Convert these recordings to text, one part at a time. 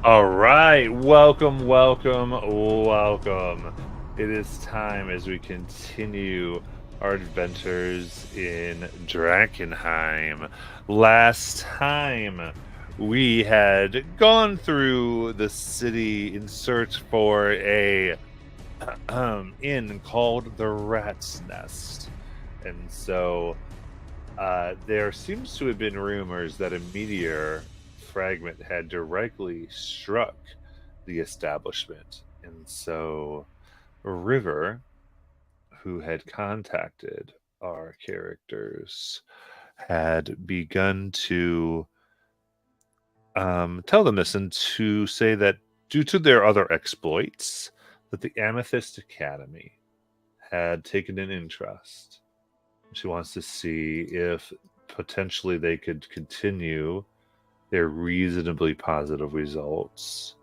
All right, welcome. It is time as we continue our adventures in Drakkenheim. Last time we had gone through the city in search for a inn called the Rat's Nest. And so there seems to have been rumors that a meteor fragment had directly struck the establishment. And so River, who had contacted our characters, had begun to tell them this and to say that due to their other exploits, that the Amethyst Academy had taken an interest. She wants to see if potentially they could continue their reasonably positive results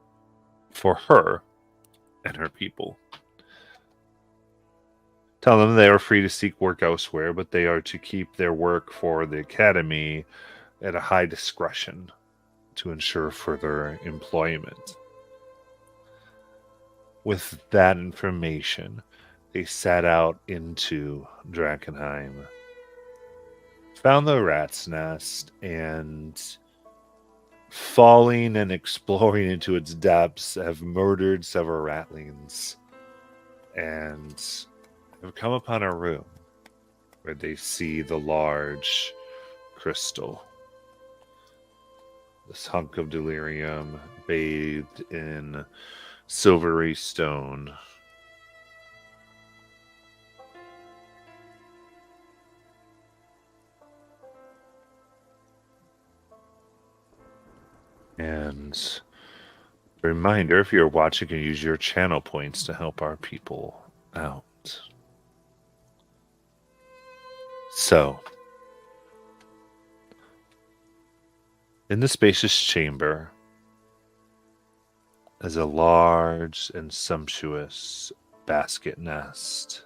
for her and her people. Tell them they are free to seek work elsewhere, but they are to keep their work for the academy at a high discretion to ensure further employment. With that information, they set out into Drakkenheim, found the rat's nest, and falling and exploring into its depths, have murdered several ratlings and have come upon a room where they see the large crystal. This hunk of delirium bathed in silvery stone. And a reminder, if you're watching, you can use your channel points to help our people out. So, in the spacious chamber is a large and sumptuous basket nest.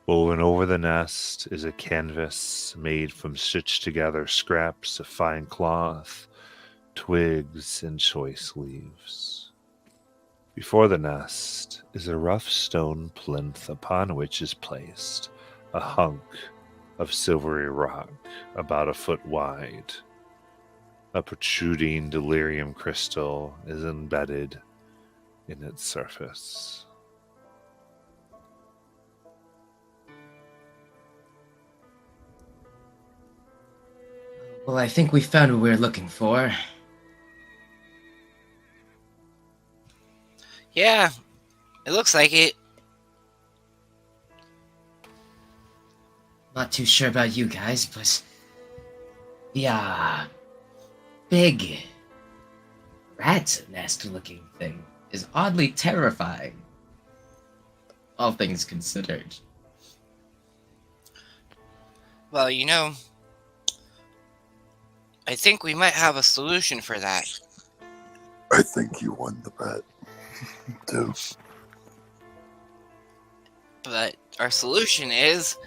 Woven over the nest is a canvas made from stitched together scraps of fine cloth, twigs, and choice leaves. Before the nest is a rough stone plinth upon which is placed a hunk of silvery rock about a foot wide. A protruding delirium crystal is embedded in its surface. Well, I think we found what we were looking for. Yeah, it looks like it. Not too sure about you guys, but the big rat nest looking thing is oddly terrifying. All things considered. Well, I think we might have a solution for that. I think you won the bet, too. But our solution is,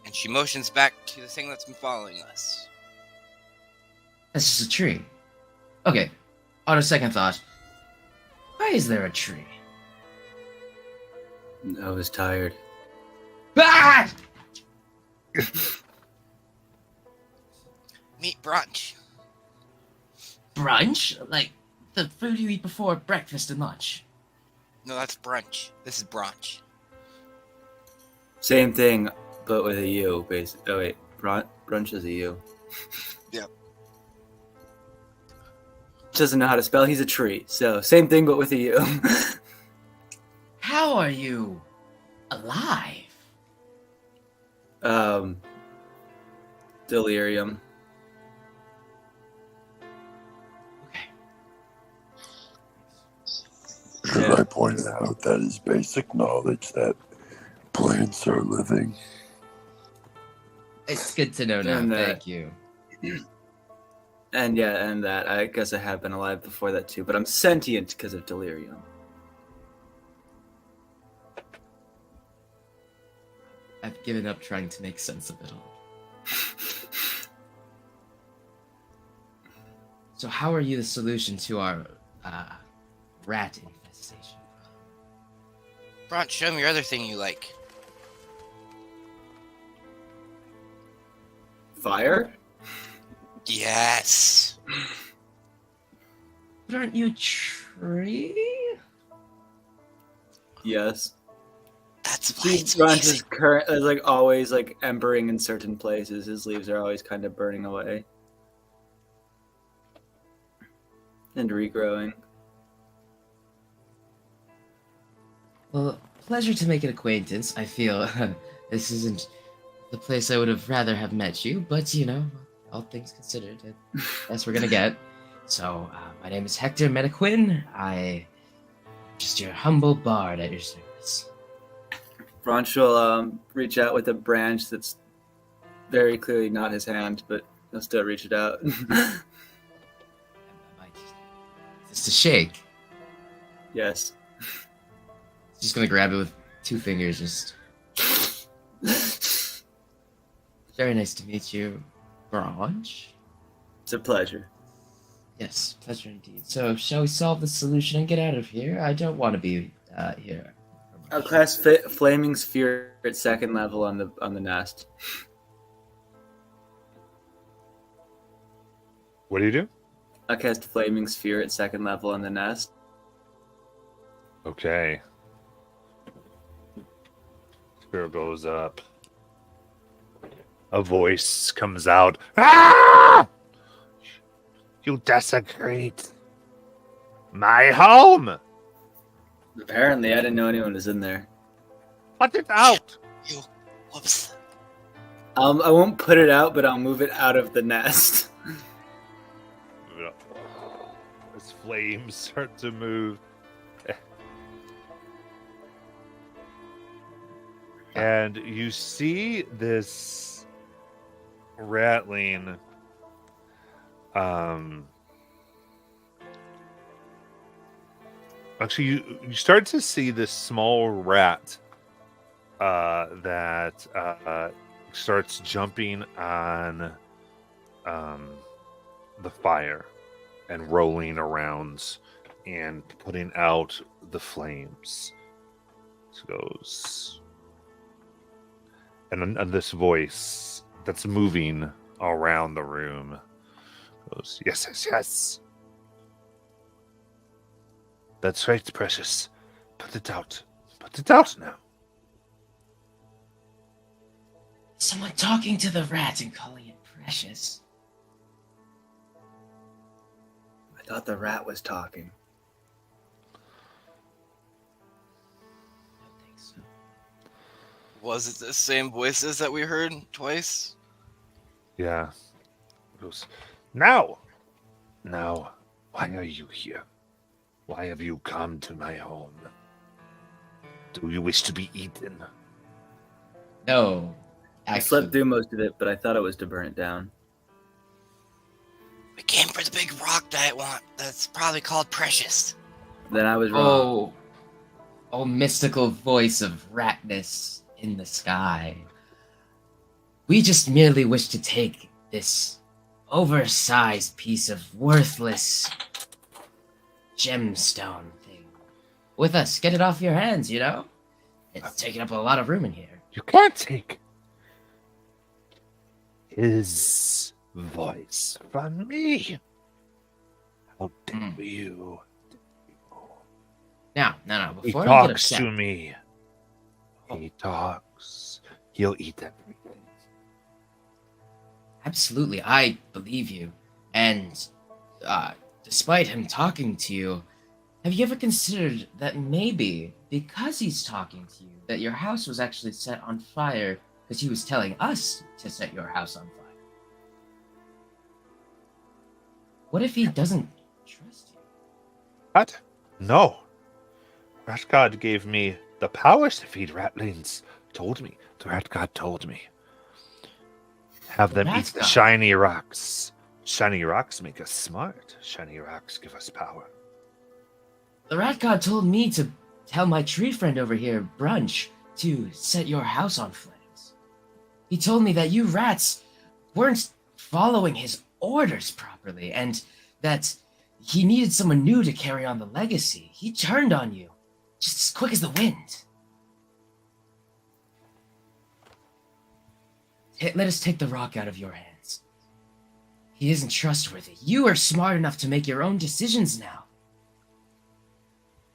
and she motions back to the thing that's been following us. That's just a tree. Okay, on a second thought, why is there a tree? I was tired. Ah! Meat brunch. Brunch? Like the food you eat before breakfast and lunch. No, that's brunch. This is brunch. Same thing, but with a U, basically. Oh, wait. Brunch is a U. Yep. Doesn't know how to spell. He's a tree. So, same thing, but with a U. How are you alive? Delirium. Okay. Should I point out that is basic knowledge that plants are living? It's good to know now, And, thank you. And yeah, and that. I guess I have been alive before that too, but I'm sentient because of delirium. I've given up trying to make sense of it all. So how are you the solution to our rat infestation? Bront, show me your other thing you like. Fire? Yes. But aren't you a tree? Yes. That's why it's Bront is amazing. is like always like embering in certain places. His leaves are always kind of burning away. And regrowing. Well, pleasure to make an acquaintance. I feel this isn't the place I would have rather have met you, but you know, all things considered, that's what we're gonna get. So, my name is Hector Metaquin. I just your humble bard at your service. Bront will reach out with a branch that's very clearly not his hand, but he'll still reach it out. Just a shake. Yes. Just gonna grab it with 2 fingers. Just very nice to meet you, Branch. It's a pleasure. Yes, pleasure indeed. So, shall we solve the solution and get out of here? I don't want to be here. I'll cast Flaming Sphere at 2nd level on the nest. What do you do? I'll cast Flaming Sphere at 2nd level on the nest. Okay. Sphere goes up. A voice comes out. Ah! You desecrate my home. Apparently, I didn't know anyone was in there. Put it out. You. Whoops. I won't put it out, but I'll move it out of the nest. As flames start to move. And you see this rattling actually you start to see this small rat that starts jumping on the fire and rolling around and putting out the flames. It goes, and this voice that's moving around the room goes, yes, yes, yes. That's right, precious. Put it out. Put it out now. Someone talking to the rat and calling it precious. I thought the rat was talking. I don't think so. Was it the same voices that we heard twice? Yeah. It goes, now, why are you here? Why have you come to my home? Do you wish to be eaten? No. I slept through most of it, but I thought it was to burn it down. We came for the big rock that I want. That's probably called Precious. Then I was wrong. Oh, mystical voice of ratness in the sky. We just merely wish to take this oversized piece of worthless gemstone thing with us. Get it off your hands, you know? It's taking up a lot of room in here. You can't take his voice from me. How dare you? Now, He before you get talks upset, to me. He talks. He'll eat everything. absolutely, I believe you. And despite him talking to you, have you ever considered that maybe because he's talking to you, that your house was actually set on fire because he was telling us to set your house on fire? What if he doesn't trust you? What? No. Rat God gave me the powers to feed ratlings. Told me. The Rat God told me. Have them Rat eat the God. shiny rocks. Shiny rocks make us smart. Shiny rocks give us power. The rat god told me to tell my tree friend over here, Brunch, to set your house on flames. He told me that you rats weren't following his orders properly, and that he needed someone new to carry on the legacy. He turned on you, just as quick as the wind. Let us take the rock out of your hands. He isn't trustworthy. You are smart enough to make your own decisions now.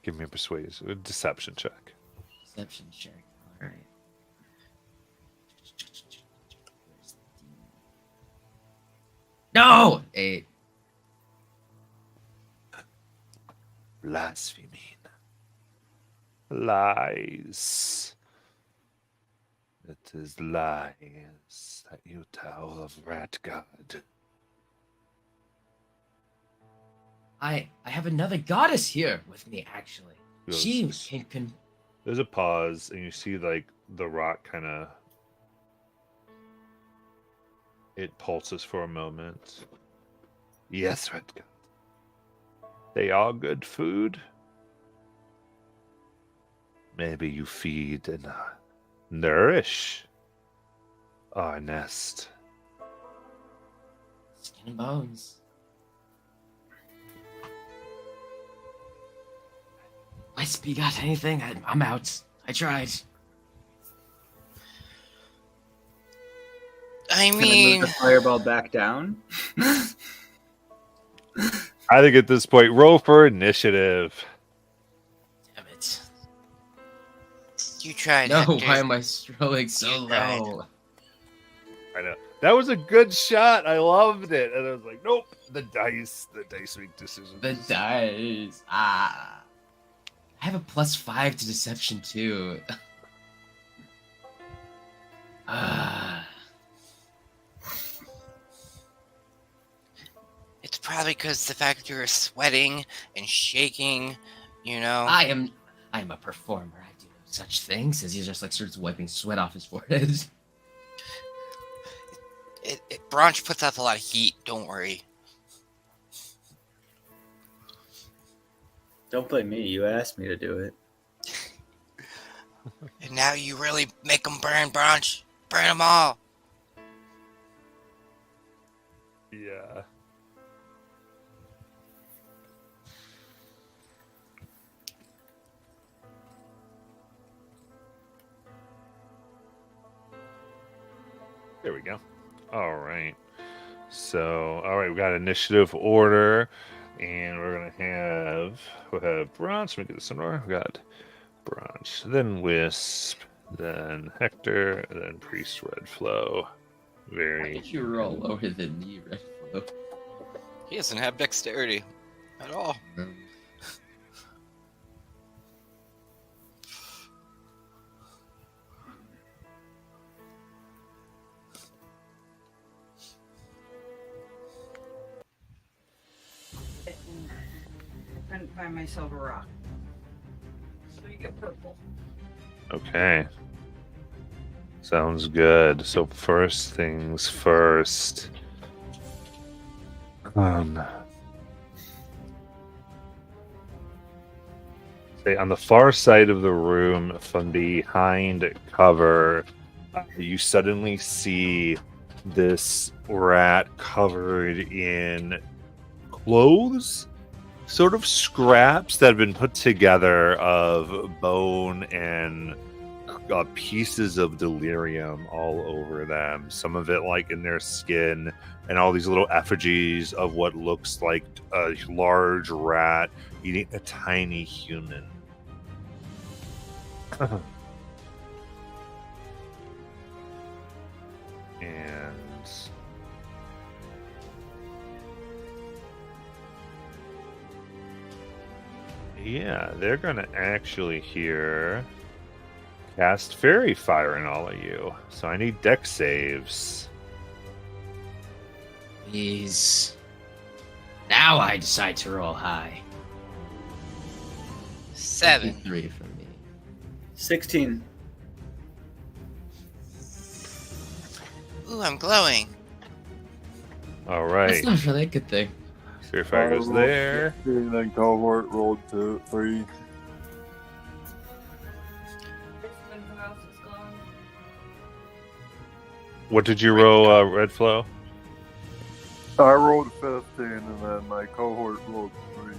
Give me a deception check. Deception check. All right. No! 8. Blaspheming. Lies. It is lies that you tell of Rat God. I have another goddess here with me, actually. She Yes. can There's a pause, and you see like the rock kind of it pulses for a moment. Yes, Rat God. They are good food. Maybe you feed and nourish our nest. skin and bones. Lightspeed got anything? I'm out. I tried. I Can I mean, move the fireball back down? I think at this point, roll for initiative. Damn it. you tried. No, Hector. why am I strolling so You tried. low? I know. That was a good shot. I loved it. And I was like, nope. The dice make decisions. The dice. I have a +5 to deception too. It's probably because the fact that you were sweating and shaking, you know. I am a performer. I do no such things. As he just like starts wiping sweat off his forehead. Branch puts out a lot of heat. Don't worry. Don't blame me. You asked me to do it. And now you really make them burn, Branch. Burn them all. Yeah. There we go. All right. So, all right, we got initiative order, and we'll have Bronze. Let me get this in order. We got Bronze, then Wisp, then Hector, then Priest Redflow. Why Very. did you roll lower than me, Redflow? He doesn't have dexterity at all. Couldn't find myself a rock. So you get purple. Okay. Sounds good. So first things first. Say on the far side of the room, from behind cover, you suddenly see this rat covered in clothes, sort of scraps that have been put together of bone and pieces of delirium all over them. Some of it like in their skin, and all these little effigies of what looks like a large rat eating a tiny human. And yeah, they're gonna actually here cast fairy fire on all of you. So I need dex saves. Please. Now I decide to roll high. 7. 3 for me. 16. Ooh, I'm glowing. All That's right, not really a good thing. fairy fire goes there. And then cohort rolled 3. Who else is glowing? What did you roll, Redflow? I rolled a 15, and then my cohort rolled 3.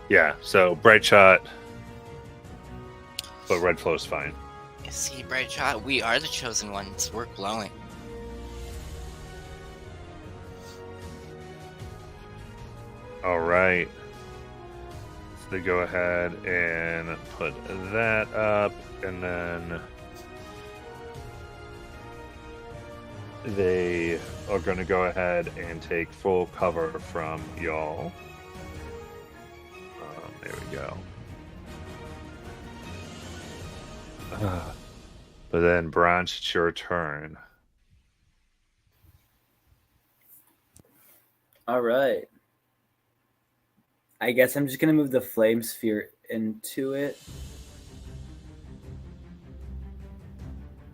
Yeah, so bright shot, but red flow is fine. You see, Bright Shot, we are the chosen ones. We're glowing. All right. So they go ahead and put that up, and then they are going to go ahead and take full cover from y'all. There we go. But then, Branch, it's your turn. All right. I guess I'm just gonna move the flame sphere into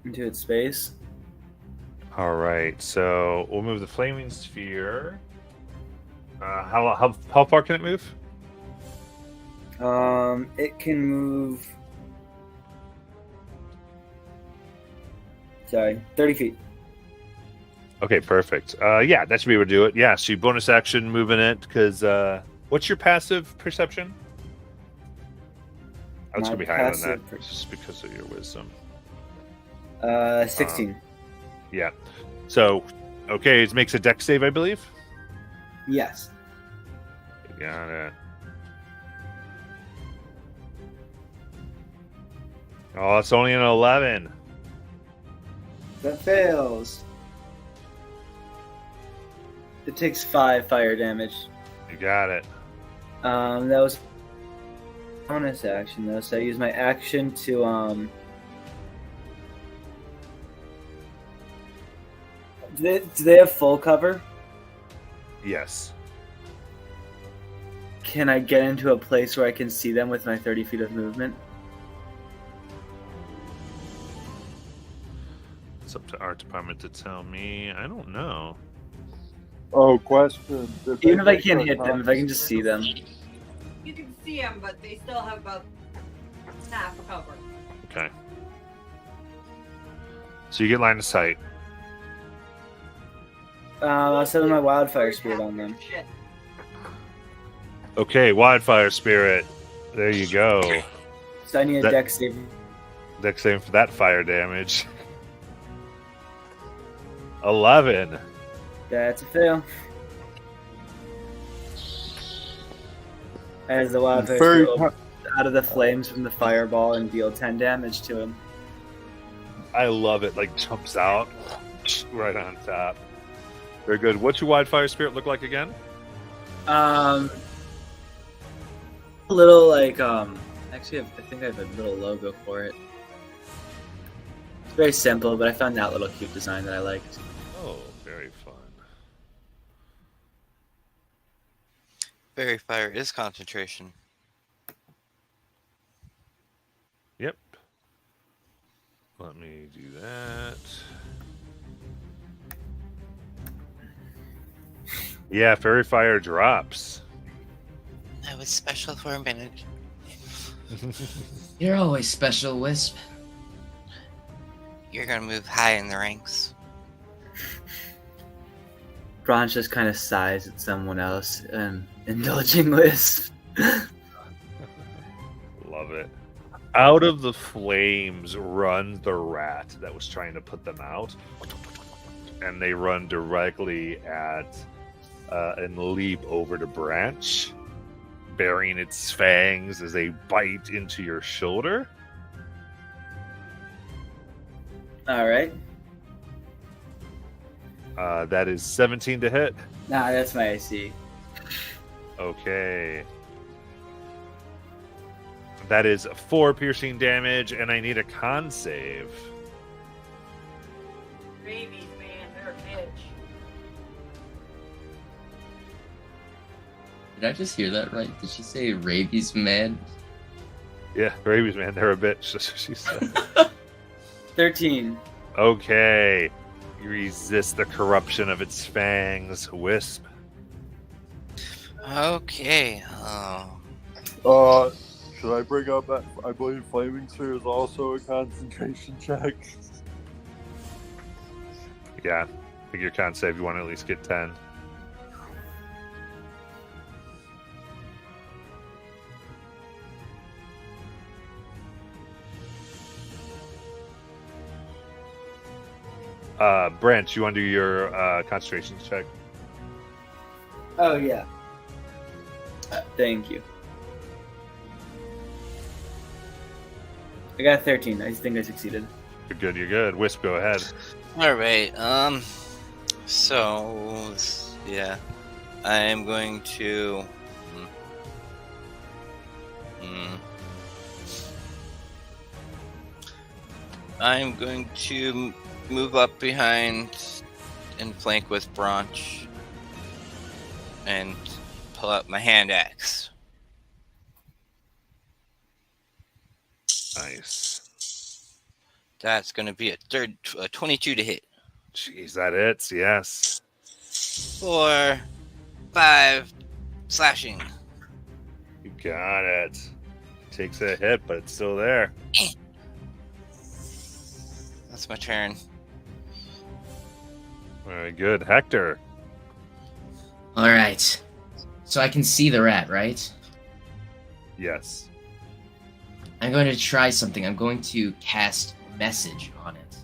its space. All right, so we'll move the flaming sphere. How far can it move? It can move. Sorry, 30 feet. Okay, perfect. Yeah, that should be able to do it. Yeah, so you bonus action moving it because what's your passive perception? Oh, it's My gonna be higher than passive that just because of your wisdom. 16. Yeah. So, okay, it makes a dex save, I believe. Yes. You got it. Oh, it's only an 11. That fails. It takes 5 fire damage. You got it. That was bonus action though, so I use my action to Do they have full cover? Yes. Can I get into a place where I can see them with my 30 feet of movement? It's up to art department to tell me. I don't know. Oh, question. Did they Even if I make can't a hit them, if I can just see them. You can see them, but they still have about half cover. Okay. So you get line of sight. I'll send my wildfire spirit on them. Shit. Okay, wildfire spirit. There you go. So I need a That- dex save. Dex saving for that fire damage. 11. That's a fail. As the wildfire Very spirit opens out of the flames from the fireball and deal 10 damage to him. I love it. Like jumps out right on top. Very good. What's your wildfire spirit look like again? A little like actually I think I have a little logo for it. It's very simple, but I found that little cute design that I liked. Oh, very fun. Fairy fire is concentration. Yep. Let me do that. Yeah, fairy fire drops. I was special for a minute. You're always special, Wisp. You're gonna move high in the ranks. Bronze just kind of sighs at someone else, indulging Wisp. Love it. Out of the flames runs the rat that was trying to put them out. And they run directly at and leap over to Branch, burying its fangs as they bite into your shoulder. All right. That is 17 to hit. Nah, that's my AC. Okay. That is 4 piercing damage, and I need a con save. Babies, man, they're a bitch. Did I just hear that right? Did she say rabies man? Yeah, rabies, man, they're a bitch. That's what she said. 13. Okay. You resist the corruption of its fangs, Wisp. Okay. Oh. Should I bring up that? I believe Flaming Sphere is also a concentration check. Yeah. Figure con save, you want to at least get 10. Branch, you want to do your concentration check? Oh yeah. Thank you. I got 13. I think I succeeded. You're good. You're good. Wisp, go ahead. All right. So yeah, I am going to. I'm going to move up behind and flank with Branch and pull out my hand axe. Nice. That's going to be a 22 to hit. Jeez, that hits. Yes. For 5 slashing. You got it. Takes a hit, but it's still there. That's my turn. Very good. Hector. All right. So I can see the rat, right? Yes. I'm going to try something. I'm going to cast message on it.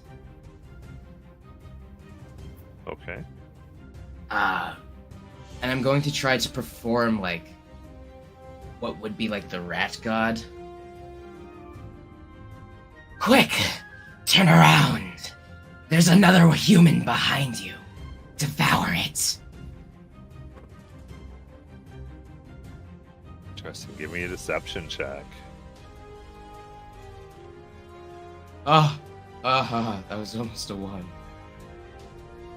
Okay. And I'm going to try to perform, like, what would be, like, the rat god. Quick! Turn around! There's another human behind you. Devour it. Interesting. Give me a deception check. That was almost a 1.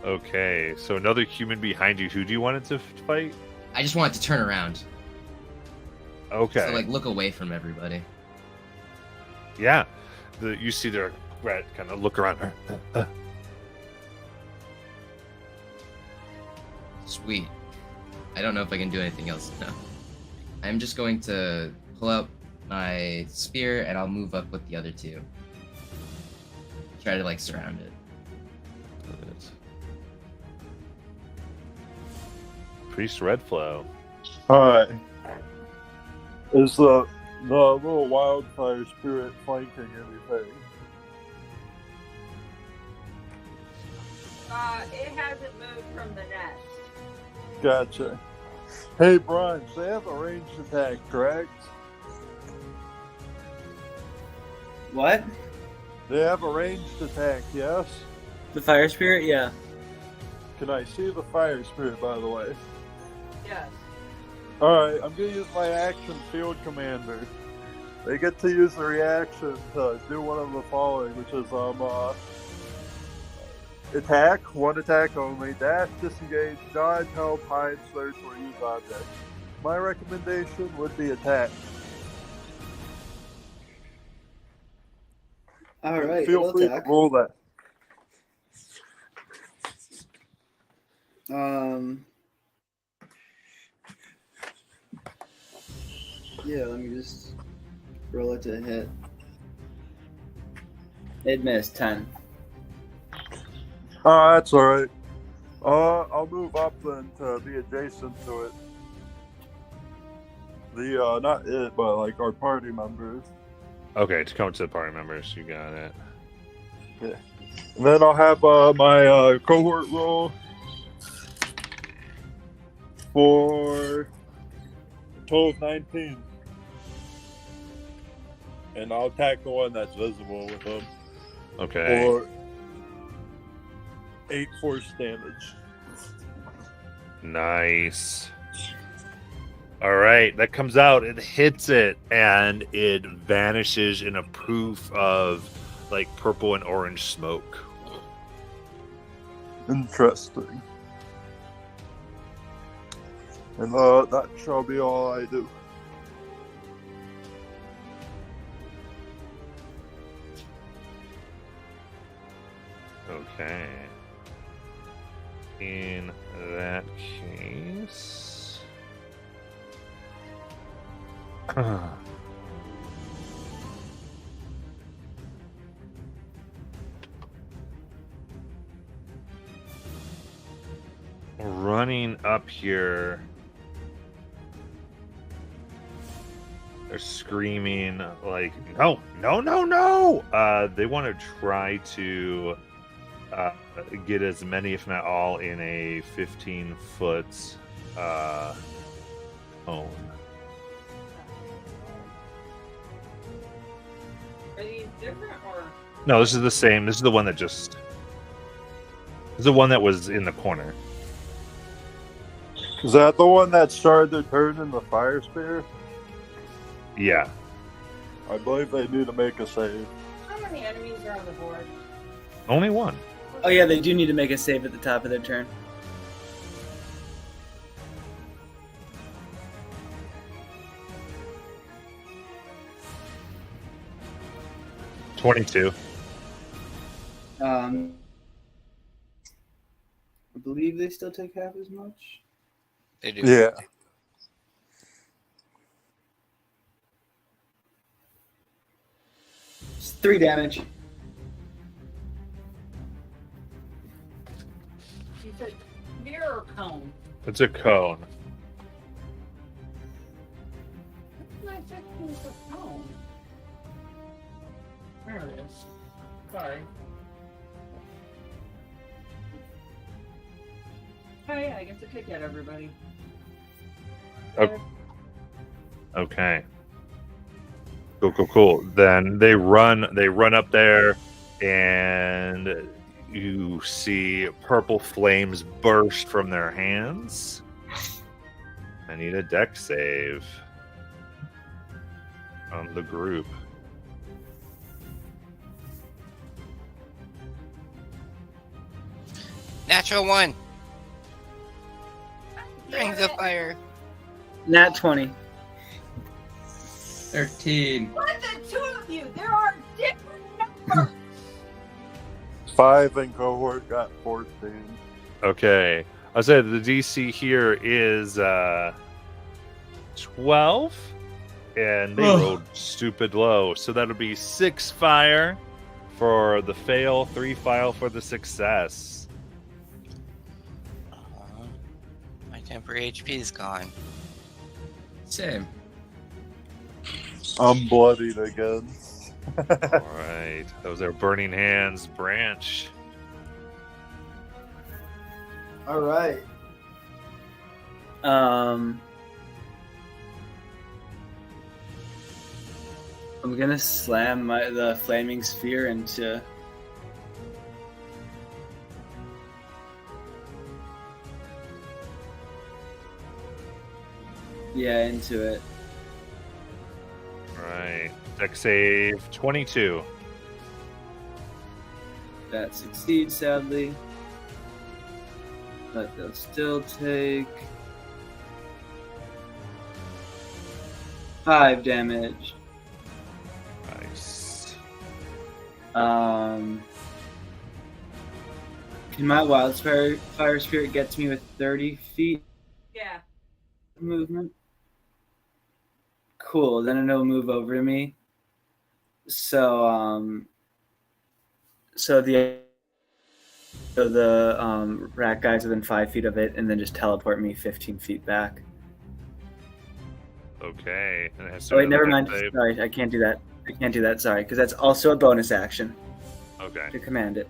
Okay, so another human behind you. Who do you want it to fight? I just want it to turn around. Okay. So, like, look away from everybody. Yeah. You see the rat kind of look around her. Sweet. I don't know if I can do anything else now. I'm just going to pull out my spear and I'll move up with the other two. Try to, like, surround it. Priest Redflow. Hi. Is the little wildfire spirit flanking anything? It hasn't moved from the nest. Gotcha. Hey, Bronze, they have a ranged attack, correct? What? They have a ranged attack, yes? The fire spirit? Yeah. Can I see the fire spirit, by the way? Yes. Alright, I'm gonna use my action field commander. They get to use the reaction to do one of the following, which is attack, one attack only, dash, disengage, dodge, help, hide, search, or use object. My recommendation would be attack. All right. Feel free to roll that. Yeah, let me just roll it to hit. It missed 10. That's alright. I'll move up then to be adjacent to it. Not it, but like our party members. Okay, to come to the party members. You got it. Yeah. And then I'll have my cohort roll for a total of 19. And I'll attack the one that's visible with them. Okay. For 8 force damage. Nice. All right, that comes out. It hits it, and it vanishes in a poof of like purple and orange smoke. Interesting. And that shall be all I do. Okay. In that case. Running up here. They're screaming like, no, no, no, no! They want to try to get as many, if not all, in a 15-foot cone. Are these different or? No, this is the same. This is the one that just. This is the one that was in the corner. Is that the one that started to turn in the fire spear? Yeah. I believe they need to make a save. How many enemies are on the board? Only one. Oh yeah, they do need to make a save at the top of their turn. $22. I believe they still take half as much. They do. Yeah. It's 3 damage. You said mirror cone. It's a cone. What's my 15-foot cone? There it is. Sorry. Hey, I get to pick at everybody. Okay. Cool. Then they run up there, and you see purple flames burst from their hands. I need a dex save on the group. Natural 1. Rings of fire. Nat 20. 13. What the two of you? There are different numbers. 5 and cohort got 14. Okay. I said the DC here is 12, and they rolled stupid low. So that'll be 6 fire for the fail, 3 fire for the success. My temporary HP is gone. Same. I'm bloodied again. All right. Those are burning hands. Branch. All right. I'm gonna slam the flaming sphere into. Yeah, into it. All right. Dex save 22. That succeeds, sadly. But they'll still take 5 damage. Nice. Can my wildfire fire spirit get to me with 30 feet Yeah. movement? Cool. Then it'll move over to me. So the rat guys within 5 feet of it, and then just teleport me 15 feet back. Okay. And it has to Oh be wait, never another mind. dex save. Sorry, I can't do that. Sorry, because that's also a bonus action Okay. to command it.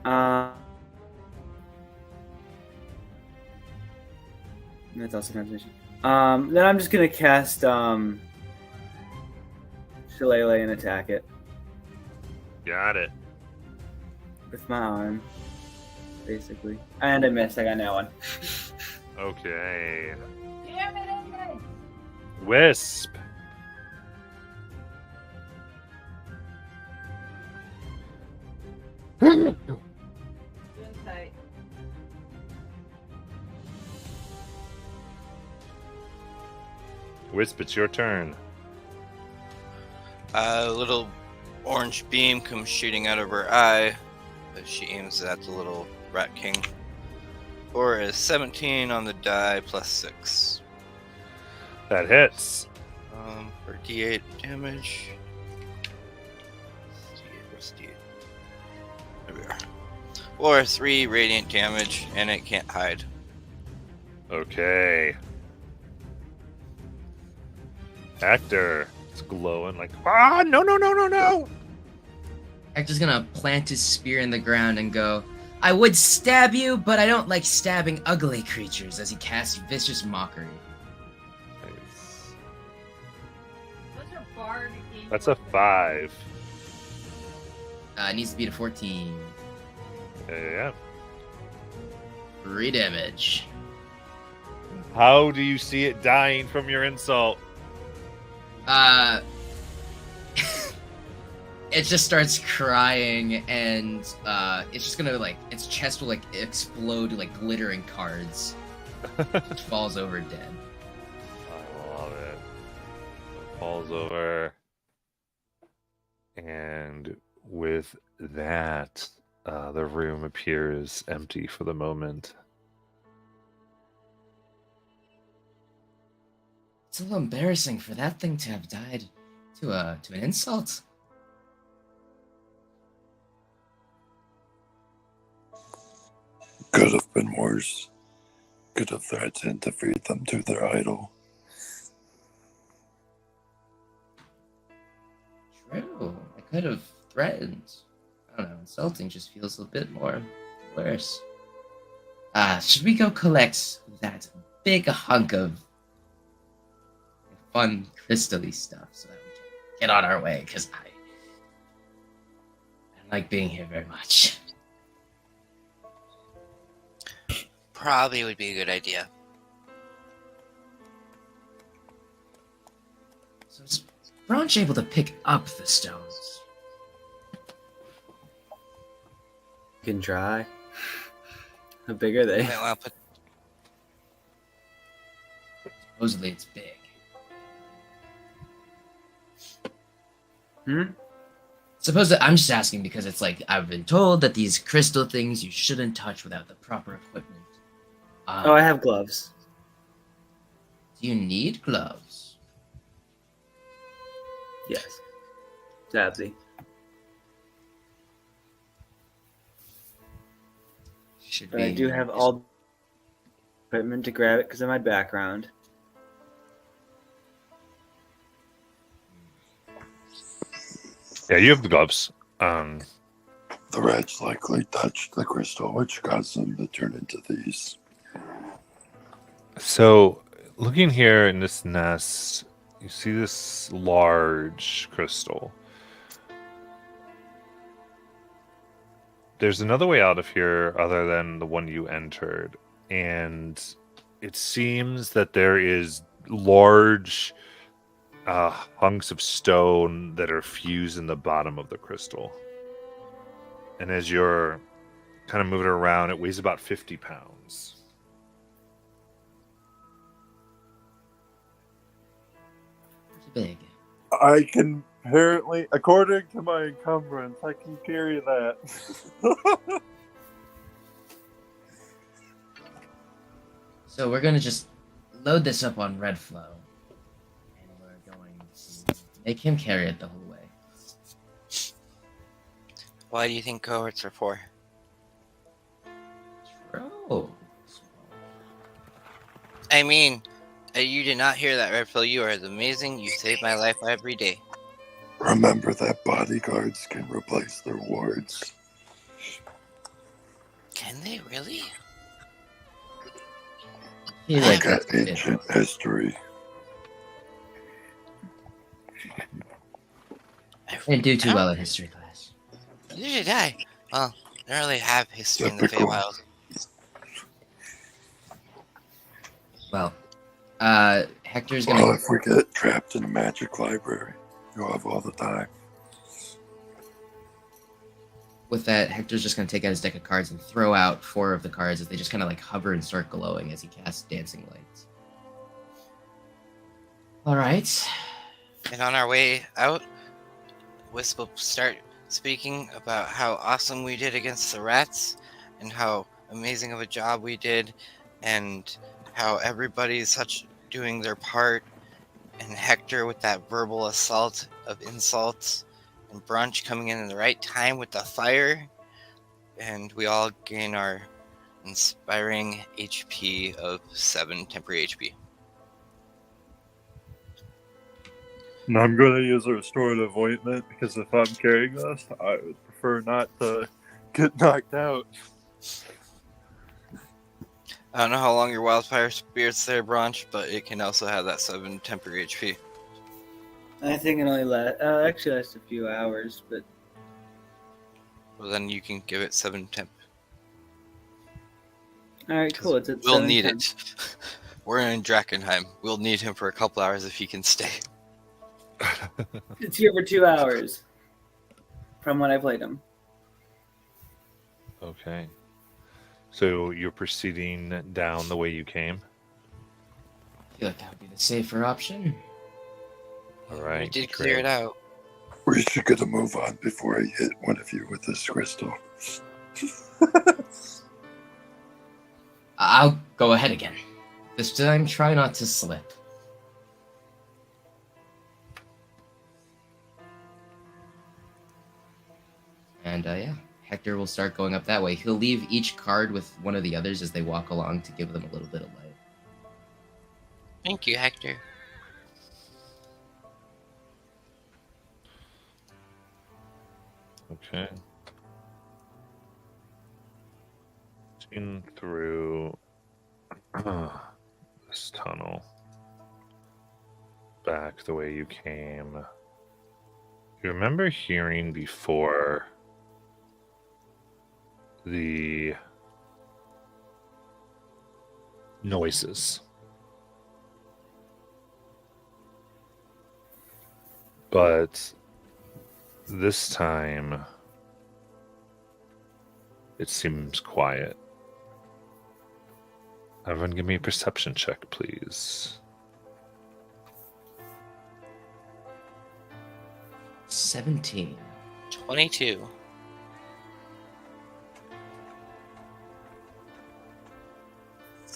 That's also concentration. Then I'm just gonna cast Shillelagh and attack it Got it. with my arm, basically. And I missed. I got that one. Okay. Damn it, Ed. Wisp. Insight. Wisp, it's your turn. A little orange beam comes shooting out of her eye as she aims at the little rat king. Or is 17 on the die plus 6. That hits. For D8 damage. Where's D8? There we are. Or 3 radiant damage, and it can't hide. Okay. Actor. It's glowing like, no. Hector's gonna plant his spear in the ground and go, I would stab you, but I don't like stabbing ugly creatures, as he casts vicious mockery. Nice. Those are bard That's a 5. It needs to beat a 14. Yeah. 3 damage. How do you see it dying from your insult? It just starts crying, and it's just gonna like its chest will like explode like glittering cards. It falls over dead. I love it. It falls over. And with that, the room appears empty for the moment. It's a little embarrassing for that thing to have died to an insult. Could have been worse. Could have threatened to feed them to their idol. True. I could have threatened. I don't know. Insulting just feels a bit more worse. Should we go collect that big hunk of fun crystally stuff so that we can get on our way? Because I don't like being here very much. Probably would be a good idea. So is Branch able to pick up the stones? You can try. How big are they? Might want to put Supposedly it's big. I'm just asking because it's like I've been told that these crystal things you shouldn't touch without the proper equipment. Oh, I have gloves. Do you need gloves? Yes. Dabsy. Should But I do have all equipment to grab it because of my background. Yeah, you have the gloves. The rats likely touched the crystal, which caused them to turn into these. So, looking here in this nest, you see this large crystal. There's another way out of here other than the one you entered, and it seems that there is large hunks of stone that are fused in the bottom of the crystal. And as you're kind of moving around, it weighs about 50 pounds. Big. I can apparently, according to my encumbrance, I can carry that. So we're gonna just load this up on Redflow, and we're going to make him carry it the whole way. Why do you think cohorts are for? True. I mean, you did not hear that, Redfield. You are amazing. You save my life every day. Remember that bodyguards can replace their wards. Can they really? He Look like at ancient history. I didn't do too well in history class. Neither did I. Well, I don't really have history in the Typical. Feywild. Well, Hector's Well, gonna. if we get trapped in a magic library, you'll have all the time. With that, Hector's just gonna take out his deck of cards and throw out 4 of the cards as they just kind of like hover and start glowing as he casts dancing lights. All right. And on our way out, Wisp will start speaking about how awesome we did against the rats and how amazing of a job we did and how everybody's such doing their part, and Hector with that verbal assault of insults, and Brunch coming in at the right time with the fire, and we all gain our inspiring HP of 7 temporary HP. And I'm going to use a restorative ointment because if I'm carrying this, I would prefer not to get knocked out. I don't know how long your wildfire spirit's there, Branch, but it can also have that 7 temporary HP. I think it only actually lasts a few hours, but Well, then you can give it 7 temp. all right, cool. It's at We'll 7 need temp. it. We're in Drakkenheim. We'll need him for a couple hours if he can stay. It's here for 2 hours from when I played him. Okay. So you're proceeding down the way you came? I feel like that would be the safer option. All right. We did clear it out. We should get a move on before I hit one of you with this crystal. I'll go ahead again. This time, try not to slip. And yeah, Hector will start going up that way. He'll leave each card with one of the others as they walk along to give them a little bit of light. Thank you, Hector. Okay. In through this tunnel. Back the way you came. You remember hearing before the noises. But this time it seems quiet. Everyone give me a perception check, please. 17. 22.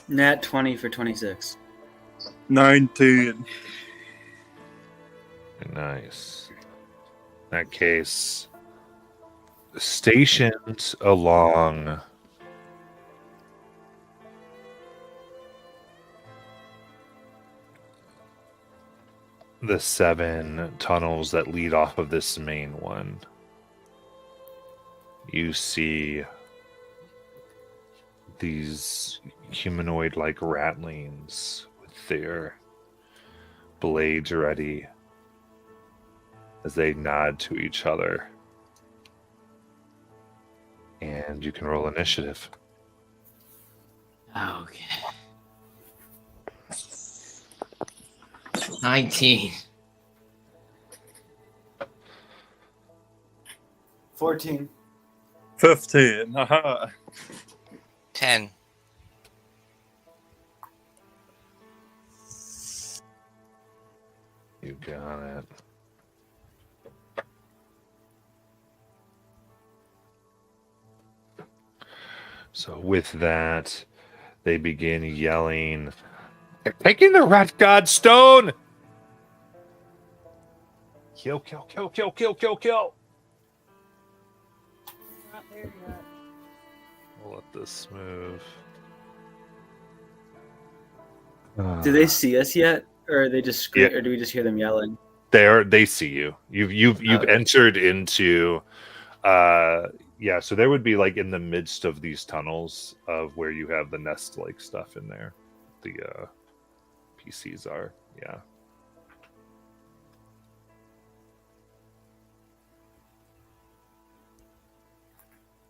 Nat 20 for 26. 19. Nice. In that case, stationed along the 7 tunnels that lead off of this main one, you see these humanoid-like ratlings with their blades ready as they nod to each other. And you can roll initiative. Okay. 19. 14. 15. Haha. 10. You got it. So with that, they begin yelling, "They're taking the rat god stone! Kill, kill, kill, kill, kill, kill, kill!" Not there yet. We'll let this move. Do they see us yet, or are they just scream, Yeah. or do we just hear them yelling? They see you. You've Okay. entered into yeah, so there would be like in the midst of these tunnels of where you have the nest like stuff in there. The PCs are, yeah.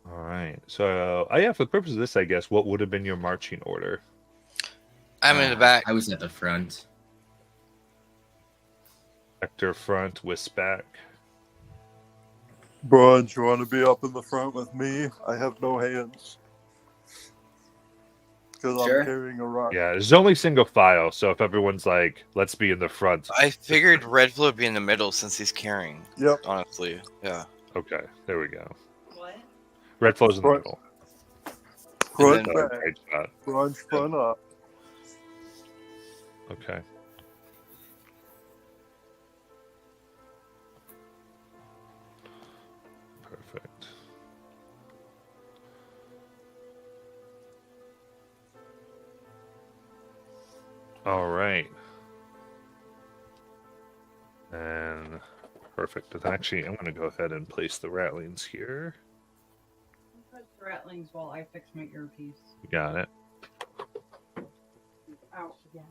All right. So, yeah, for the purpose of this, I guess, what would have been your marching order? I'm in the back. I was at the front. Hector front, Wisp back. Bronze, you want to be up in the front with me? I have no hands. Because Sure. I'm carrying a rock. Yeah, there's only single file, so if everyone's like, let's be in the front. I figured Redflow would be in the middle since he's carrying. Yep. Honestly, yeah. Okay, there we go. What? Red flow's in the Front. middle. Front, then- back. Right shot. Bronze, front up. Okay. Perfect. All right. And Perfect. And actually, I'm going to go ahead and place the ratlings here. Press the rattlings while I fix my earpiece. You got it. Out again.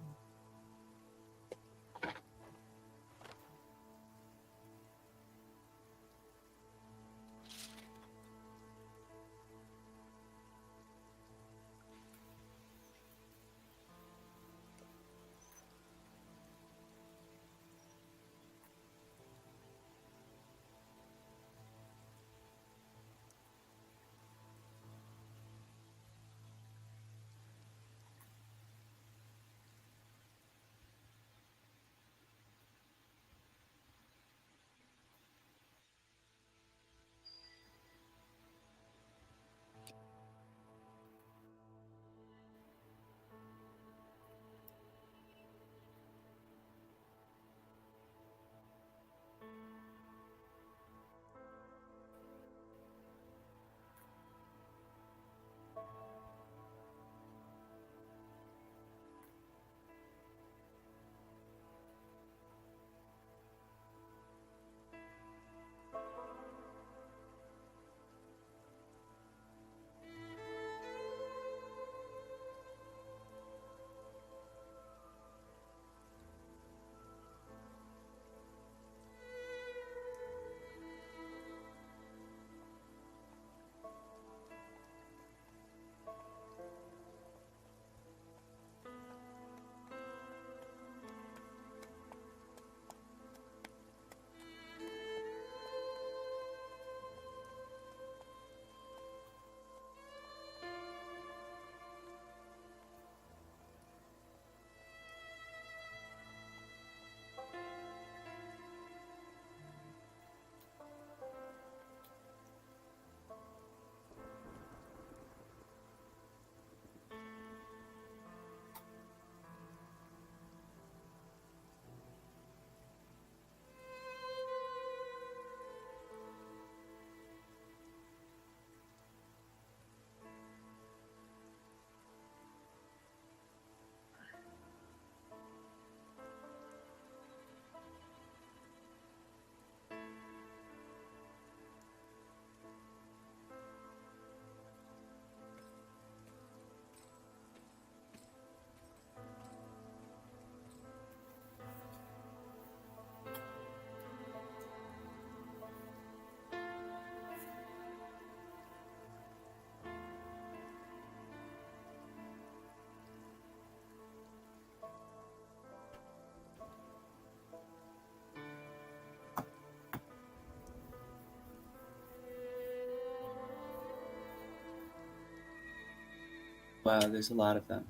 Wow, there's a lot of them.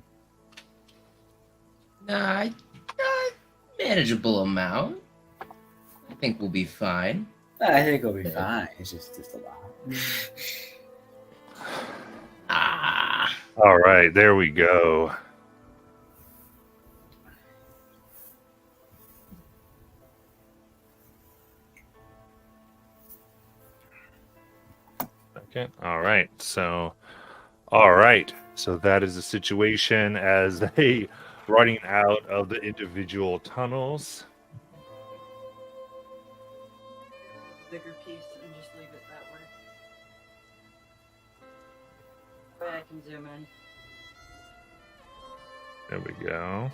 Nah, manageable amount. I think we'll be fine. I think it'll be fine. It's just a lot. Ah, All right, there we go. Okay. All right. So that is the situation as they running out of the individual tunnels. Bigger piece and just leave it that way. Way I can zoom in. There we go.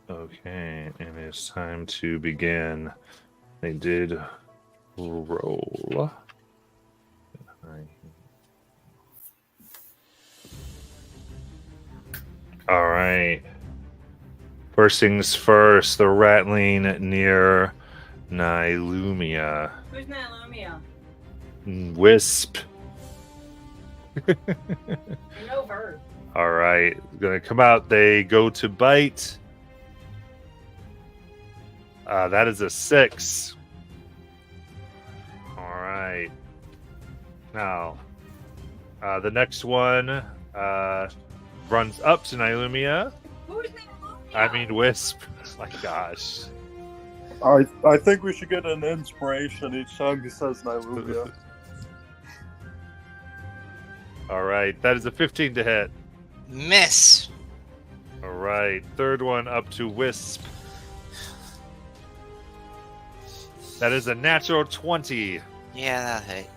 Okay, and it's time to begin. They did roll. All right. First things first, the rattling near Nilumia. Who's Nilumia? Wisp. I know her. All right. Gonna come out. They go to bite. That is a 6. All right. Now, the next one runs up to Nilumia. Who's Nilumia? I mean, Wisp. My gosh. I think we should get an inspiration each time he says Nilumia. All right. That is a 15 to hit. Miss. All right. Third one up to Wisp. That is a natural 20. Yeah, that'll hit.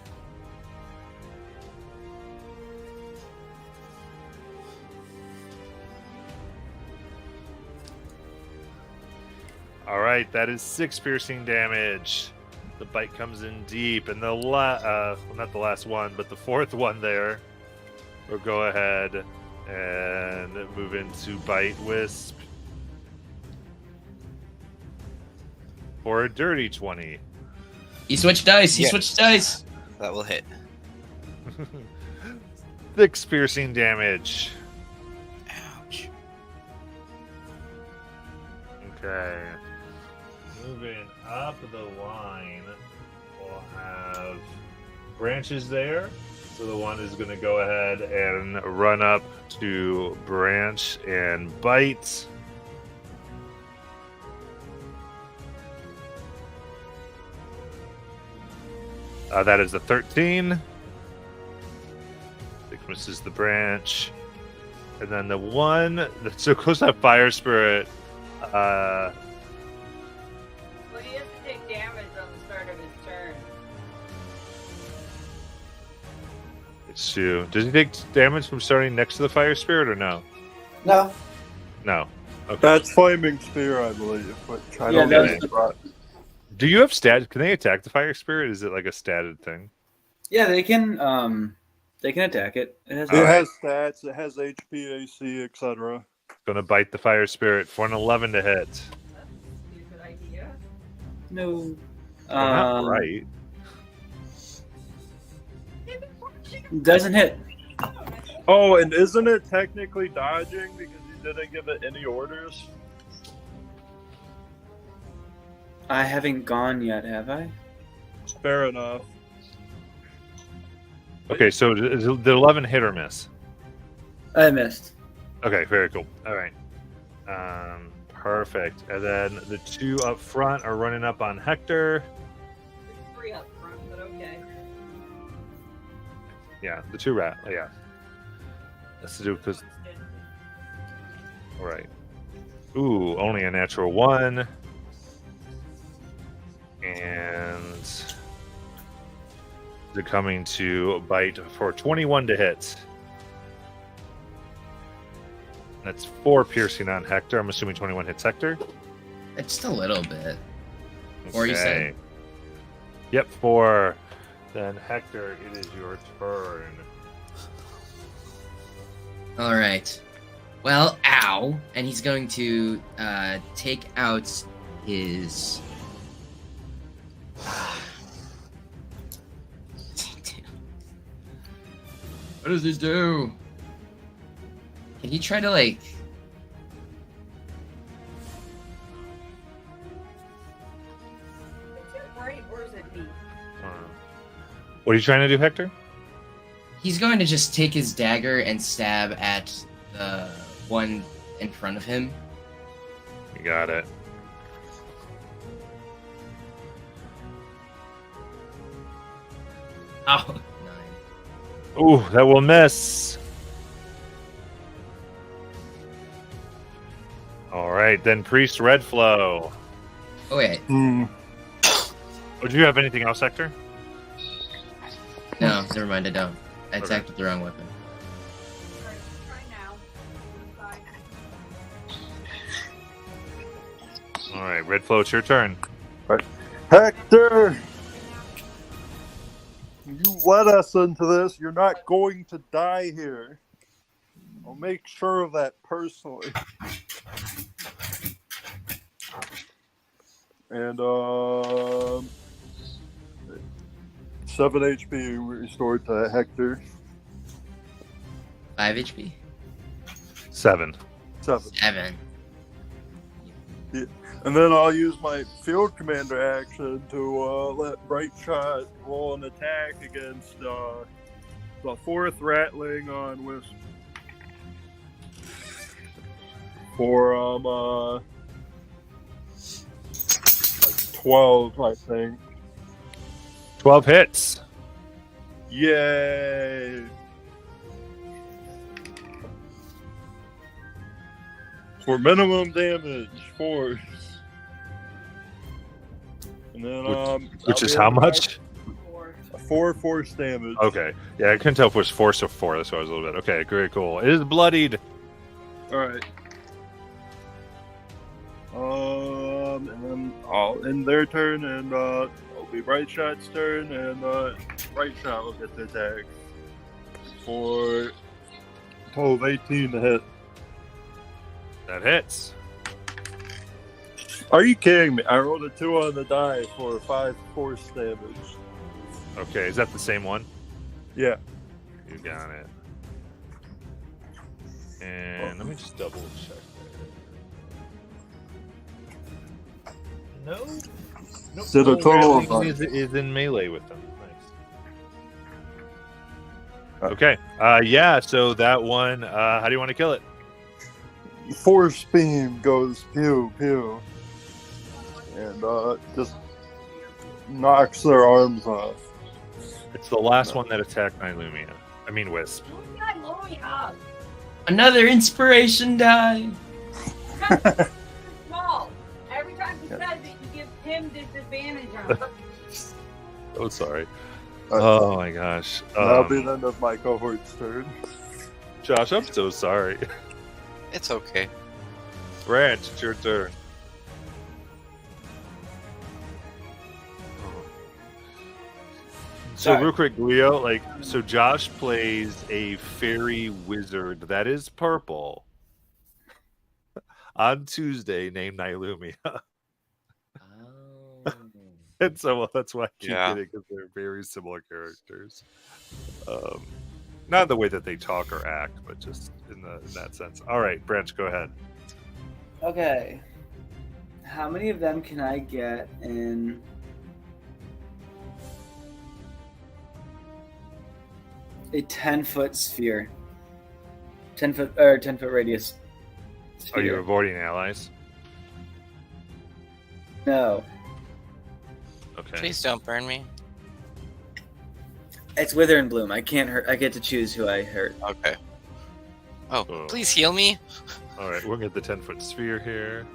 All right, that is 6 piercing damage. The bite comes in deep, and well, not the last one, but the fourth one there. We'll go ahead and move into Bite Wisp for a dirty 20. He switched dice. He Yeah. switched dice. That will hit. 6 piercing damage. Ouch. Okay. Moving up the line, we'll have Branches there. So the one is going to go ahead and run up to Branch and bite. That is a 13. It misses the Branch. And then the one that's so close to that Fire Spirit. Well, he has to take damage on the start of his turn. It's two. Does he take damage from starting next to the Fire Spirit or no? No. No. Okay. That's Flaming Spear, I believe. Which I Yeah, don't that's know. Right. Do you have stat? Can they attack the Fire Spirit? Is it like a statted thing? Yeah, they can attack it. It has It has stats, it has HP, AC, etc. Gonna bite the Fire Spirit for an 11 to hit. That's a stupid idea. no. Well, not right. Doesn't hit. Oh, and isn't it technically dodging because you didn't give it any orders? I haven't gone yet, have I? Fair enough. Okay, so is the 11 hit or miss? I missed. Okay, very cool. All right. Perfect. And then the two up front are running up on Hector. There's 3 up front, but okay. Yeah, the two rat. Yeah. That's to do because. All right. Ooh, only a natural 1. And they're coming to bite for 21 to hit. That's 4 piercing on Hector. I'm assuming 21 hits Hector. Just a little bit. Or you Okay. said. Yep, 4. Then Hector, it is your turn. All right. Well, ow. And he's going to take out his. What does this do? Can you try to like? Is it right or is it me? What are you trying to do, Hector? He's going to just take his dagger and stab at the one in front of him. You got it. Oh, 9. Ooh, that will miss. All right, then Priest Redflow. Oh wait, Would you have anything else, Hector? no, never mind. I don't. I Okay. attacked with the wrong weapon. Alright, try now. Inside. All right, Redflow, it's your turn. Hector! You led us into this. You're not going to die here. I'll make sure of that personally. And 7 HP restored to Hector. 5 HP. 7. 7. 7. And then I'll use my field commander action to let Bright Shot roll an attack against the 4th Ratling on Wisp. For like 12, I think. 12 hits. Yay! for minimum damage, force. And then Which I'll is be how able to much? act 4 force damage. Okay. Yeah, I couldn't tell if it was force or 4. That's why I was a little bit. Okay, very cool. It is bloodied. All right. And then I'll end their turn, and it'll be Bright Shot's turn, and Bright Shot will get the attack for a total of 18 to hit. That hits. Are you kidding me? I rolled a 2 on the die for 5 force damage. Okay, is that the same one? Yeah. You got it. And let me just double check there. No. Nope. So the total of is in melee with them. Nice. Uh, Okay. Yeah. So that one. How do you want to kill it? Force beam goes pew pew, and just knocks their arms off. It's the last one that attacked Nylumia. I mean Wisp. Another inspiration die. Small. Every time he says it, you give him disadvantage on it. Oh, sorry. Uh, Oh my gosh. That'll be the end of my cohort's turn. Josh, I'm so sorry. It's okay. Branch, it's your turn. So Sorry. real quick, Leo, so Josh plays a fairy wizard that is purple on Tuesday named Nylumia. Oh. And so that's why I keep Yeah. getting, because they're very similar characters. Not the way that they talk or act, but just in that sense. All right, Branch, go ahead. Okay. How many of them can I get in a 10-foot sphere? 10-foot radius sphere. Are you avoiding allies? No. Okay. Please don't burn me. It's Wither and Bloom. I can't hurt. I get to choose who I hurt. Okay. Oh, Oh. please heal me. All right, we'll get the 10-foot sphere here.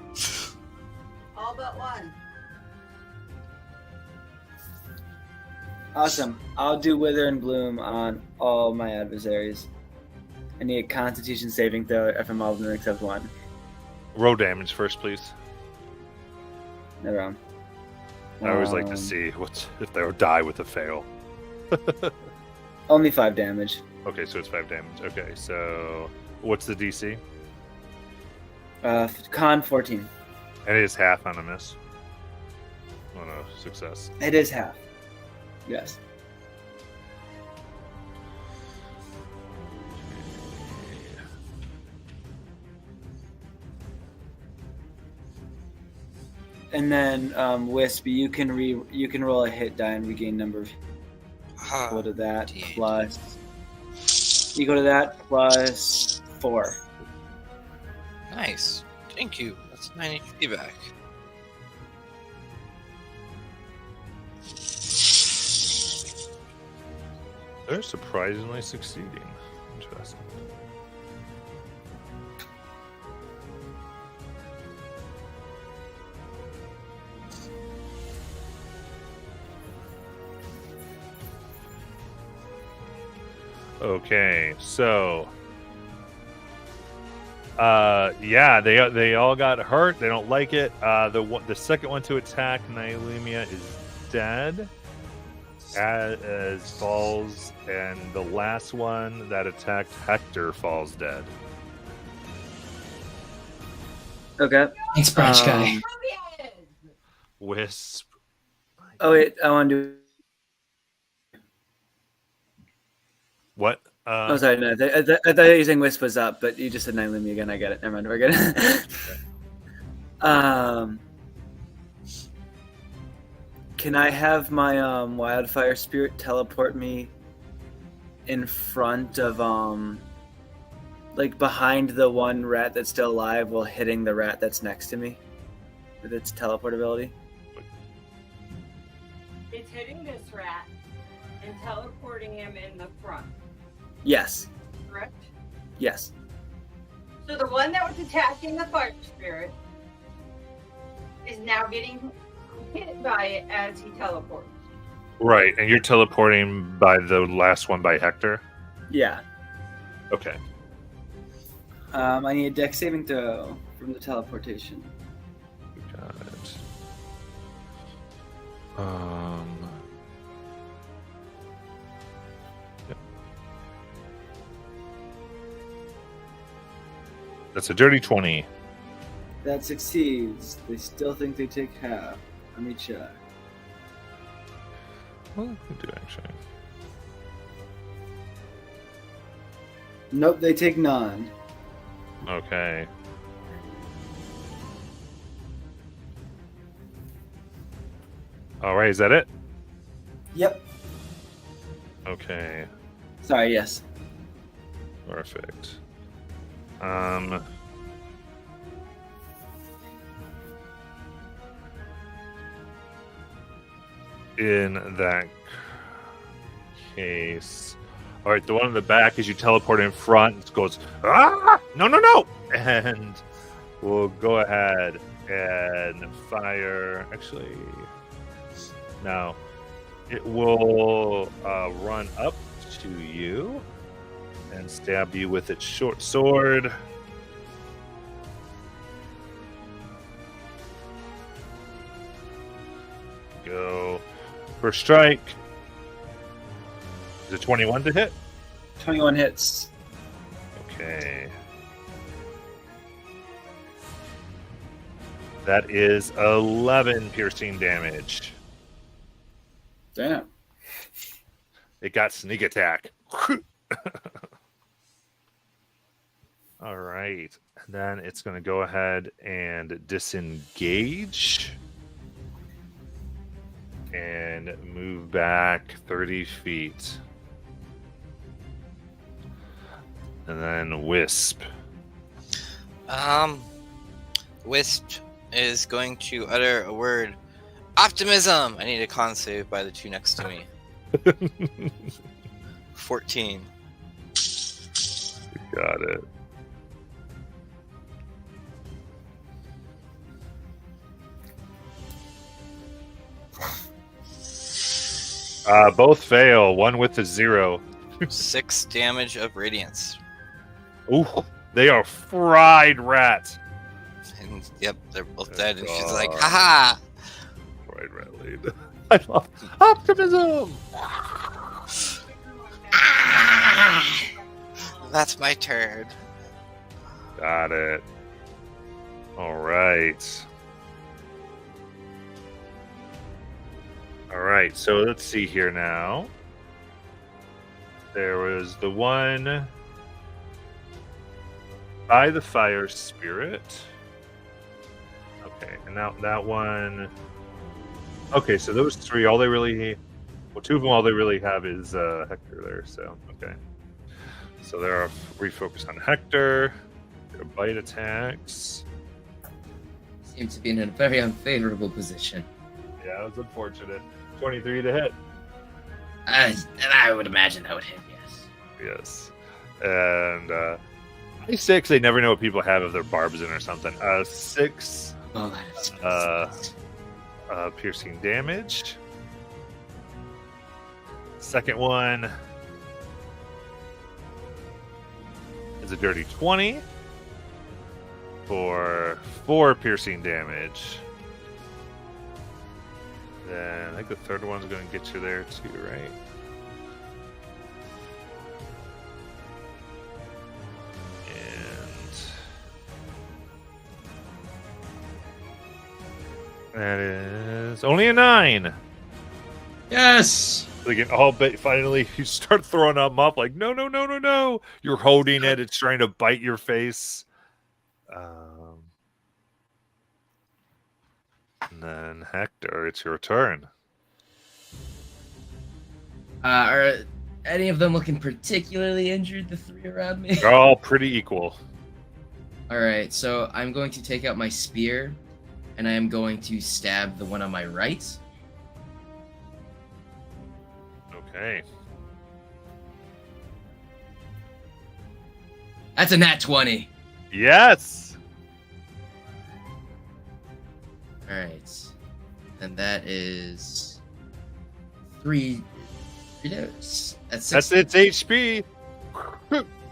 All but one. Awesome. I'll do Wither and Bloom on all my adversaries. I need a Constitution saving throw if I'm all of them except one. Roll damage first, please. No wrong. I always like to see if they'll die with a fail. Only 5 damage. Okay, so it's 5 damage. Okay, so what's the DC? Con 14. And it is half on a miss. Oh no, success. It is half. Yes. And then Wisp, you can roll a hit die and regain number of. Go to that D8. plus. You go to that plus 4. Nice. Thank you. That's 9 HP back. They're surprisingly succeeding. Interesting. Okay, so yeah, they all got hurt. They don't like it. The second one to attack Nylumia is dead as falls, and the last one that attacked Hector falls dead. Okay. Thanks, Branch guy. Wisp. Oh wait, I want to do. What? Oh, sorry, no. I thought you were saying Wisp was up, but you just said Nylumi again. I get it. Never mind. We're good. Can I have my wildfire spirit teleport me in front of like behind the one rat that's still alive, while hitting the rat that's next to me with its teleport ability? It's hitting this rat and teleporting him in the front, Yes. correct? Yes. So the one that was attacking the fire spirit is now getting hit by it as he teleports. Right, and you're teleporting by the last one by Hector? Yeah. Okay. I need a dex saving throw from the teleportation. Got it. Yep. That's a dirty 20. That succeeds. They still think they take half. Let me check. Well, we do actually. Nope, they take none. Okay. All right, is that it? Yep. Okay, Sorry, yes. perfect. In that case, all right, the one in the back, as you teleport in front, it goes, ah, no, no, no, and we'll go ahead and fire. Actually, no, it will run up to you and stab you with its short sword. Go. First strike. Is it 21 to hit? 21 hits. Okay. That is 11 piercing damage. Damn. It got sneak attack. All right. And then it's going to go ahead and disengage. And move back 30 feet. And then Wisp. Wisp is going to utter a word. Optimism! I need a con save by the two next to me. 14. Got it. Both fail. One with a 0. 6 damage of radiance. Ooh, they are fried rats. And yep, they're both Oh, dead. And she's God. like, haha! Fried rat lead. I love optimism. That's my turn. Got it. All right. All right. So let's see here now. There was the one by the fire spirit. Okay, and now that one. Okay, so those three, all they really, well, two of them, all they really have is Hector there. So okay, so they're refocused on Hector. Their bite attacks. Seem to be in a very unfavorable position. Yeah, it was unfortunate. 23 to hit. And I would imagine that would hit, yes. Yes, and 6. They never know what people have if they're barbs in or something. 6. Oh, that is Piercing damage. Second one is a dirty 20 for 4 piercing damage. Then I think the third one's going to get you there too, right? And that is only a 9. yes! Like an all but finally you start throwing them up like no no no no no. You're holding it, it's trying to bite your face. And then Hector, it's your turn. Are any of them looking particularly injured, the 3 around me? They're all pretty equal. Alright, so I'm going to take out my spear, and I am going to stab the one on my right. Okay. That's a nat 20. Yes. All right, and that is three dose. That's six. That's its HP.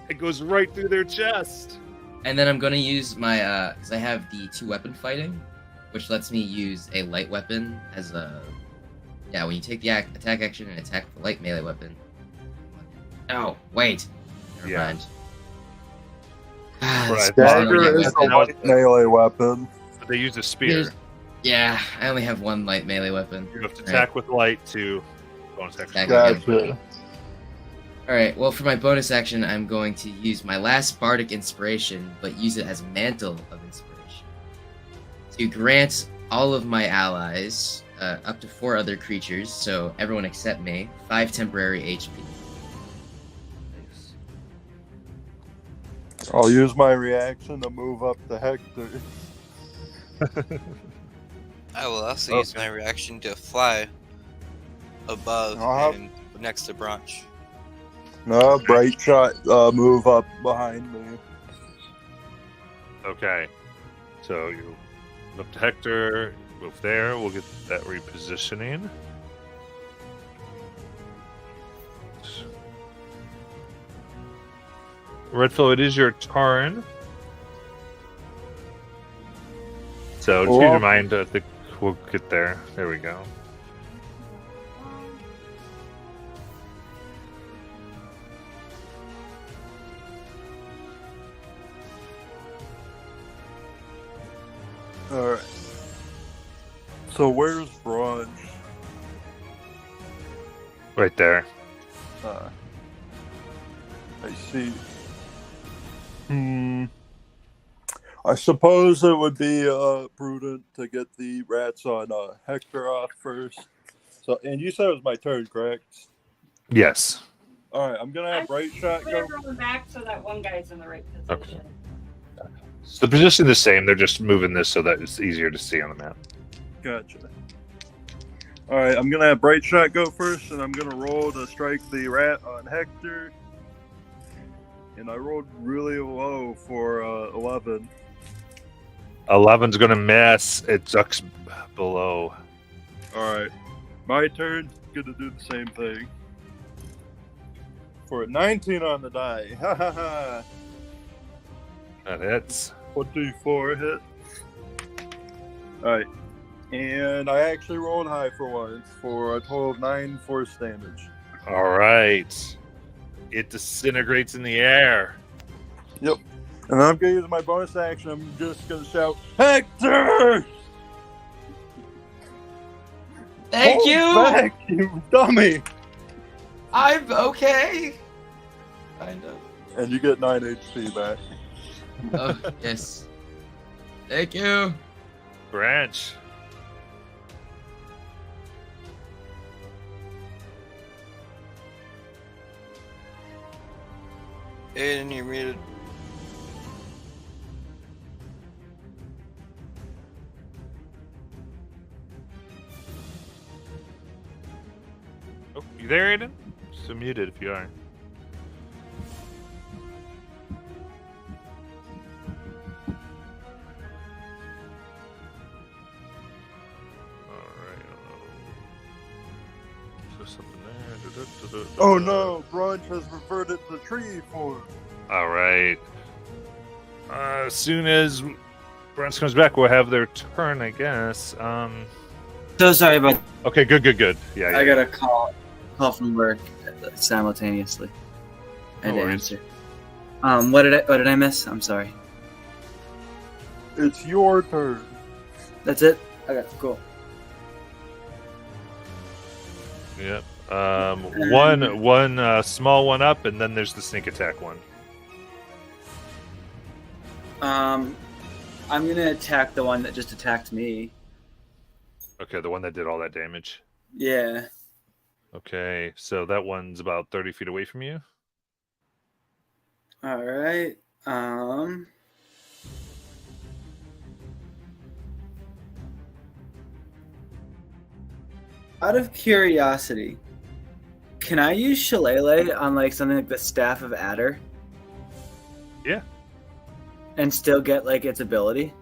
It goes right through their chest. And then I'm gonna use my because I have the 2-weapon fighting, which lets me use a light weapon as a when you take the attack action and attack with a light melee weapon. Oh wait, never Yeah. mind. Right. Dagger is a weapon. light melee weapon. But they use a spear. Yeah, I only have one light melee weapon. You have to attack with light to bonus action. Attack. Gotcha. Alright, well, for my bonus action, I'm going to use my last bardic inspiration, but use it as Mantle of Inspiration. To grant all of my allies, up to 4 other creatures, so everyone except me, 5 temporary HP. I'll use my reaction to move up to Hector. I will also use my reaction to fly above and next to Branch. No, bright shot. Move up behind me. Okay. So you move up to Hector, move there. We'll get that repositioning. Redfill, it is your turn. So just keep in mind, I think we'll get there. There we go. Alright. So where's Bronze? Right there. I see. I suppose it would be prudent to get the rats on Hector off first. So, and you said it was my turn, correct? Yes. All right, I'm gonna have bright shot Put go. everyone back so that one guy's in the right position. So the position is the same. They're just moving this so that it's easier to see on the map. Gotcha. All right, I'm gonna have bright shot go first, and I'm gonna roll to strike the rat on Hector. And I rolled really low for 11. 11's gonna miss. It ducks below. All right, my turn. Gonna do the same thing. For a 19 on the die. Ha ha ha. That hits. 24 hit. Alright. And I actually rolled high for once for a total of 9 force damage. All right. It disintegrates in the air. Yep. And I'm gonna use my bonus action. I'm just gonna shout, Hector! Thank you! Back, you dummy! I'm okay! Kind of. And you get 9 HP back. Oh, yes. Thank you! Branch. And you read it. Oh, you there, Aiden? So muted if you are. Alright. Is there something there? Oh no, Brunch has reverted to tree form. Alright. As soon as Brunch comes back, we'll have their turn, I guess. So sorry about. Okay, good. Yeah, I got a call from work simultaneously. I had No to worries. answer. What did I miss? I'm sorry. It's your turn. That's it. Okay, cool. Yep. One small one up, and then there's the sneak attack one. I'm gonna attack the one that just attacked me. Okay, the one that did all that damage. Yeah. Okay, so that one's about 30 feet away from you. All right. Out of curiosity, can I use Shillelagh on like something like the Staff of Adder? Yeah. And still get like its ability?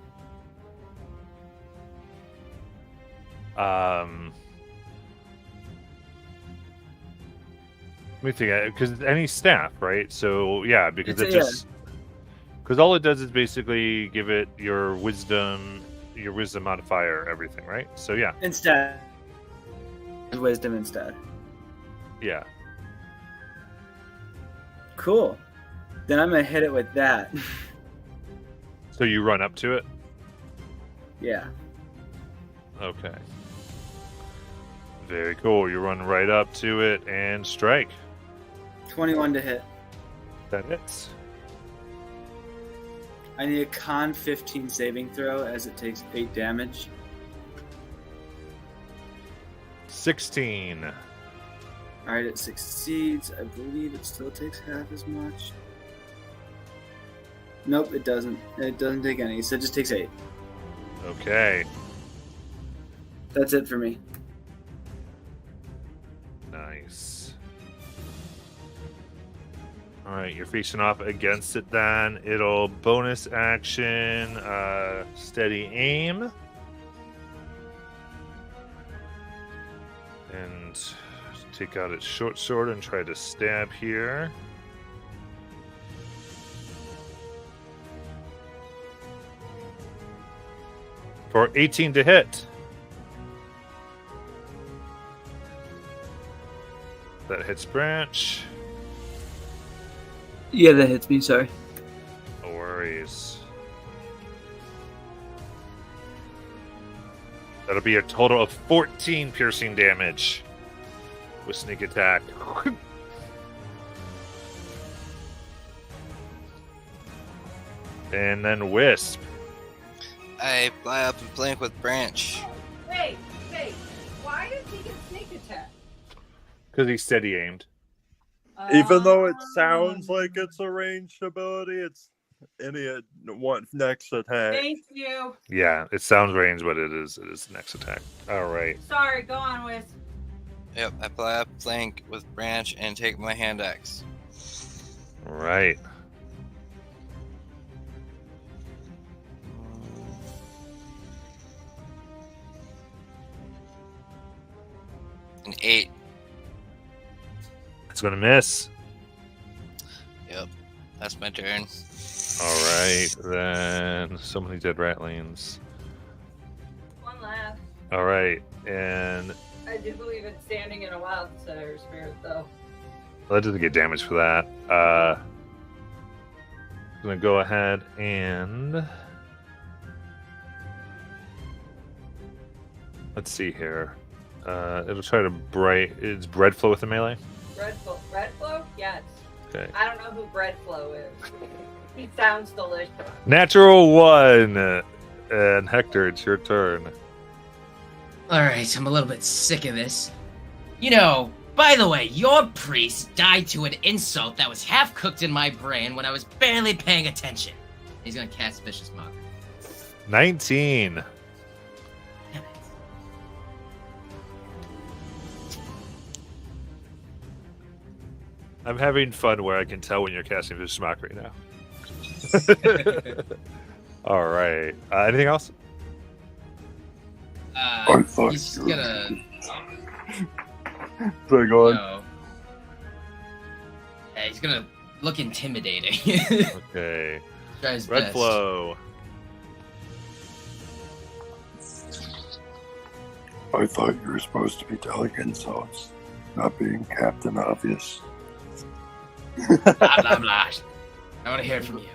Let me think, because any staff, right? So yeah, because It's it just because all it does is basically give it your wisdom modifier, everything, right? So yeah, Instead. Wisdom instead. yeah. Cool. Then I'm gonna hit it with that. So you run up to it. Yeah. Okay. Very cool. You run right up to it and strike. 21 to hit. That hits. I need a con 15 saving throw as it takes 8 damage. 16. Alright, it succeeds. I believe it still takes half as much. Nope, it doesn't. It doesn't take any, so it just takes 8. Okay. That's it for me. Nice. All right, you're facing off against it then. It'll bonus action, steady aim. And take out its short sword and try to stab here. For 18 to hit. That hits Branch. Yeah, that hits me, sorry. No worries. That'll be a total of 14 piercing damage with sneak attack. And then Wisp. I fly up and flank with Branch. Wait. Why does he get sneak attack? Because he's steady aimed. Even though it sounds like it's a ranged ability, it's any one next attack. Thank you. Yeah, it sounds ranged, but it is next attack. All right. Sorry, go on with. Yep, I fly up, flank with Branch, and take my hand axe. All right. An 8. It's going to miss. Yep, that's my turn. All right. Then so many dead ratlings. One last. All right. And I do believe it's standing in a wildfire spirit, though. that doesn't get damage for that. I'm going to go ahead and let's see here. It'll try to Is Breadflow with the melee? Breadflow? Yes. Okay. I don't know who Breadflow is. He sounds delicious. Natural 1. And Hector, it's your turn. Alright, I'm a little bit sick of this. You know, by the way, your priest died to an insult that was half cooked in my brain when I was barely paying attention. He's gonna cast Vicious Mockery. 19. Damn it. I'm having fun where I can tell when you're casting Vicious Mockery now. All right. Anything else? He's gonna. So go on. No. Yeah, he's gonna look intimidating. Okay. Try his Red best. Flow. I thought you were supposed to be telling insults, not being Captain Obvious. Blah blah blah. I want to hear from you.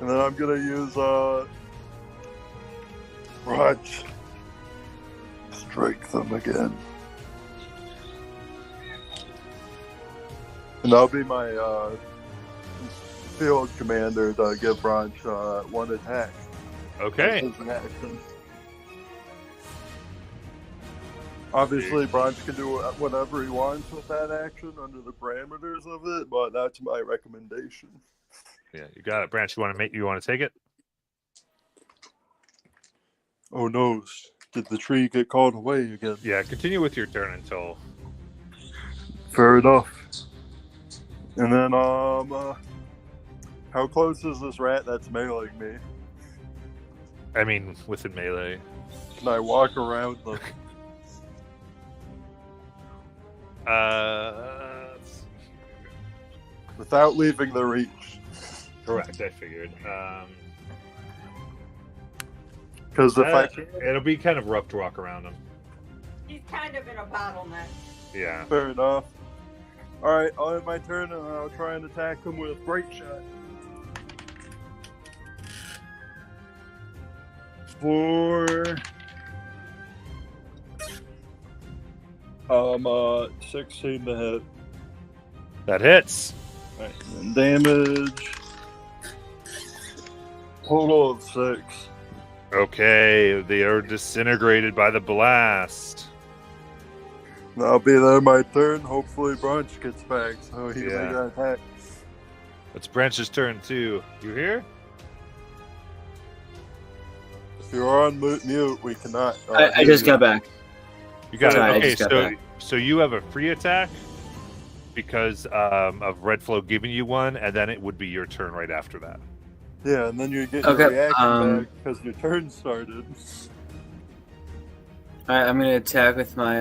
And then I'm gonna use Raj, strike them again. and that'll be my field commander to give Branch one attack. Okay. As an action. Obviously, Branch can do whatever he wants with that action under the parameters of it, but that's my recommendation. Yeah, you got it. Branch, you want to take it? Oh no! Did the tree get called away again? Yeah, continue with your turn until. Fair enough. And then How close is this rat that's mailing me? I mean, within melee. Can I walk around them? Let's see here. Without leaving the reach. Correct, I figured. Because if I can, It'll be kind of rough to walk around them. He's kind of in a bottleneck. Yeah. fair enough. Alright, I'll end my turn and I'll try and attack him with Great Shot. For 16 to hit. That hits. Right, and damage. Total of 6. Okay, they are disintegrated by the blast. That'll be there my turn. Hopefully Brunch gets back so he can Yeah. make that attack. It's Branch's turn too. You here? If you're on mute, we cannot. I just got back. You got Sorry, I it. Okay, just got so back. so you have a free attack because of Red Flow giving you one, and then it would be your turn right after that. Yeah, and then you get Okay, your reaction back because your turn started. Alright, I'm gonna attack with my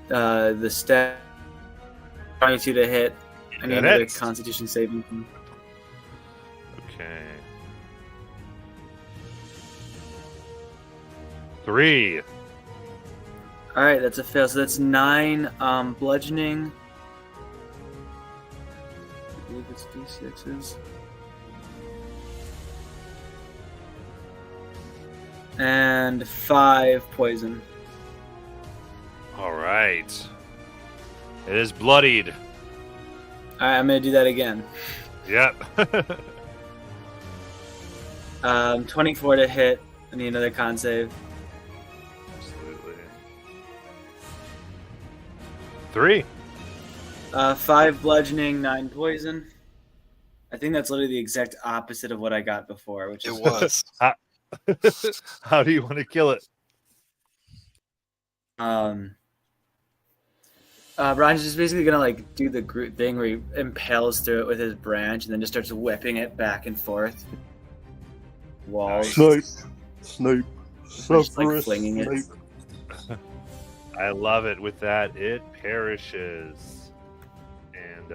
the stat 22 to hit. I need That another hits. Constitution saving throw. Okay. 3. Alright, that's a fail. So that's 9 bludgeoning. I believe it's D6s. And 5 poison. All right. It is bloodied. Alright, I'm gonna do that again. Yep. 24 to hit. I need another con save. Absolutely. 3. 5 bludgeoning, 9 poison. I think that's literally the exact opposite of what I got before, which It is was. How do you want to kill it? Brian's just basically gonna like do the Groot thing where he impales through it with his branch and then just starts whipping it back and forth. Walls. Snipe. Snipe. Just, like, Sulphurous flinging it. snipe. I love it. With that, it perishes. And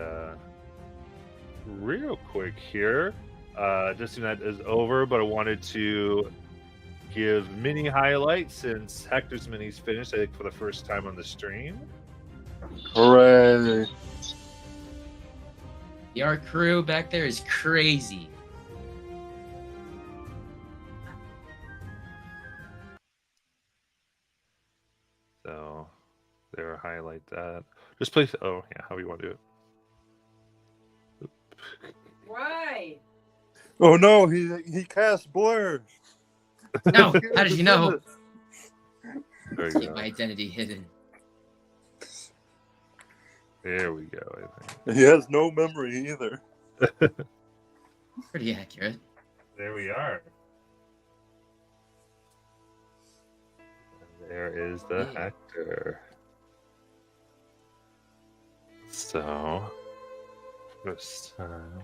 real quick here, just that is over, but I wanted to give mini highlights since Hector's mini's finished, I think, for the first time on the stream. Hooray. The art crew back there is crazy. So there, highlight that. Just place. Oh yeah, how you want to do it? Right. Oh no, he cast Blur. No, how did you know? There you Keep go. my identity hidden. There we go. I think. He has no memory either. Pretty accurate. There we are. And there is the Yeah. Hector. So, first time.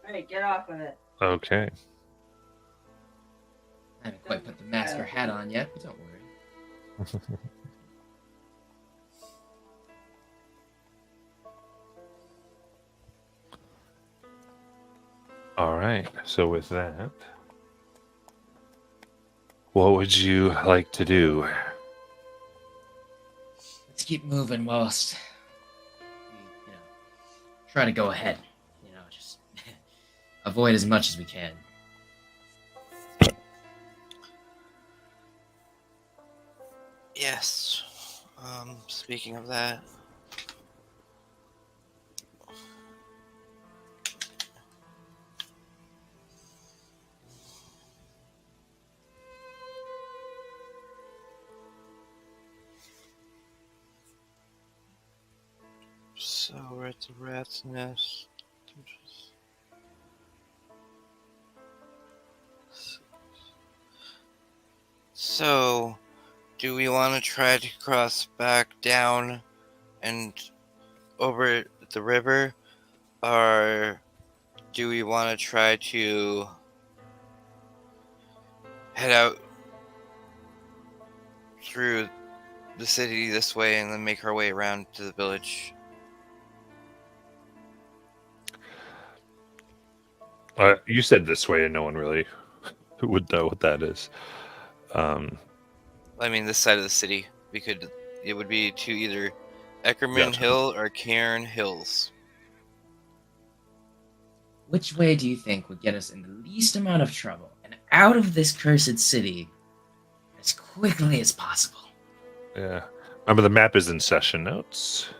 Hey, get off of it. Okay. I haven't quite put the master hat on yet, but don't worry. All right. So with that, what would you like to do? Let's keep moving whilst we, try to go ahead. Just avoid as much as we can. Yes. Speaking of that, so we're at the rat's nest. So, do we want to try to cross back down and over the river, Or do we want to try to head out through the city this way and then make our way around to the village? You said this way, and no one really would know what that is. I mean, this side of the city. It would be to either Eckerman Gotcha. Hill or Cairn Hills. Which way do you think would get us in the least amount of trouble and out of this cursed city as quickly as possible? Yeah. Remember, the map is in session notes.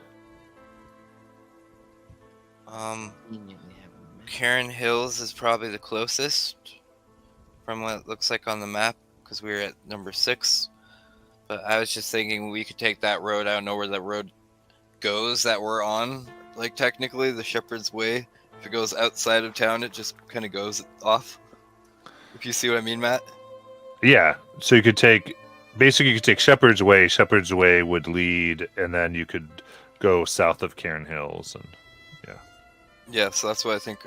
Conveniently have a map. Cairn Hills is probably the closest from what it looks like on the map, because we were at number 6. But I was just thinking we could take that road. I don't know where that road goes that we're on. Like, technically, the Shepherd's Way. If it goes outside of town, it just kind of goes off. If you see what I mean, Matt? Yeah. So you could take Shepherd's Way. Shepherd's Way would lead, and then you could go south of Cairn Hills. And Yeah, so that's what I think.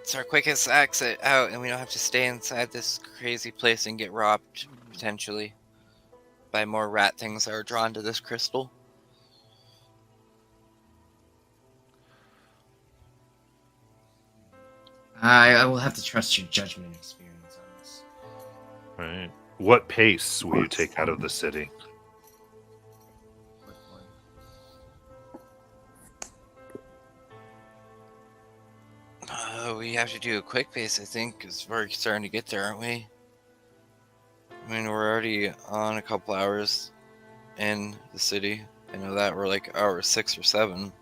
It's our quickest exit out, and we don't have to stay inside this crazy place and get robbed, potentially, by more rat things that are drawn to this crystal. I will have to trust your judgment and experience on this. right. What pace will you take out of the city? Quick one. We have to do a quick pace, I think, because we're starting to get there, aren't we? I mean, we're already on a couple hours in the city. I know that we're like hour 6 or 7.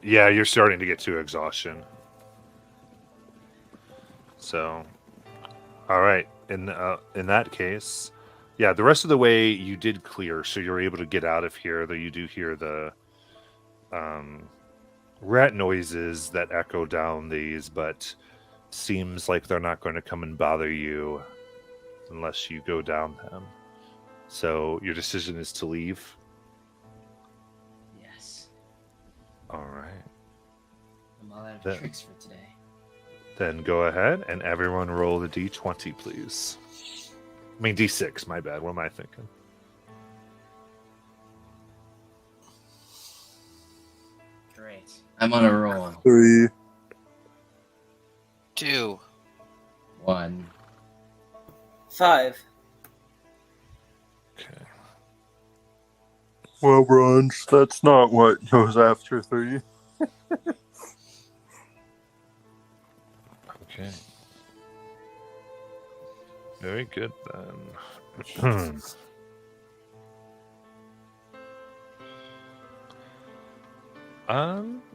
Yeah, you're starting to get to exhaustion. So, all right. In that case, yeah, the rest of the way you did clear, so you're able to get out of here. Though you do hear the rat noises that echo down these, but seems like they're not going to come and bother you unless you go down them. So your decision is to leave. Yes. All right. I'm all out of That- tricks for today. Then go ahead and everyone roll the d20, please. I mean d6. My bad. What am I thinking? Great. I'm on a roll. 3. 2. 1. 5. Okay. Well, Brunch, that's not what goes after 3. Okay. Very good then.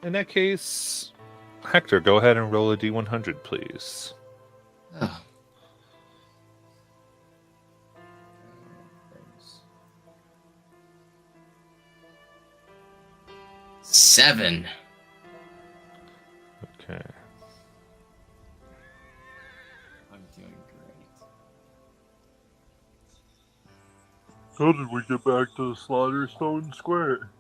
In that case, Hector, go ahead and roll a d100, please. Oh. 7. Okay. I'm doing great. How did we get back to the Slaughterstone Square?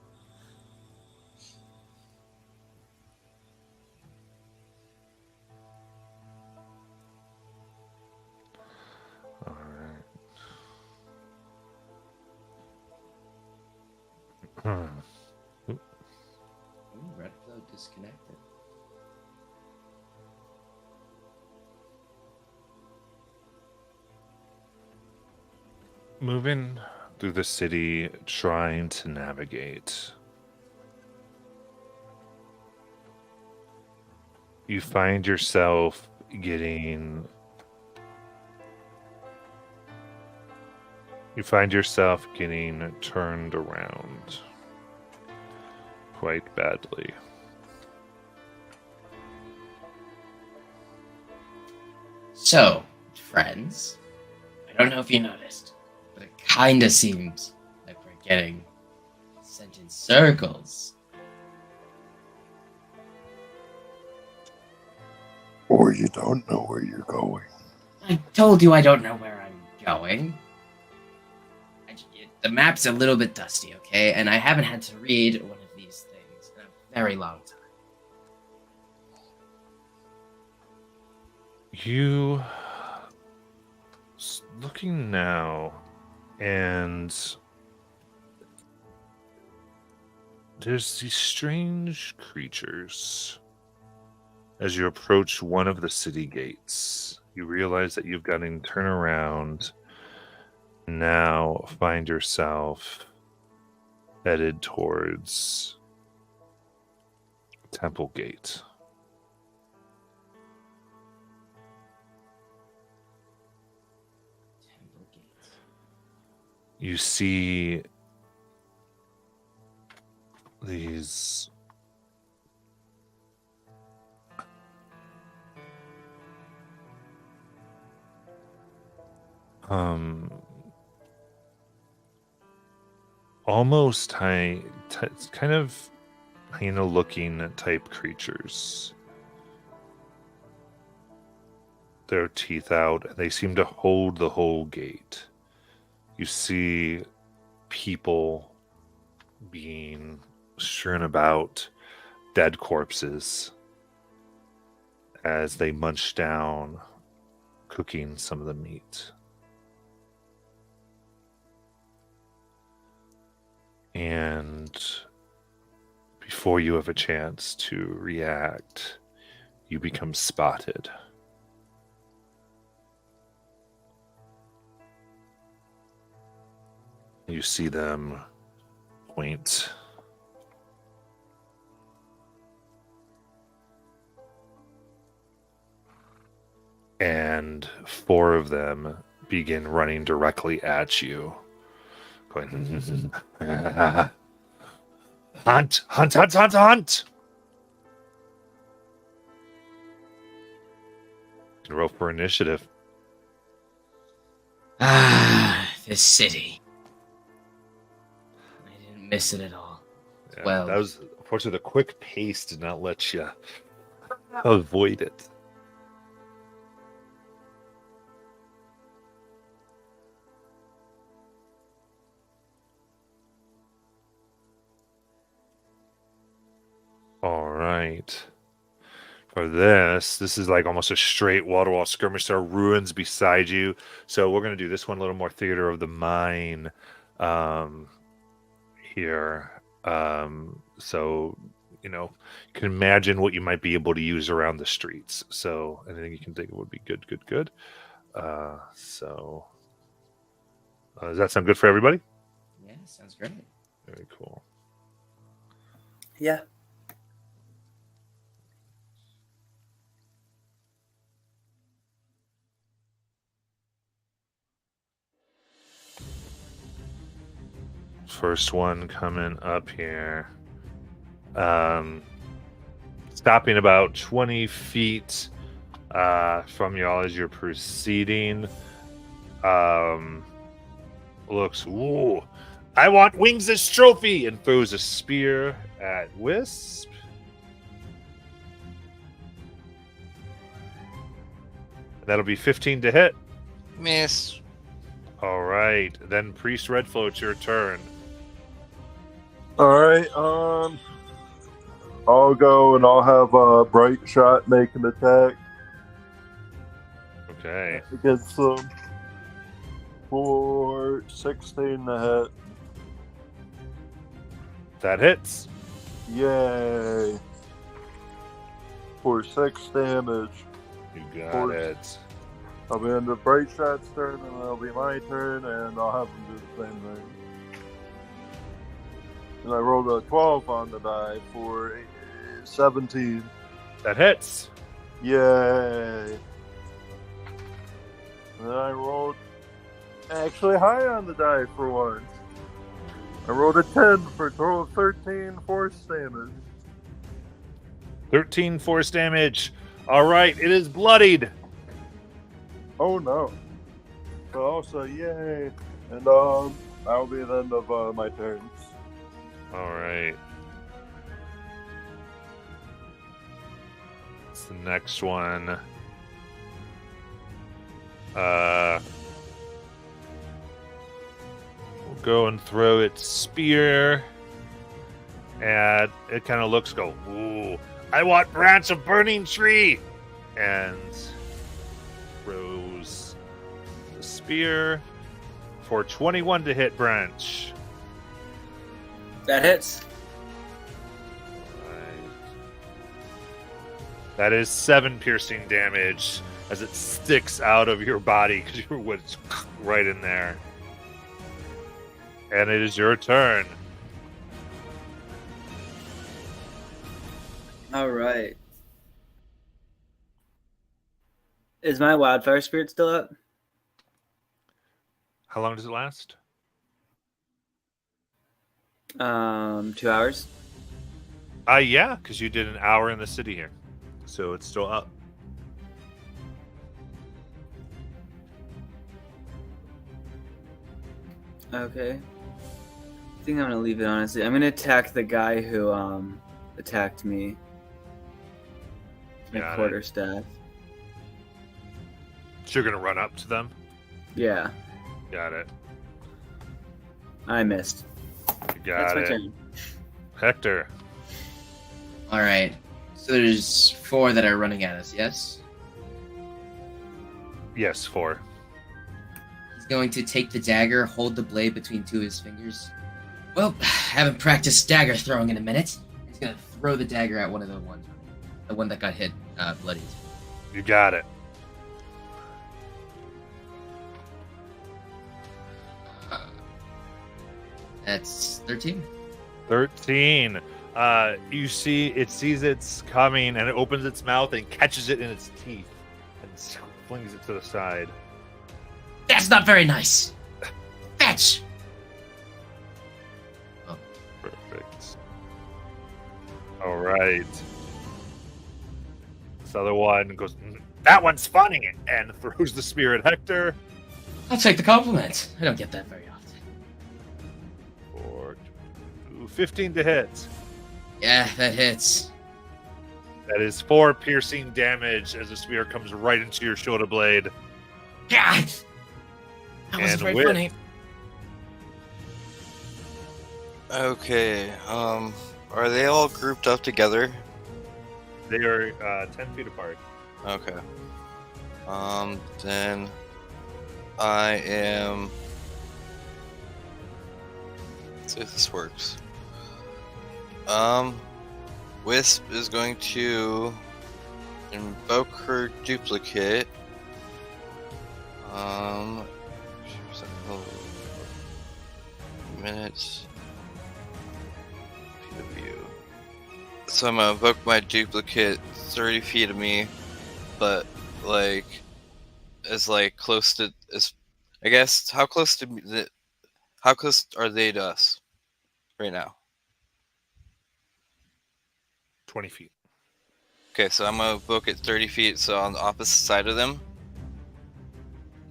All right. Ooh, red flow disconnected. Moving through the city, trying to navigate. You find yourself getting. You find yourself getting turned around quite badly. So, friends, I don't know if you noticed, but it kinda seems like we're getting sent in circles. Or you don't know where you're going. I told you I don't know where I'm going. The map's a little bit dusty, okay? And I haven't had to read one of these things in a very long time. You looking now, and there's these strange creatures. As you approach one of the city gates, you realize that you've got to turn around and now find yourself headed towards Temple Gate. Temple Gate. You see these almost kind of hyena looking type creatures. Their teeth out, and they seem to hold the whole gate. You see people being strewn about, dead corpses, as they munch down, cooking some of the meat. And before you have a chance to react, you become spotted. You see them point. And 4 of them begin running directly at you. Going, hunt, hunt, hunt, hunt, hunt! You can roll for initiative. This city. I didn't miss it at all. Yeah, Well- that was, unfortunately, the quick pace did not let you avoid it. All right. For this is like almost a straight wall-to-wall skirmish. There are ruins beside you. So we're going to do this one a little more theater of the mind here. So, you know, you can imagine what you might be able to use around the streets. So anything you can think of would be good. Does that sound good for everybody? Yeah, sounds great. Very cool. Yeah. First one coming up here. Stopping about 20 feet from y'all as you're proceeding. Looks, ooh, I want wings as trophy, and throws a spear at Wisp. That'll be 15 to hit. Miss. All right, then Priest Redflow, it's your turn. Alright, I'll go and I'll have a bright shot make an attack Okay. against them for 16 to hit. That hits. Yay! For 6 damage. You got Force. it. I'll be in the bright shot's turn, and it'll be my turn, and I'll have them do the same thing. And I rolled a 12 on the die for 17. That hits. Yay! And then I rolled actually high on the die for once. I rolled a 10 for a total of 13 force damage. 13 force damage. All right, it is bloodied. Oh no. But also, yay. And that'll be the end of my turns. All right. It's the next one. We'll go and throw its spear. And it kind of looks, ooh, I want branch of burning tree. And throws the spear for 21 to hit Branch. That hits. Right. That is 7 piercing damage as it sticks out of your body because you were right in there. And it is your turn. All right. Is my wildfire spirit still up? How long does it last? 2 hours. Yeah, because you did an hour in the city here. So it's still up. Okay. I think I'm gonna leave it, honestly. I'm gonna attack the guy who attacked me. My Got it. quarterstaff. So you're going to run up to them? Yeah, Got it. I missed. You got That's my it. turn. Hector. All right. So there's 4 that are running at us. Yes. Yes, 4. He's going to take the dagger, hold the blade between 2 of his fingers. Well, haven't practiced dagger throwing in a minute. He's going to throw the dagger at one of the ones, the one that got hit, bloodied. You got it. That's 13. 13. You see, it sees it's coming and it opens its mouth and catches it in its teeth and flings it to the side. That's not very nice. Fetch. Perfect. All right. This other one goes, that one's funny, and throws the spear at Hector. I'll take the compliment. I don't get that very often. For 15 to hit. Yeah, that hits. That is 4 piercing damage as the spear comes right into your shoulder blade. God! That was And very whip. funny. Okay. Are they all grouped up together? They are 10 feet apart. Okay. Then I am. Let's see if this works. Wisp is going to invoke her duplicate. Minutes. PW. So I'm gonna invoke my duplicate 30 feet of me, but like as like close to as I guess how close are they to us right now? 20 feet. Okay, so I'm gonna book it 30 feet, so on the opposite side of them.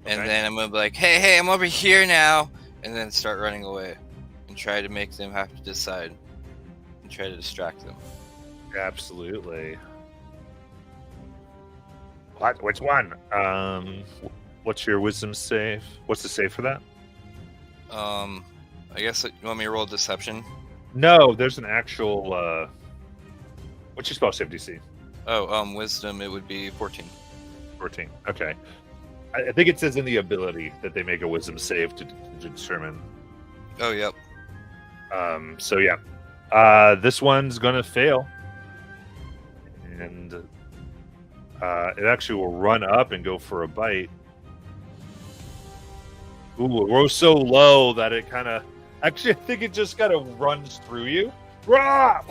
And Okay. then I'm gonna be like, hey, I'm over here now, and then start running away and try to make them have to decide and try to distract them. Absolutely. What? Which one? What's your wisdom save? What's the save for that? I guess you want me to roll deception? No, there's an actual. What's your spell save DC? Oh, wisdom, it would be 14. 14. Okay. I think it says in the ability that they make a wisdom save to determine. Oh, yep. So yeah, this one's gonna fail, and it actually will run up and go for a bite. Ooh, it rose so low that it kind of. Actually, I think it just kind of runs through you, Rah!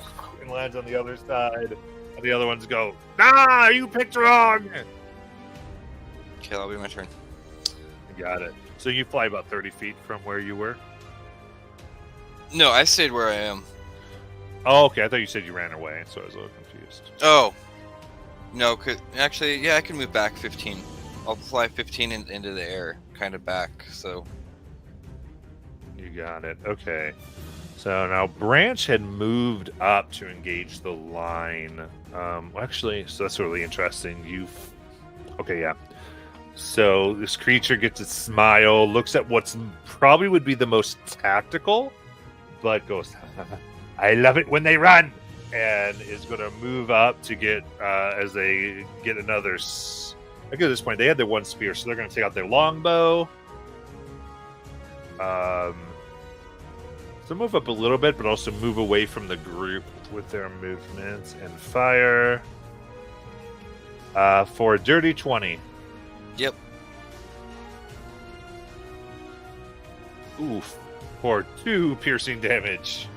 And lands on the other side. And the other ones go, "Ah, you picked wrong." Okay, that'll be my turn. Got it. So you fly about 30 feet from where you were. No, I stayed where I am. Oh, okay. I thought you said you ran away, so I was a little confused. Oh. No, actually, yeah, I can move back 15. I'll fly 15 into the air, kind of back, so... You got it. Okay. So now Branch had moved up to engage the line. Actually, so that's really interesting. Okay, yeah. So this creature gets a smile, looks at what's probably would be the most tactical, but goes, I love it when they run, and is going to move up to get, as they get another I guess at this point they had their one spear, so they're going to take out their longbow. So move up a little bit, but also move away from the group with their movements and fire. For a dirty 20. Yep. Oof. For 2 piercing damage.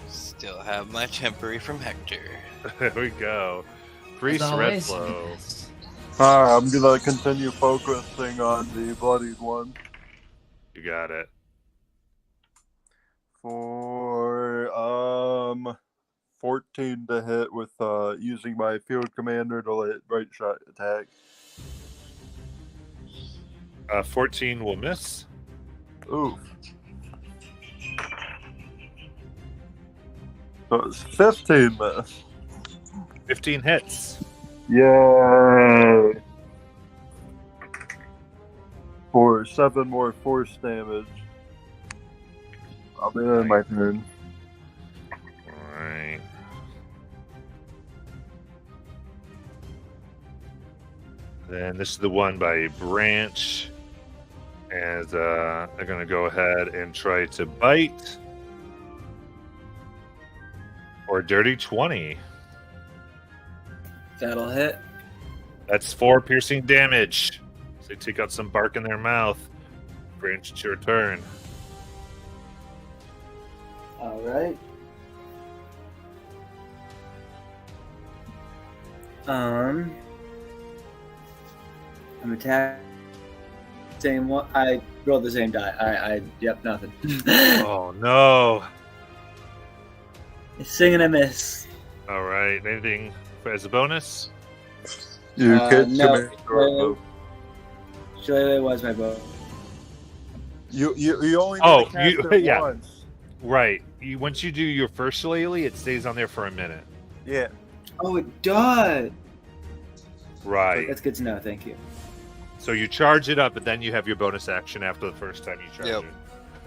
Still have my temporary from Hector. There we go. Priest As Red always, Flow. yes. I'm gonna continue focusing on the bloodied one You got it. for 14 to hit with using my field commander to let bright shot attack. 14 will miss. Oof. So it's 15 miss. 15 hits. Yay! For 7 more force damage. I'll be in my turn. Alright. Then this is the one by Branch. And they're going to go ahead and try to bite. Or dirty 20. That'll hit. That's 4 piercing damage. So they take out some bark in their mouth. Branch, it's your turn. All right. I'm attack. Same one. I rolled the same die. Yep, nothing. Oh, no. Sing and I miss. All right. Anything as a bonus? You can't no. command your move. Shillelagh was my bow. You only need Oh, to cast you- it yeah. once. Right. Once you do your first shillelagh, it stays on there for a minute. Yeah. Oh, it does. Right. That's good to know. Thank you. So you charge it up, but then you have your bonus action after the first time you charge Yep. it.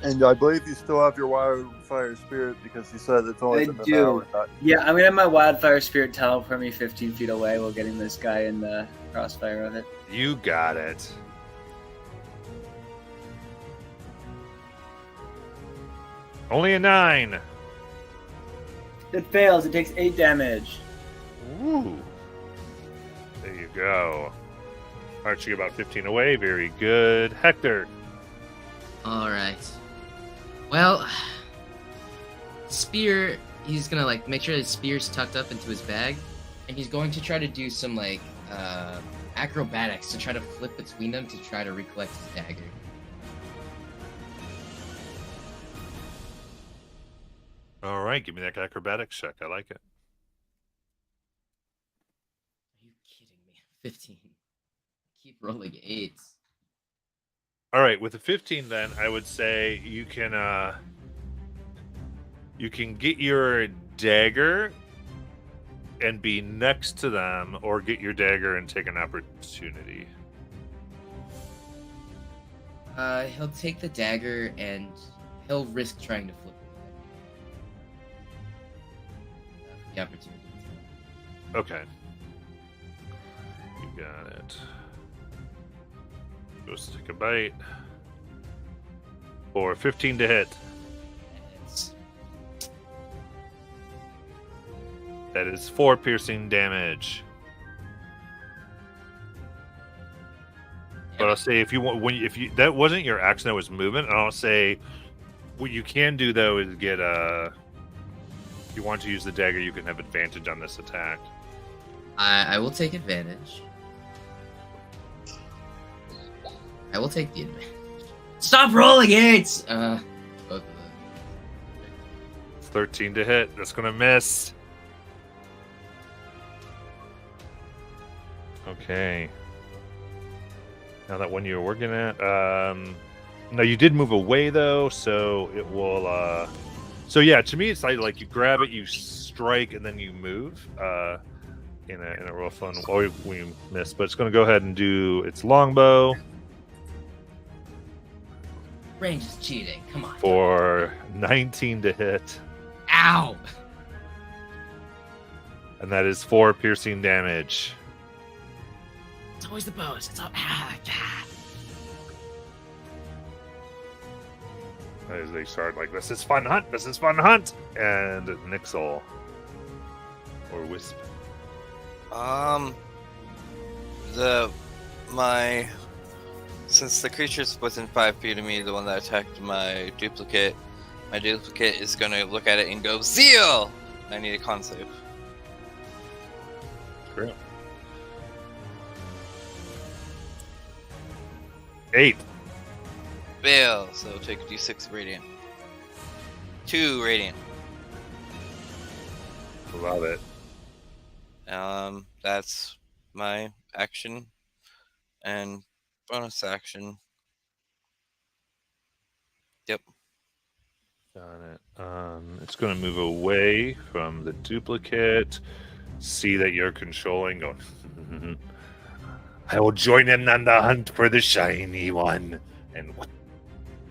And I believe you still have your wildfire spirit because you said it's only I been an do. hour. Yeah, I'm gonna have my wildfire spirit teleport me 15 feet away while getting this guy in the crossfire of it. You got it. Only a 9. It fails. It takes 8 damage. Woo. There you go. Archie about 15 away. Very good. Hector. All right. Well, spear. He's gonna like make sure his spear's tucked up into his bag, and he's going to try to do some like acrobatics to try to flip between them to try to recollect his dagger. All right. Give me that acrobatics check. I like it. Are you kidding me? 15. Keep rolling 8s. All right. With a 15, then I would say you can get your dagger and be next to them, or get your dagger and take an opportunity. He'll take the dagger and he'll risk trying to flip it. The opportunity. Okay. You got it. Goes to take a bite. For 15 to hit. It's That is 4 piercing damage. But I'll say if you want, if you that wasn't your action, that was movement. And I'll say what you can do though is get if you want to use the dagger, you can have advantage on this attack. I will take advantage. I will take the advantage. Stop rolling 8s! Both of them. 13 to hit. That's gonna miss. Okay. Now that one you were working at, no, you did move away though, so it will. So yeah, to me, it's like you grab it, you strike, and then you move. In a real fun. Oh, we missed, but it's going to go ahead and do its longbow Range is cheating. Come on. for 19 to hit, Ow! and that is 4 piercing damage. It's always the bows. It's all. As they start like, this is fun hunt, this is fun hunt, and Nixel or Wisp. Since the creature's within 5 feet of me, the one that attacked my duplicate is gonna look at it and go, Zeal! I need a con save. Great. 8. Fail, so take a d6 radiant. 2 radiant. Love it. That's my action and bonus action. Yep. Got it. It's going to move away from the duplicate. See that you're controlling. Go. I will join in on the hunt for the shiny one. And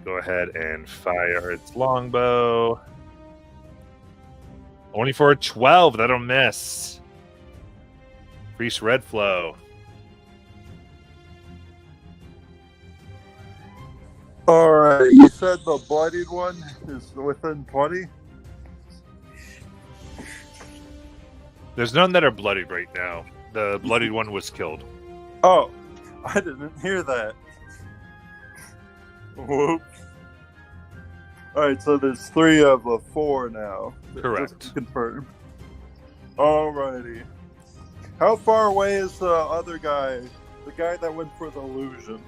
go ahead and fire its longbow. Only for a 12. That'll miss. Increase red flow. Alright, you said the bloodied one is within 20? There's none that are bloodied right now. The bloodied one was killed. Oh, I didn't hear that. Whoops. Alright, so there's 3 of the 4 now. Correct. Just to confirm. Alrighty. How far away is the other guy? The guy that went for the illusion?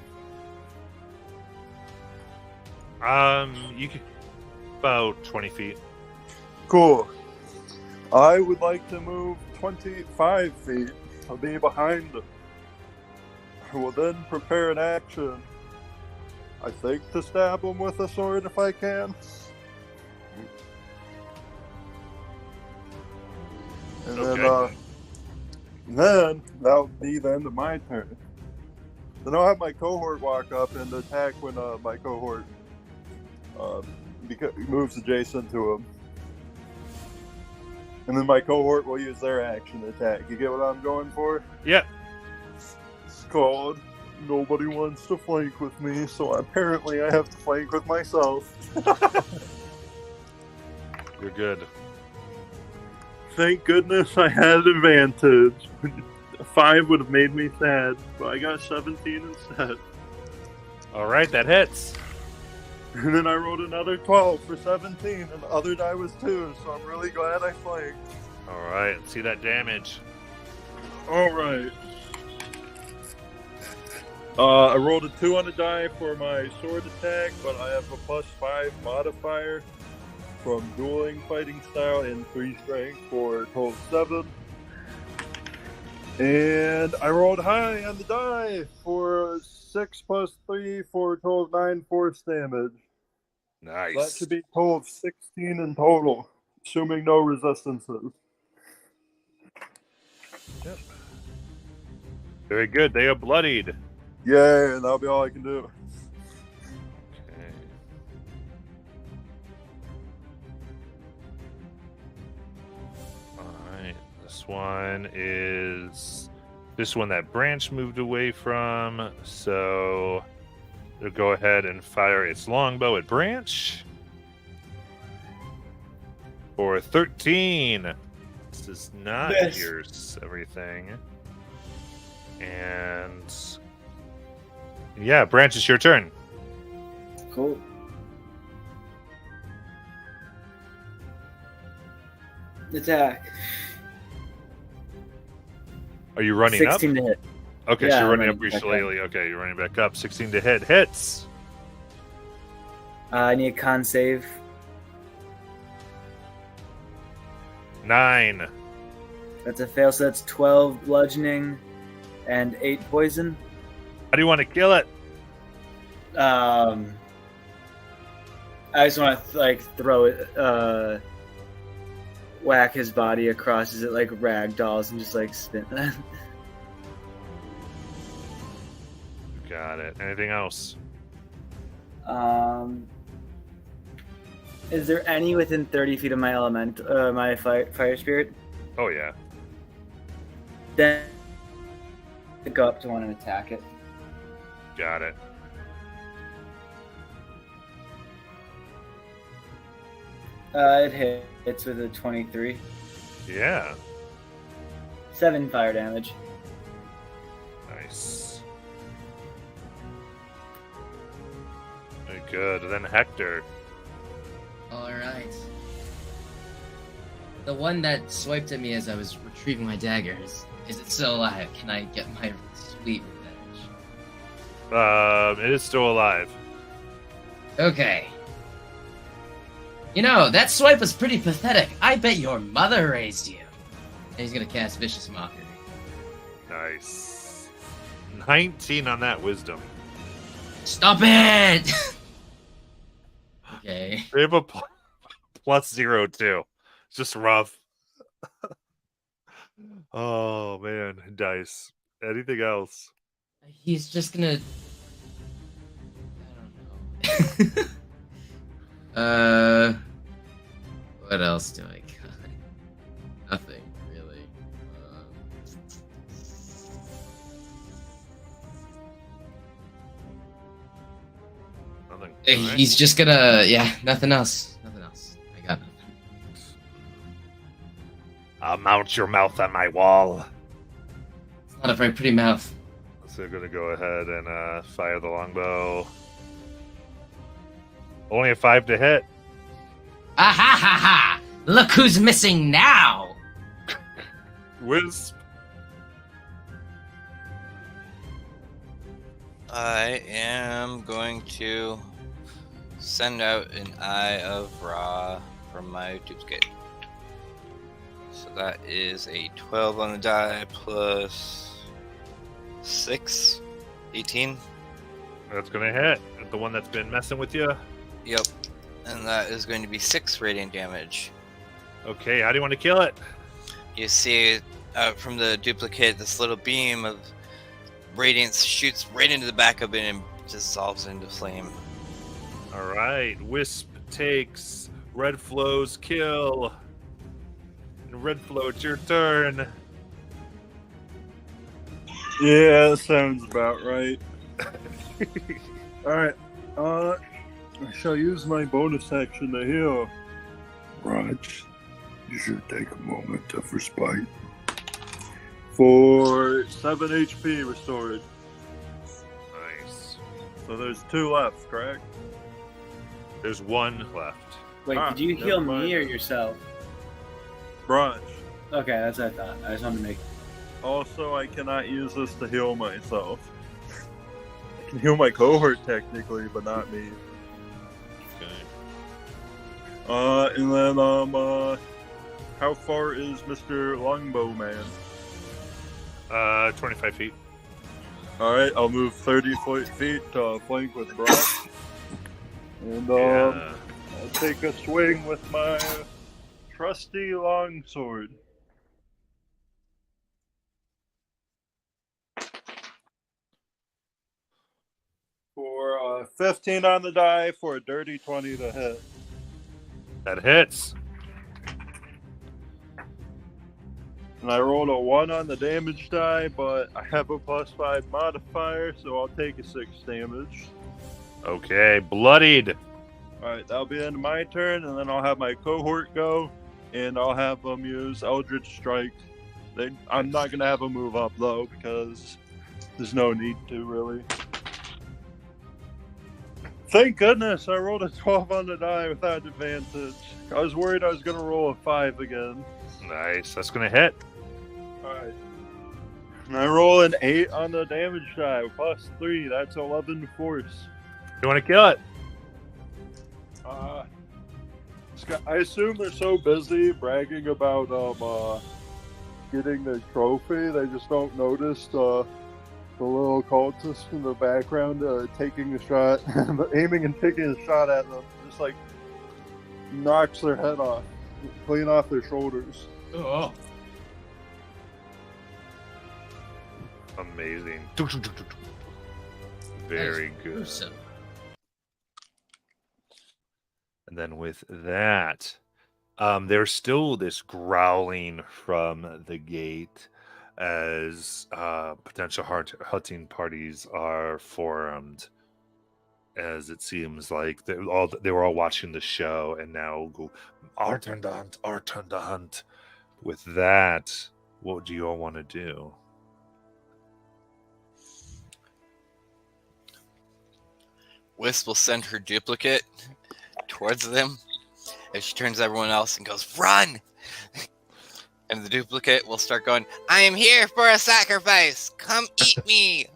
You could about 20 feet. Cool. I would like to move 25 feet. I'll be behind him. I will then prepare an action. I think to stab him with a sword if I can. And Okay. then that'll be the end of my turn. Then I'll have my cohort walk up and attack when my cohort moves adjacent to him. And then my cohort will use their action attack. You get what I'm going for? Yep. It's called Nobody Wants to Flank with Me, so apparently I have to flank with myself. You're good. Thank goodness I had advantage. 5 would have made me sad, but I got 17 instead. All right, that hits. And then I rolled another 12 for 17, and the other die was 2, so I'm really glad I flanked. All right, let's see that damage. Alright. I rolled a 2 on the die for my sword attack, but I have a +5 modifier from dueling fighting style and 3 strength for a total of 7. And I rolled high on the die for 6 + 3 for a total of 9 force damage. Nice. That should be a total of 16 in total, assuming no resistances. Yep. Very good. They are bloodied. Yeah, that'll be all I can do. Okay. Alright. This one that Branch moved away from. So it'll go ahead and fire its longbow at Branch. For 13. This does not Miss. pierce everything. And yeah, Branch, it's your turn. Cool. Attack. Are you running 16 up? to hit. Okay, Yeah, so you're I'm running up running back shillelagh. Okay, you're running back up. 16 to hit. Hits. I need a con save. 9. That's a fail, so that's 12 bludgeoning and 8 poison. How do you want to kill it? I just want to throw it, whack his body across as it rag dolls and just spin. Got it. Anything else? Is there any within 30 feet of my my fire spirit? Oh, yeah. Then to go up to one and attack it. Got it. It hits with a 23. Yeah. 7 fire damage. Nice. Very good. Then Hector. All right. The one that swiped at me as I was retrieving my daggers, is it still alive? Can I get my sweet revenge? It is still alive. Okay. You know, that swipe was pretty pathetic. I bet your mother raised you. And he's gonna cast Vicious Mockery. Nice. 19 on that wisdom. Stop it! Okay. We have a +0 too. It's just rough. Oh man, dice. Anything else? He's just gonna... I don't know. What else do I got? Nothing, really. Nothing. He's just gonna... Yeah, nothing else. Nothing else. I got nothing. I'll mount your mouth on my wall. It's not a very pretty mouth. So I'm gonna go ahead and fire the longbow. Only a 5 to hit. Ah ha ha ha! Look who's missing now! Wisp. I am going to send out an Eye of Ra from my duplicate. So that is a 12 on the die plus 6, 18. That's gonna hit. The one that's been messing with you. Yep. And that is going to be 6 radiant damage. Okay, how do you want to kill it? You see from the duplicate, this little beam of radiance shoots right into the back of it and dissolves into flame. All right, Wisp takes Red Flow's kill. And Red Flow, it's your turn. Yeah, that sounds about right. Alright, I shall use my bonus action to heal. Raj, you should take a moment of respite. For 7 HP restored. Nice. So there's 2 left, correct? There's 1 left. Wait, Ah, did you never heal mind. me or yourself? Raj. Okay, that's what I thought. I just wanted to make... Also, I cannot use this to heal myself. I can heal my cohort technically, but not me. Okay. And then, how far is Mr. Longbow Man? 25 feet. Alright, I'll move 30 feet to flank with Brock. And, Yeah. I'll take a swing with my trusty longsword. For 15 on the die for a dirty 20 to hit. That hits. And I rolled a 1 on the damage die, but I have a +5 modifier, so I'll take a 6 damage. Okay, bloodied. Alright, that'll be the end of my turn, and then I'll have my cohort go, and I'll have them use Eldritch Strike. I'm not going to have them move up, though, because there's no need to, really. Thank goodness I rolled a 12 on the die without advantage. I was worried I was going to roll a 5 again. Nice. That's gonna hit. Alright. And I roll an 8 on the damage die, +3. That's 11 force. You want to kill it? I assume they're so busy bragging about getting the trophy, they just don't notice the little cultist in the background taking a shot, aiming and taking a shot at them. Just like knocks their head off, clean off their shoulders. Oh. Amazing. Very good. Gruesome. And then with that, there's still this growling from the gate as potential hunting parties are formed. As it seems like they were all watching the show, and now go, our turn to hunt, our turn to hunt. With that, what do you all want to do? Wisp will send her duplicate towards them as she turns to everyone else and goes, "Run!" And the duplicate will start going, "I am here for a sacrifice. Come eat me."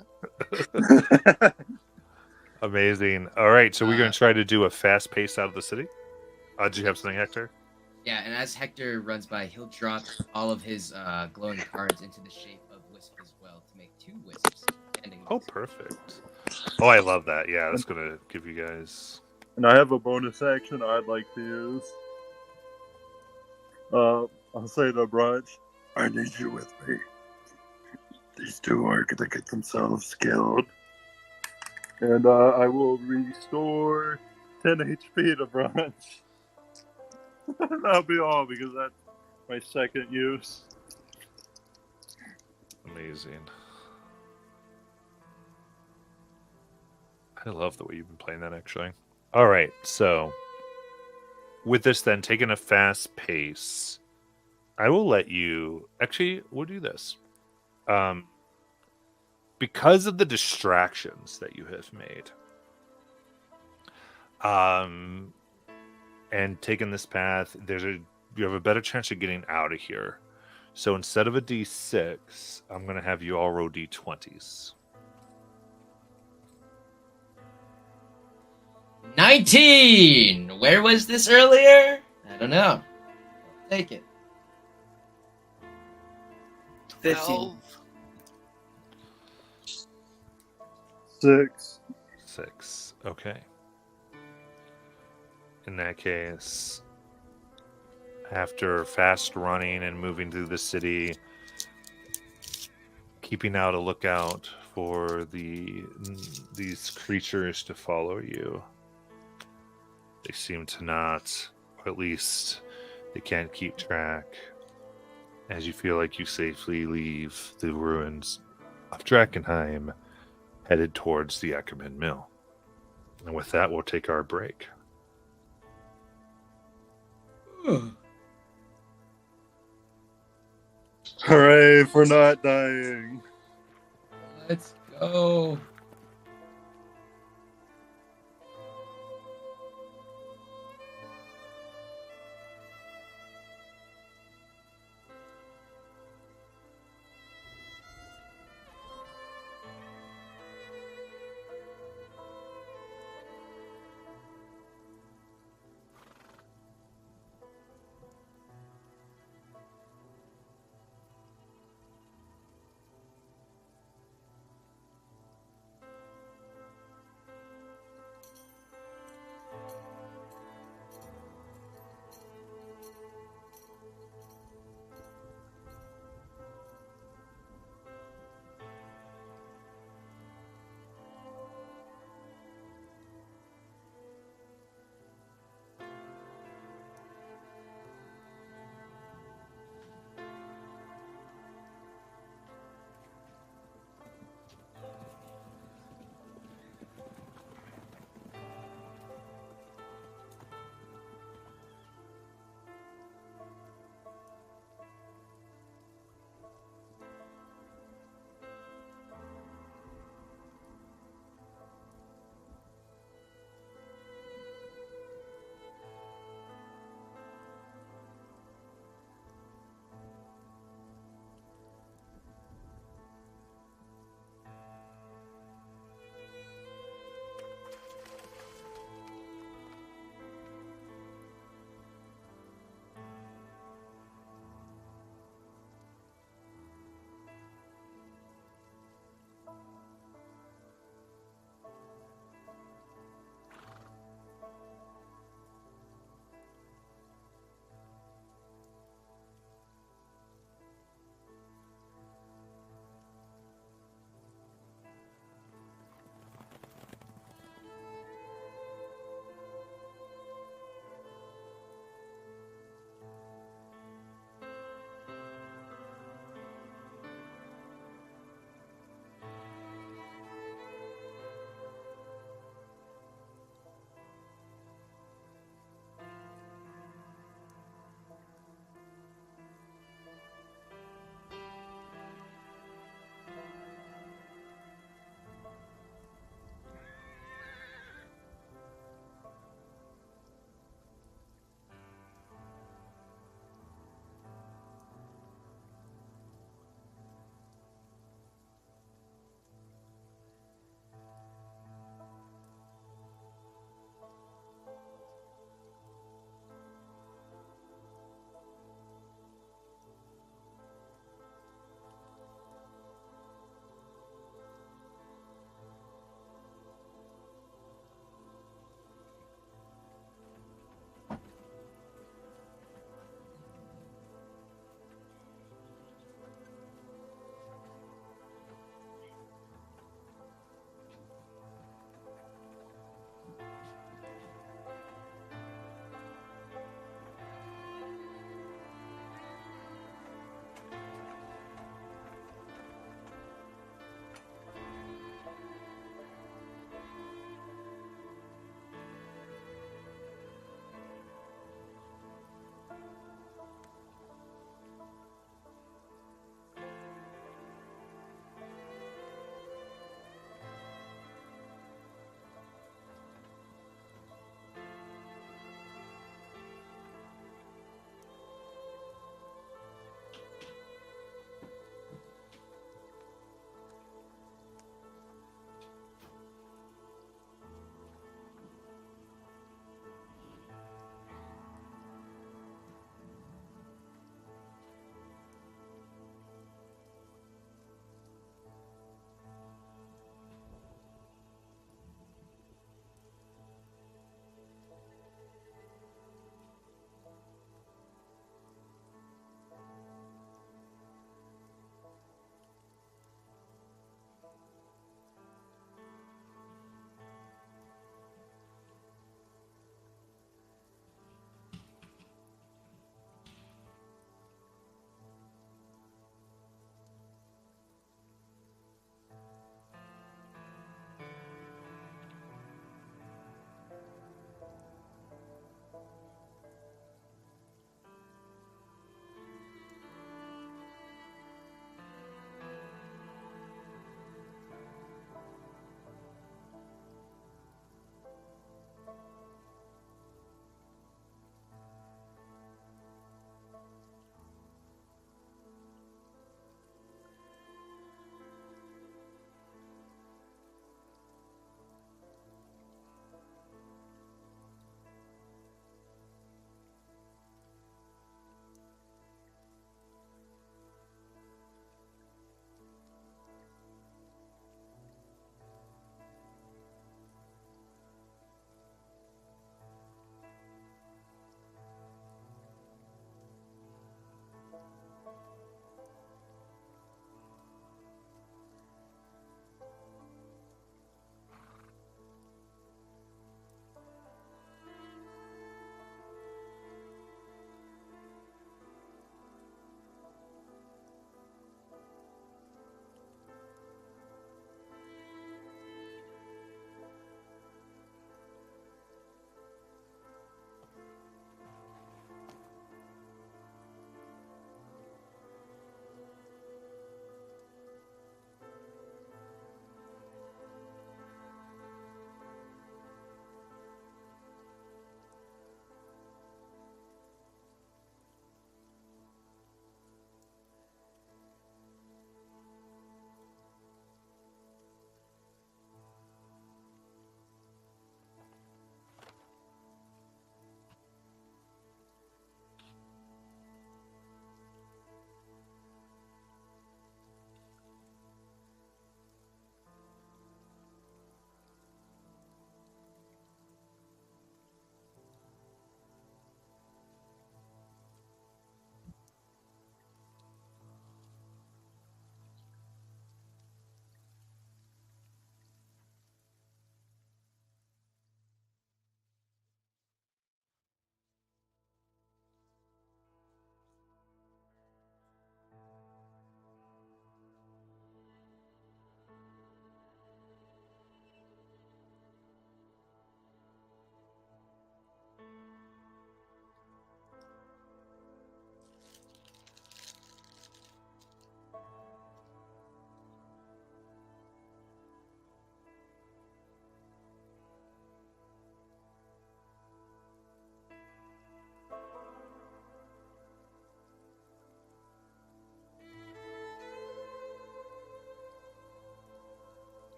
Amazing. All right, so we're going to try to do a fast pace out of the city. Do you have something, Hector? Yeah, and as Hector runs by, he'll drop all of his glowing cards into the shape of Wisp as well to make 2 wisps. Oh, perfect. Oh, I love that. Yeah, that's going to give you guys... And I have a bonus action I'd like to use. I'll say to Brunch. I need you with me. These two are going to get themselves killed. And I will restore 10 HP to Brunch. That'll be all, because that's my second use. Amazing. I love the way you've been playing that, actually. All right, so with this then, taking a fast pace, I will let you... Actually, we'll do this. Because of the distractions that you have made, and taking this path, you have a better chance of getting out of here. So instead of a D6, I'm going to have you all roll D20s. 19! Where was this earlier? I don't know. I'll take it. 15. 6. 6. Okay. In that case, after fast running and moving through the city, keeping out a lookout for these creatures to follow you, they seem to not, or at least they can't keep track, as you feel like you safely leave the ruins of Drakkenheim, headed towards the Ackerman Mill. And with that, we'll take our break. Hooray for not dying. Let's go.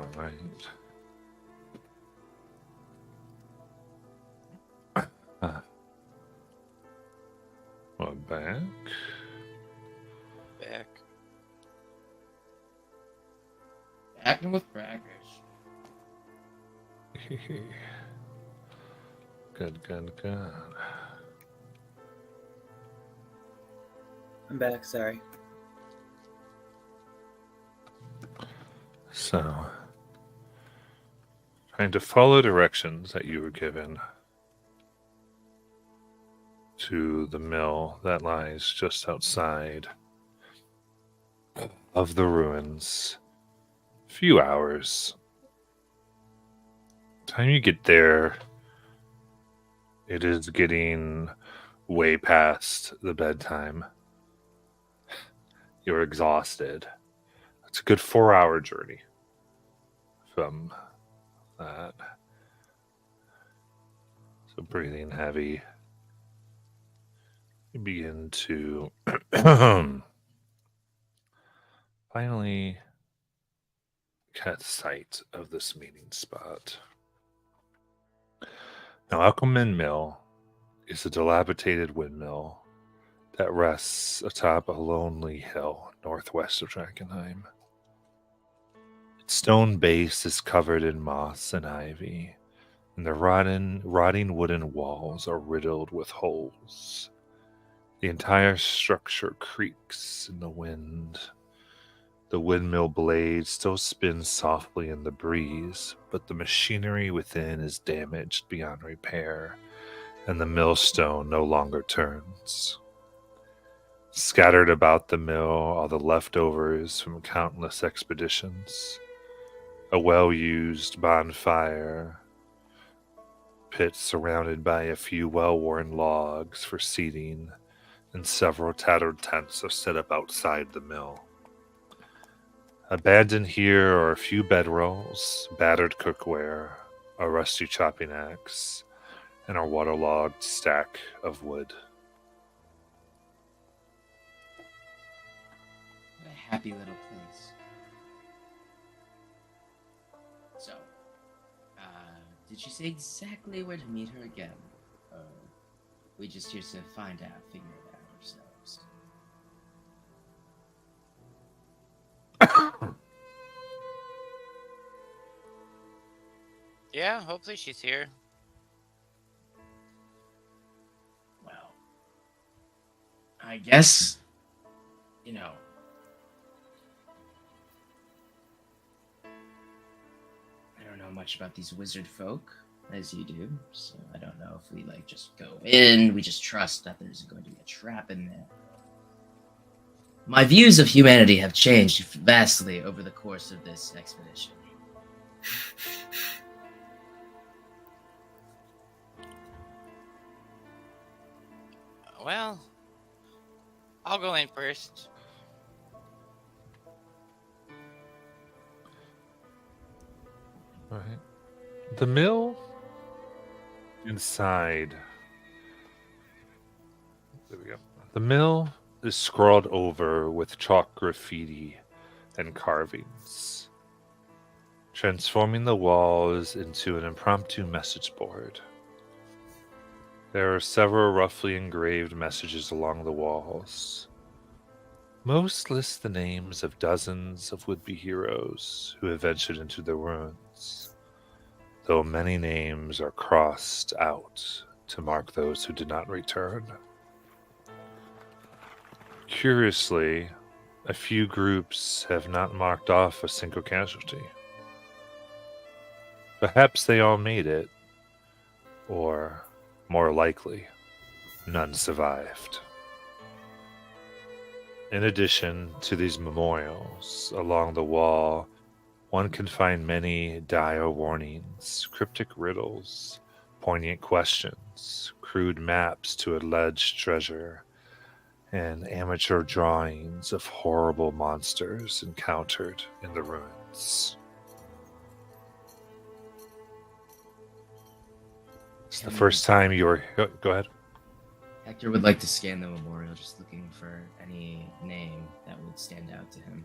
All right. Well, back. Back. Acting with crackers. Good. I'm back. Sorry. So, trying to follow directions that you were given to the mill that lies just outside of the ruins. Few hours. Time you get there, it is getting way past the bedtime. You're exhausted. It's a good 4-hour journey from that. So breathing heavy. You begin to finally catch sight of this meeting spot. Now, Elkelman Mill is a dilapidated windmill that rests atop a lonely hill northwest of Drakkenheim. Its stone base is covered in moss and ivy, and the rotting wooden walls are riddled with holes. The entire structure creaks in the wind. The windmill blade still spins softly in the breeze, but the machinery within is damaged beyond repair, and the millstone no longer turns. Scattered about the mill are the leftovers from countless expeditions, a well-used bonfire pit surrounded by a few well-worn logs for seating, and several tattered tents are set up outside the mill. Abandoned here are a few bedrolls, battered cookware, a rusty chopping axe, and a waterlogged stack of wood. What a happy little place. So, did she say exactly where to meet her again? Or we just here to find out, figure it out ourselves? Yeah, hopefully she's here. Well, I guess, you know, I don't know much about these wizard folk as you do, so I don't know if we like just go in, we just trust that there's going to be a trap in there. My views of humanity have changed vastly over the course of this expedition. Well, I'll go in first. Right. The mill inside. There we go. The mill is scrawled over with chalk graffiti and carvings, transforming the walls into an impromptu message board. There are several roughly engraved messages along the walls. Most list the names of dozens of would-be heroes who have ventured into the ruins, though many names are crossed out to mark those who did not return. Curiously, a few groups have not marked off a single casualty. Perhaps they all made it, or, more likely, none survived. In addition to these memorials along the wall, one can find many dire warnings, cryptic riddles, poignant questions, crude maps to alleged treasure, and amateur drawings of horrible monsters encountered in the ruins. It's the first time you were... Go ahead. Hector would like to scan the memorial, just looking for any name that would stand out to him.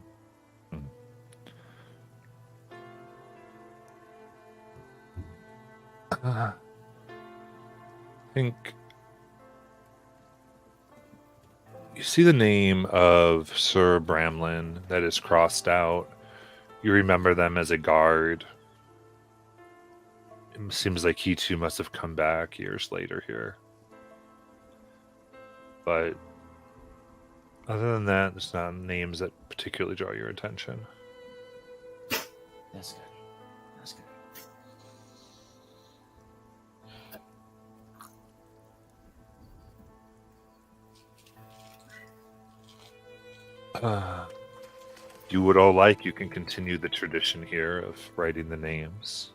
I think you see the name of Sir Bramlin that is crossed out. You remember them as a guard. It seems like he too must have come back years later here. But other than that, there's not names that particularly draw your attention. That's good. That's good. You would all like, you can continue the tradition here of writing the names.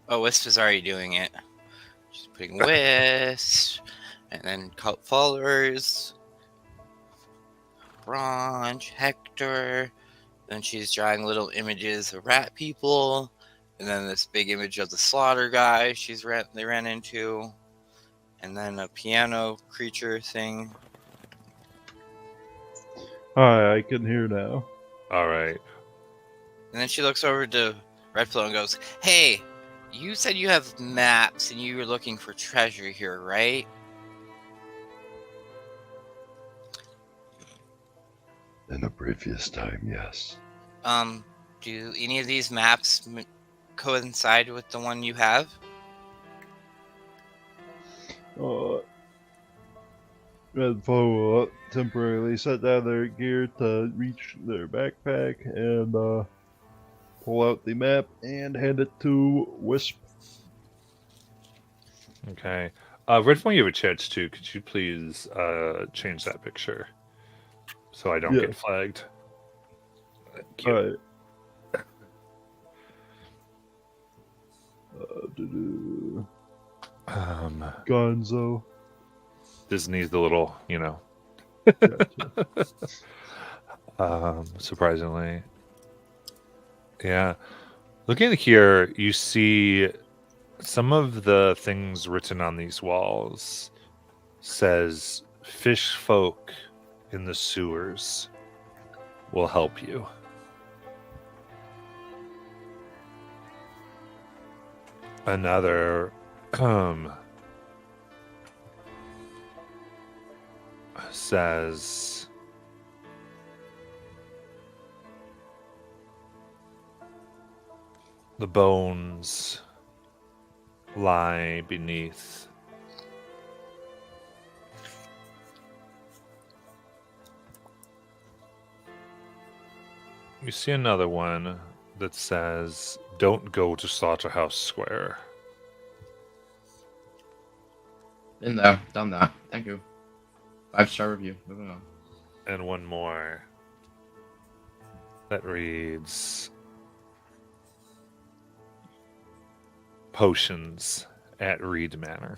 Oh, Wisp is already doing it. She's putting Wisp, and then cult followers, Branch, Hector. Then she's drawing little images of rat people, and then this big image of the slaughter guy they ran into, and then a piano creature thing. Hi, I can hear now. All right. And then she looks over to Redflow and goes, "Hey, you said you have maps and you were looking for treasure here, right?" In a previous time, yes. Do any of these maps coincide with the one you have? Redflow temporarily set down their gear to reach their backpack and pull out the map and hand it to Wisp. Okay. Redfall, you have a chance too. Could you please change that picture so I don't get Yes. flagged? Thank you. Alright. Gonzo. Disney's the little, Gotcha. surprisingly. Yeah. Looking here, you see some of the things written on these walls says fish folk in the sewers will help you. Another says the bones lie beneath you see another one that says don't go to Slaughterhouse Square. Been there, done that. Thank you. 5-star review. Moving on. And one more that reads potions at Reed Manor.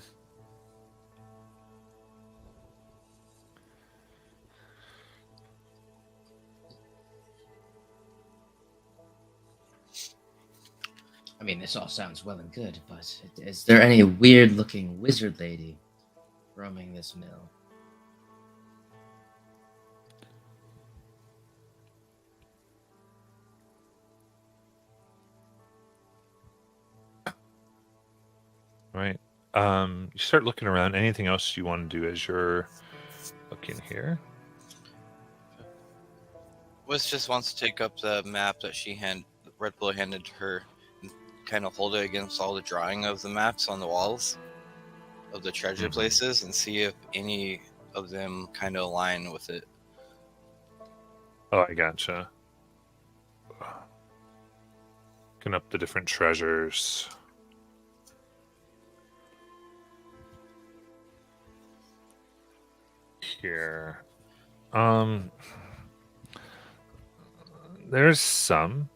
I mean, this all sounds well and good, but is there any weird-looking wizard lady roaming this mill? Right. You start looking around. Anything else you want to do as you're looking here? Wisp just wants to take up the map that Red Bull handed to her and kind of hold it against all the drawing of the maps on the walls of the treasure places and see if any of them kind of align with it. Oh, I gotcha. Looking up the different treasures. Here. There's some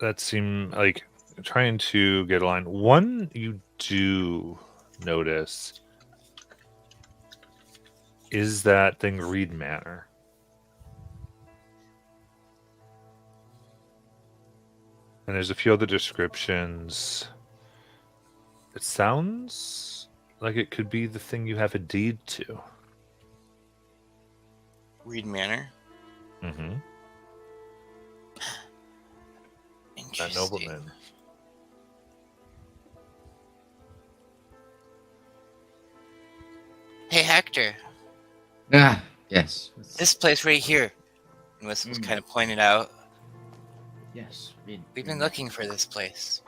that seem like trying to get aligned. One you do notice is that thing Reed Manor. And there's a few other descriptions. It sounds like it could be the thing you have a deed to. Reed Manor? Mm-hmm. that nobleman. Hey, Hector, Ah, yes. this place right here. And Whistle's kind of pointed out. Yes. We've been looking for this place.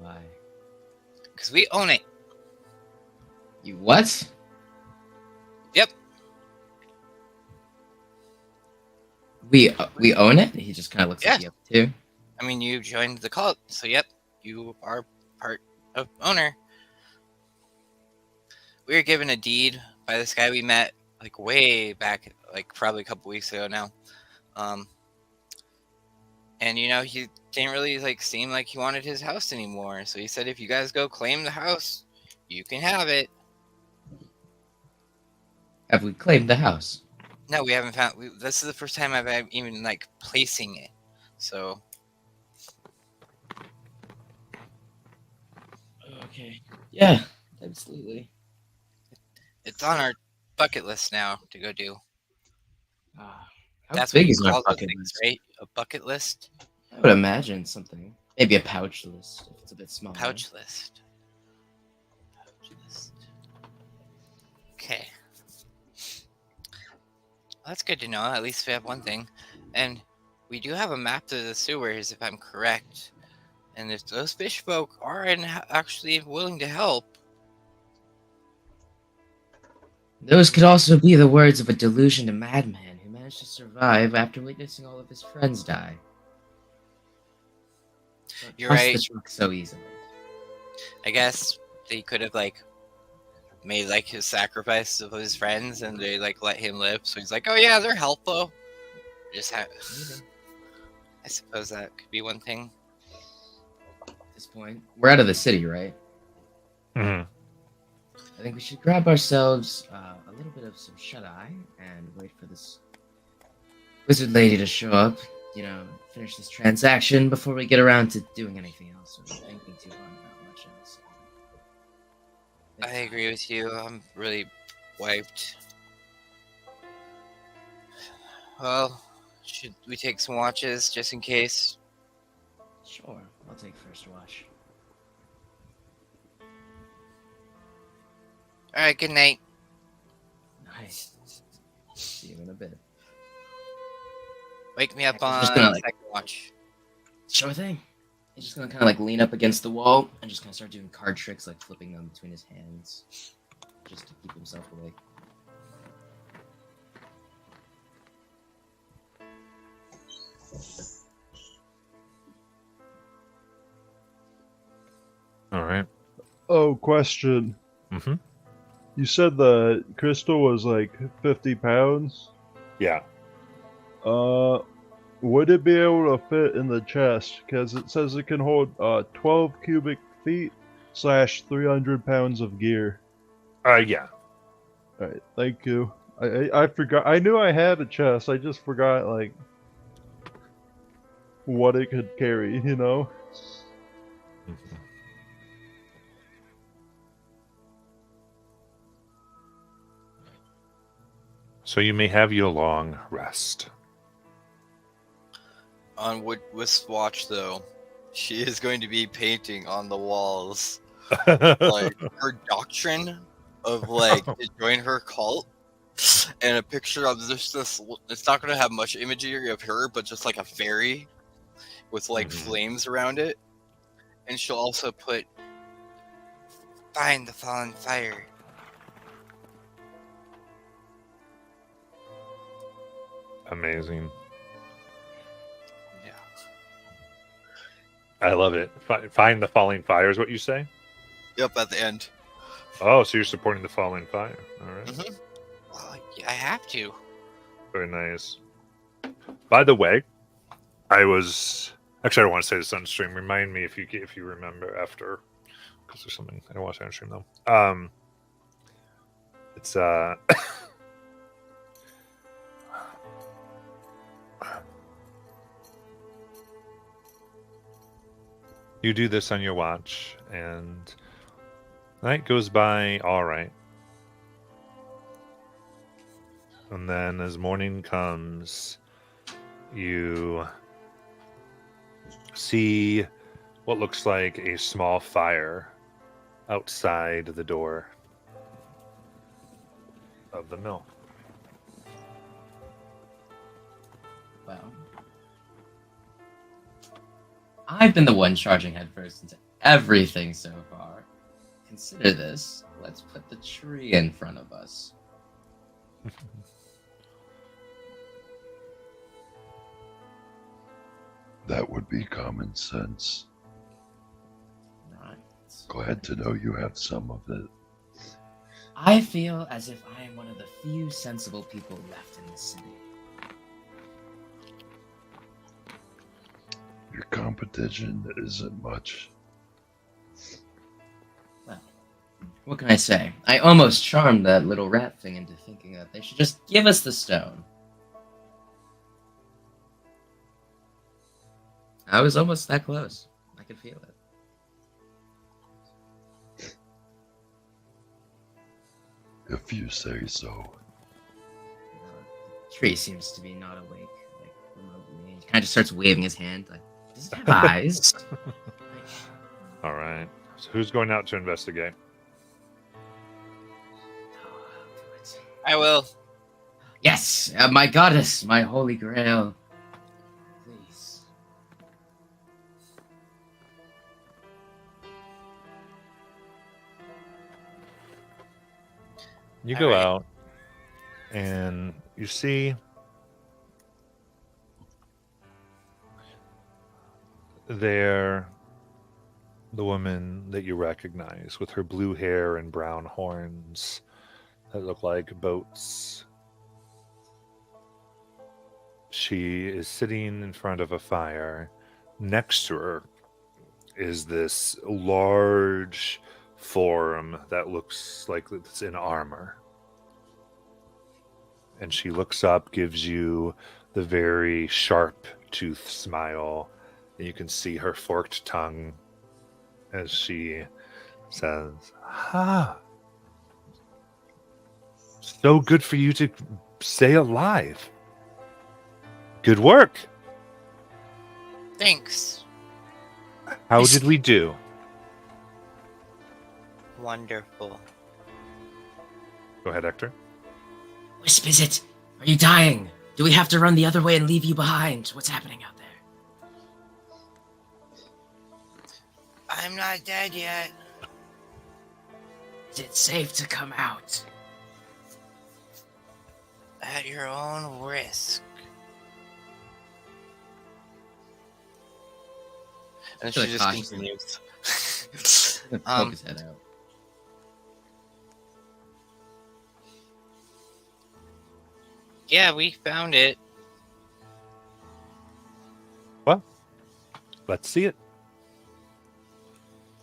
Why? Because we own it. You what? Yep. We own it? He just kind of looks Yeah. at you too. I mean, you joined the cult, so yep, you are part of owner. We were given a deed by this guy we met like way back, like probably a couple weeks ago now. And you know, he didn't really like seem like he wanted his house anymore. So he said, if you guys go claim the house, you can have it. Have we claimed the house? No, we haven't found. This is the first time I've even like placing it. So Okay. Yeah, absolutely. it's on our bucket list now to go do. How That's what big you is our call those bucket things, list? right? A bucket list. I would imagine something. Maybe a pouch list if it's a bit smaller. Pouch list. Pouch list. Okay. Well, that's good to know. At least we have one thing. And we do have a map to the sewers, if I'm correct. And if those fish folk are actually willing to help, Those could also be the words of a delusioned madman who managed to survive after witnessing all of his friends die. Don't You're trust right. the truck so easily. I guess they could have like made like his sacrifice of his friends, and they like let him live. So he's like, "Oh yeah, they're helpful." Maybe. I suppose that could be one thing. At this point, we're out of the city, right? Mhm. I think we should grab ourselves a little bit of some shut-eye and wait for this wizard lady to show up. You know, finish this transaction before we get around to doing anything else or thinking too hard about much else. I agree with you. I'm really wiped. Well, should we take some watches just in case? Sure, I'll take first watch. All right. Good night. Nice. See you in a bit. Wake me up I'm on just gonna, like- second watch. Sure thing. He's just gonna kind of like lean up against the wall and just kind of start doing card tricks, like flipping them between his hands, just to keep himself awake. All right. Oh, question. Mm-hmm. You said the crystal was like 50 pounds? Yeah. Would it be able to fit in the chest? Because it says it can hold 12 cubic feet / 300 pounds of gear. Yeah. Alright, thank you. I forgot. I knew I had a chest. I just forgot, like, what it could carry, you know? Mhm. So you may have your long rest. On Wisp watch, though, she is going to be painting on the walls like her doctrine of like to join her cult, and a picture of this. It's not going to have much imagery of her, but just like a fairy with like Mhm. flames around it, and she'll also put "Find the fallen fire." Amazing. Yeah. I love it. Find the falling fire is what you say? Yep. At the end. Oh, so you're supporting the falling fire. All right. Mm-hmm. Well, I have to. Very nice. By the way, I was actually I don't want to say this on stream. Remind me if you remember after, because there's something I don't want to say on stream though. It's you do this on your watch, and night goes by all right. And then as morning comes, you see what looks like a small fire outside the door of the mill. Well, I've been the one charging headfirst into everything so far. Consider this. Let's put the tree in front of us. That would be common sense. Right. Glad to know you have some of it. I feel as if I am one of the few sensible people left in the city. Your competition isn't much. Well, what can I say? I almost charmed that little rat thing into thinking that they should just give us the stone. I was almost that close. I could feel it. If you say so. The tree seems to be not awake, like remotely. He kind of just starts waving his hand, like, does it have eyes? All right. So who's going out to investigate? I will. Yes, my goddess, my holy grail. Please. You All go right. out and you see there the woman that you recognize with her blue hair and brown horns that look like boats. She is sitting in front of a fire. Next to her is this large form that looks like it's in armor. And she looks up, gives you the very sharp tooth smile. And you can see her forked tongue as she says, "Ah, so good for you to stay alive. Good work. Thanks. How did we do?" Wonderful. Go ahead, Hector. Wisp, is it? Are you dying? Do we have to run the other way and leave you behind? What's happening out there? I'm not dead yet. Is it safe to come out? At your own risk. And feel she like just cautiously. continues. Poke his head out. Yeah, we found it. Well, let's see it.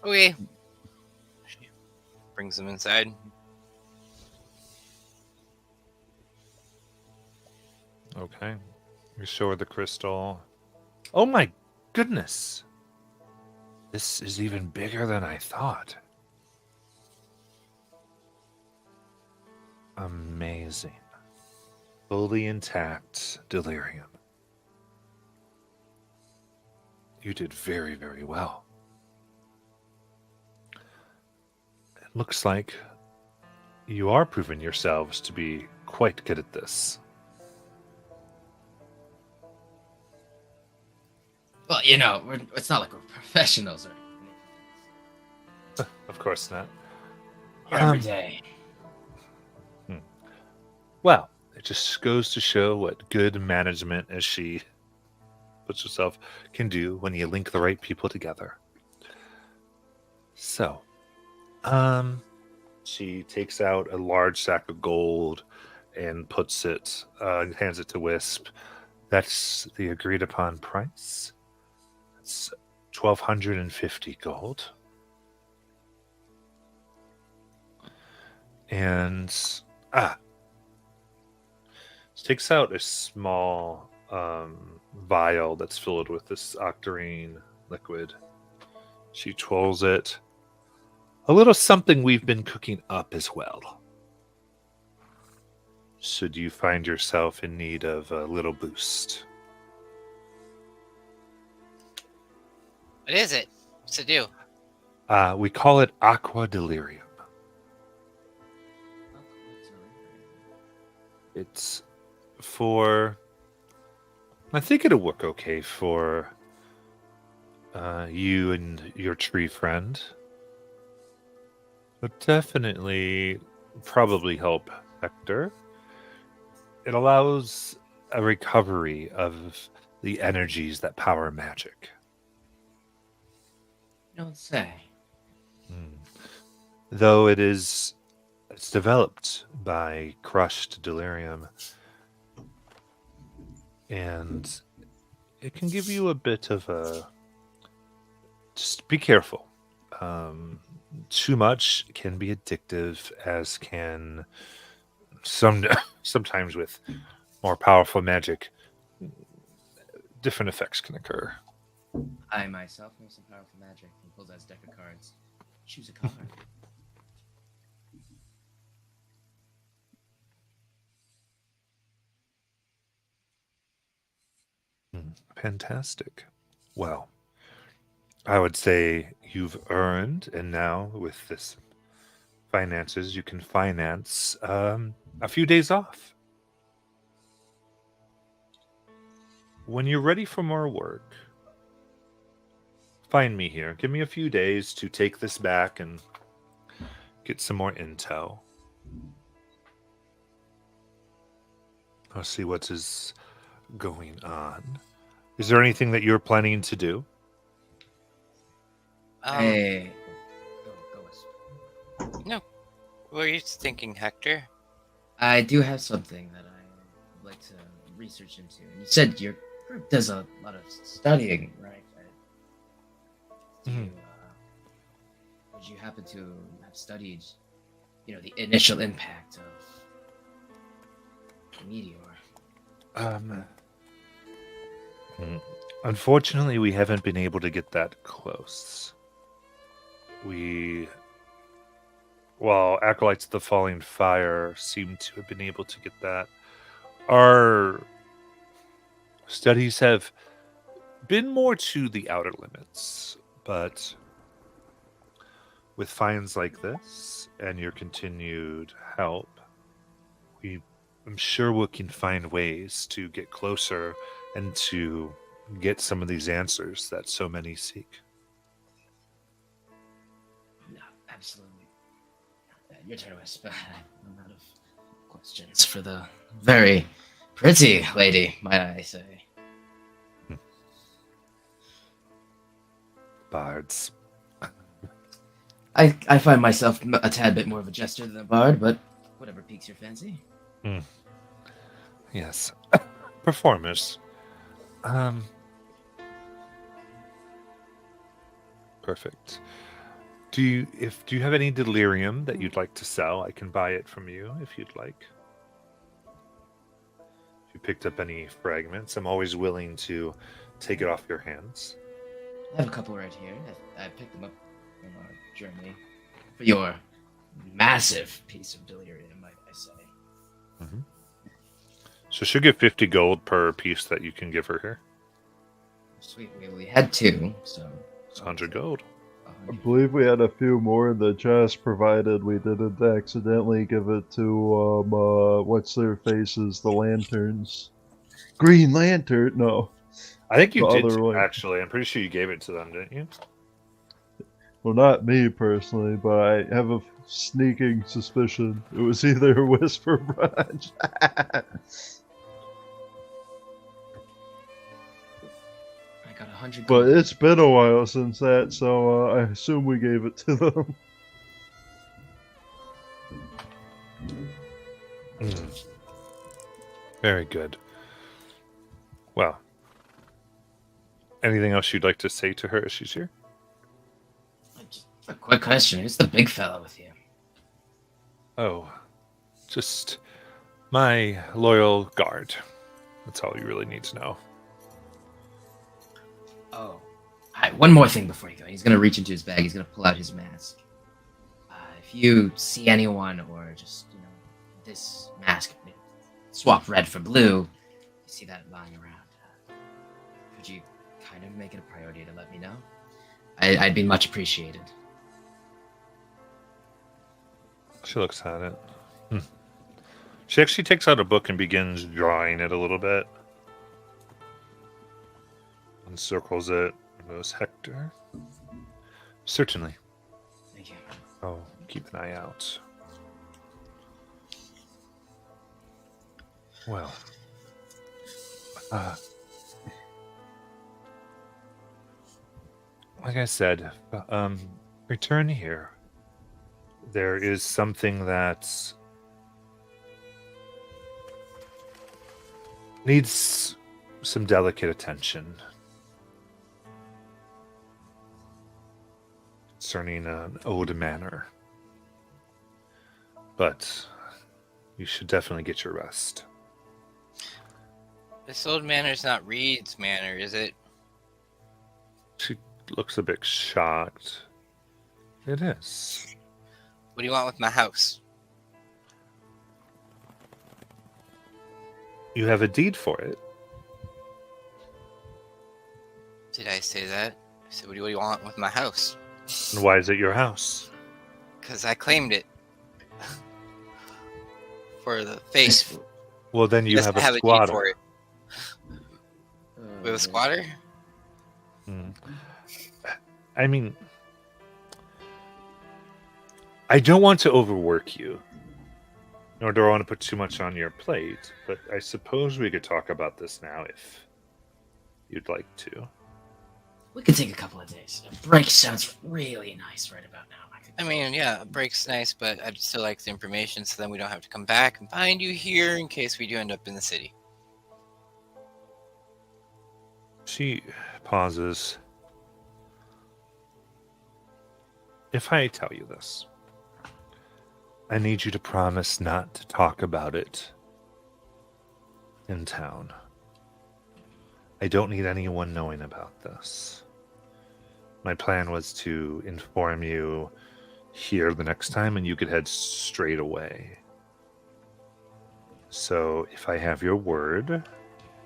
Okay. She brings them inside. Okay. You show her the crystal. Oh my goodness. This is even bigger than I thought. Amazing. Fully intact delirium. You did very, very well. It looks like you are proving yourselves to be quite good at this. Well, you know, it's not like we're professionals or anything. Of course not. Here every day. Well, it just goes to show what good management, as she puts herself, can do when you link the right people together. So, she takes out a large sack of gold and puts it, hands it to Wisp. That's the agreed upon price. It's 1,250 gold. And, she takes out a small vial that's filled with this octarine liquid. She twirls it. A little something we've been cooking up as well. Should you find yourself in need of a little boost. What is it? What's it do? We call it aqua delirium. It's for. I think it'll work okay for you and your tree friend. But definitely, probably help Hector. It allows a recovery of the energies that power magic. You don't say. Hmm. Though it's developed by crushed delirium, and it can give you a bit of a. Just be careful. Too much can be addictive, as can sometimes with more powerful magic. Different effects can occur. I myself know some powerful magic. He pulls out his deck of cards. Choose a card. Fantastic. Well, I would say you've earned, and now with this finances, you can finance a few days off. When you're ready for more work, find me here. Give me a few days to take this back and get some more intel. I'll see what is going on. Is there anything that you're planning to do? Hey. Go. No. What were you thinking, Hector? I do have something that I would like to research into. And you said your group does a lot of studying, right? Would you happen to have studied, the initial impact of the meteor? Unfortunately, we haven't been able to get that close. While Acolytes of the Falling Fire seem to have been able to get that, our studies have been more to the outer limits, but with finds like this and your continued help, I'm sure we can find ways to get closer and to get some of these answers that so many seek. No, absolutely. Your turn, Wisp. I'm out of questions for the very pretty lady, might I say. Bards. I find myself a tad bit more of a jester than a bard, but whatever piques your fancy. Yes. Performers. Perfect. Do you have any delirium that you'd like to sell? I can buy it from you if you'd like. If you picked up any fragments, I'm always willing to take it off your hands. I have a couple right here. I picked them up on our journey for your massive piece of delirium, might I say. Mm-hmm. So she'll get 50 gold per piece that you can give her here. Sweet. We had two, so It's 100 gold. I believe we had a few more in the chest, provided we didn't accidentally give it to, what's their faces, the lanterns. Green Lantern? No. I think you The did, other one. actually. I'm pretty sure you gave it to them, didn't you? Well, not me personally, but I have a sneaking suspicion it was either Whisper Branch. I got 100 But gold. it's been a while since that, so I assume we gave it to them. Very good. Well, anything else you'd like to say to her as she's here? Just a quick question. Who's the big fella with you? Oh, just my loyal guard. That's all you really need to know. Oh. Alright, one more thing before you go. He's gonna reach into his bag. He's gonna pull out his mask. If you see anyone or just, this mask swap red for blue, you see that lying around, could you kind of make it a priority to let me know? I'd be much appreciated. She looks at it. She actually takes out a book and begins drawing it a little bit. And circles it. And goes, Hector? Certainly. Thank you. Oh, keep an eye out. Well. Like I said, return here. There is something that needs some delicate attention concerning an old manor. But you should definitely get your rest. This old manor's not Reed's manor, is it? She looks a bit shocked. It is. What do you want with my house? You have a deed for it. Did I say that? I said, what do you want with my house? And why is it your house? Because I claimed it. For the face. Well, then you Yes, have I a have a deed squatter. for it. We have a squatter? I mean, I don't want to overwork you, nor do I want to put too much on your plate, but I suppose we could talk about this now if you'd like to. We could take a couple of days. A break sounds really nice right about now. I mean, yeah, a break's nice, but I'd still like the information so then we don't have to come back and find you here in case we do end up in the city. She pauses. If I tell you this, I need you to promise not to talk about it in town. I don't need anyone knowing about this. My plan was to inform you here the next time and you could head straight away. So if I have your word,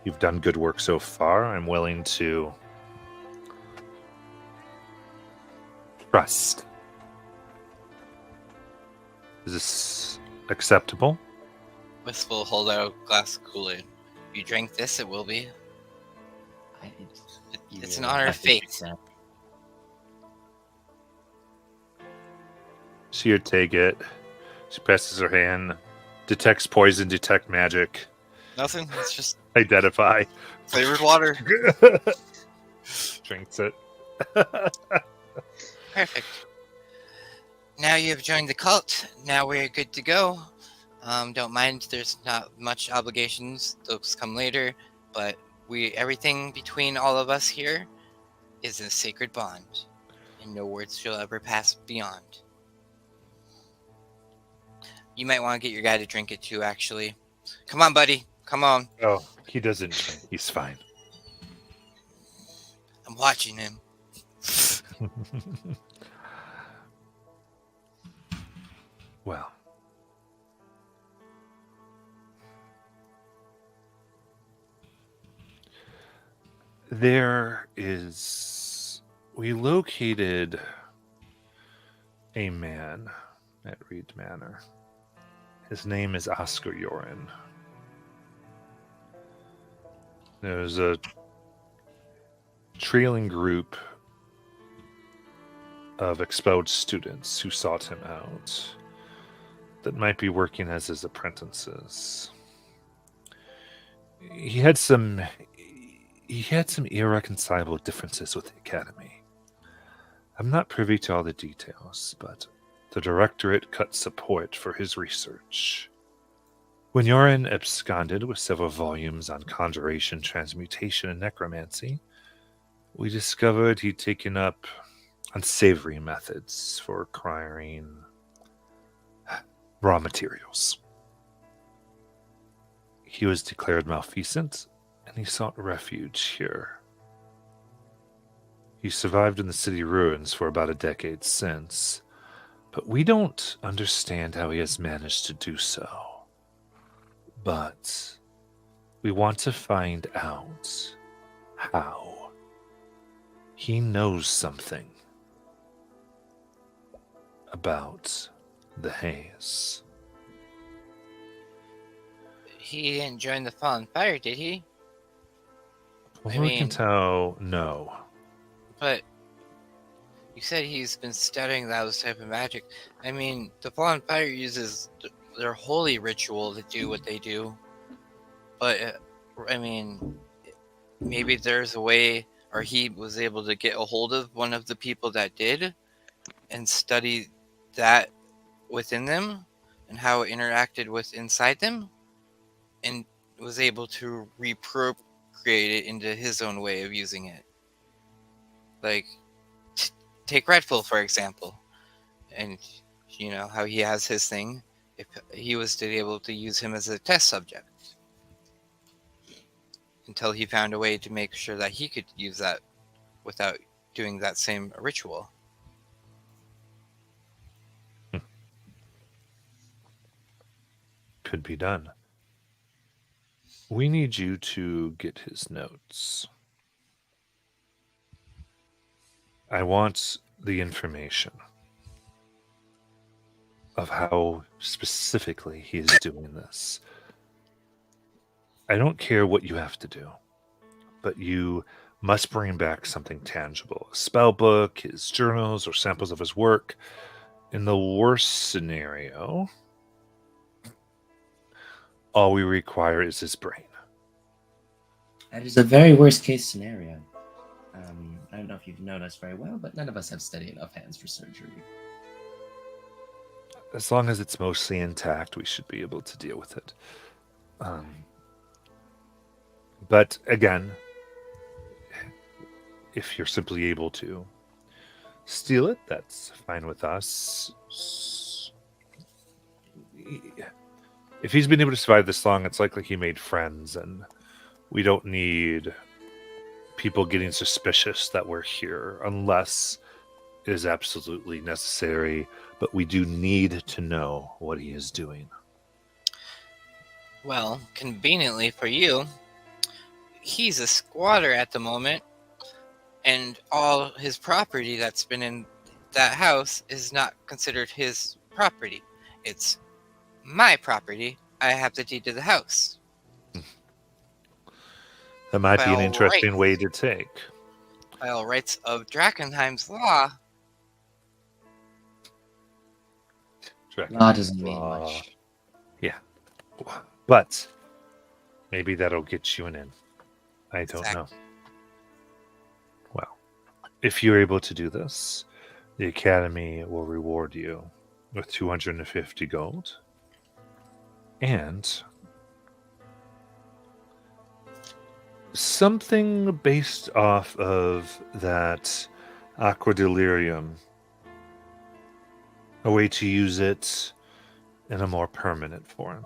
you've done good work so far, I'm willing to trust. Is this acceptable? Wisp will hold out a glass of Kool-Aid. If you drink this, it will be. It's an honor of fate. She would take it. She passes her hand. Detects poison, detect magic. Nothing. It's just Identify. flavored water. Drinks it. Perfect. Now you have joined the cult. Now we're good to go. Don't mind. There's not much obligations. Those come later. But everything between all of us here is a sacred bond, and no words shall ever pass beyond. You might want to get your guy to drink it too, actually. Come on, buddy. Come on. Oh, he doesn't drink. He's fine. I'm watching him. Well. We located a man at Reed Manor. His name is Oscar Yoren. There's a trailing group of expelled students who sought him out that might be working as his apprentices. He had some irreconcilable differences with the academy. I'm not privy to all the details, but the directorate cut support for his research. When Yoren absconded with several volumes on conjuration, transmutation, and necromancy, we discovered he'd taken up unsavory methods for acquiring raw materials. He was declared malfeasant, and he sought refuge here. He survived in the city ruins for about a decade since, but we don't understand how he has managed to do so. But we want to find out how he knows something about the haze. He didn't join the Fallen Fire, did he? From I what we can mean- tell, no. But you said he's been studying those type of magic. I mean, the Fallen Fire uses their holy ritual to do what they do. But, I mean, maybe there's a way, or he was able to get a hold of one of the people that did and study that within them and how it interacted with inside them and was able to reappropriate it into his own way of using it. Like, take Redful, for example, and you know how he has his thing. If he was to be able to use him as a test subject until he found a way to make sure that he could use that without doing that same ritual. Could be done. We need you to get his notes. I want the information of how specifically he is doing this. I don't care what you have to do, but you must bring back something tangible. A spell book, his journals, or samples of his work. In the worst scenario, all we require is his brain. That is a very worst case scenario. I don't know if you've known us very well, but none of us have steady enough hands for surgery. As long as it's mostly intact, we should be able to deal with it. But again, if you're simply able to steal it, that's fine with us. If he's been able to survive this long, it's likely he made friends, and we don't need people getting suspicious that we're here unless it is absolutely necessary, but we do need to know what he is doing. Well, conveniently for you, he's a squatter at the moment, and all his property that's been in that house is not considered his property. It's my property. I have the deed to the house. That might be an Well, interesting right. way to take. By all rights of Drakkenheim's law. Law doesn't mean Law. much. But maybe that'll get you an in. I don't know. Exactly. Well, if you're able to do this, the Academy will reward you with 250 gold and something based off of that Aqua Delirium. A way to use it in a more permanent form.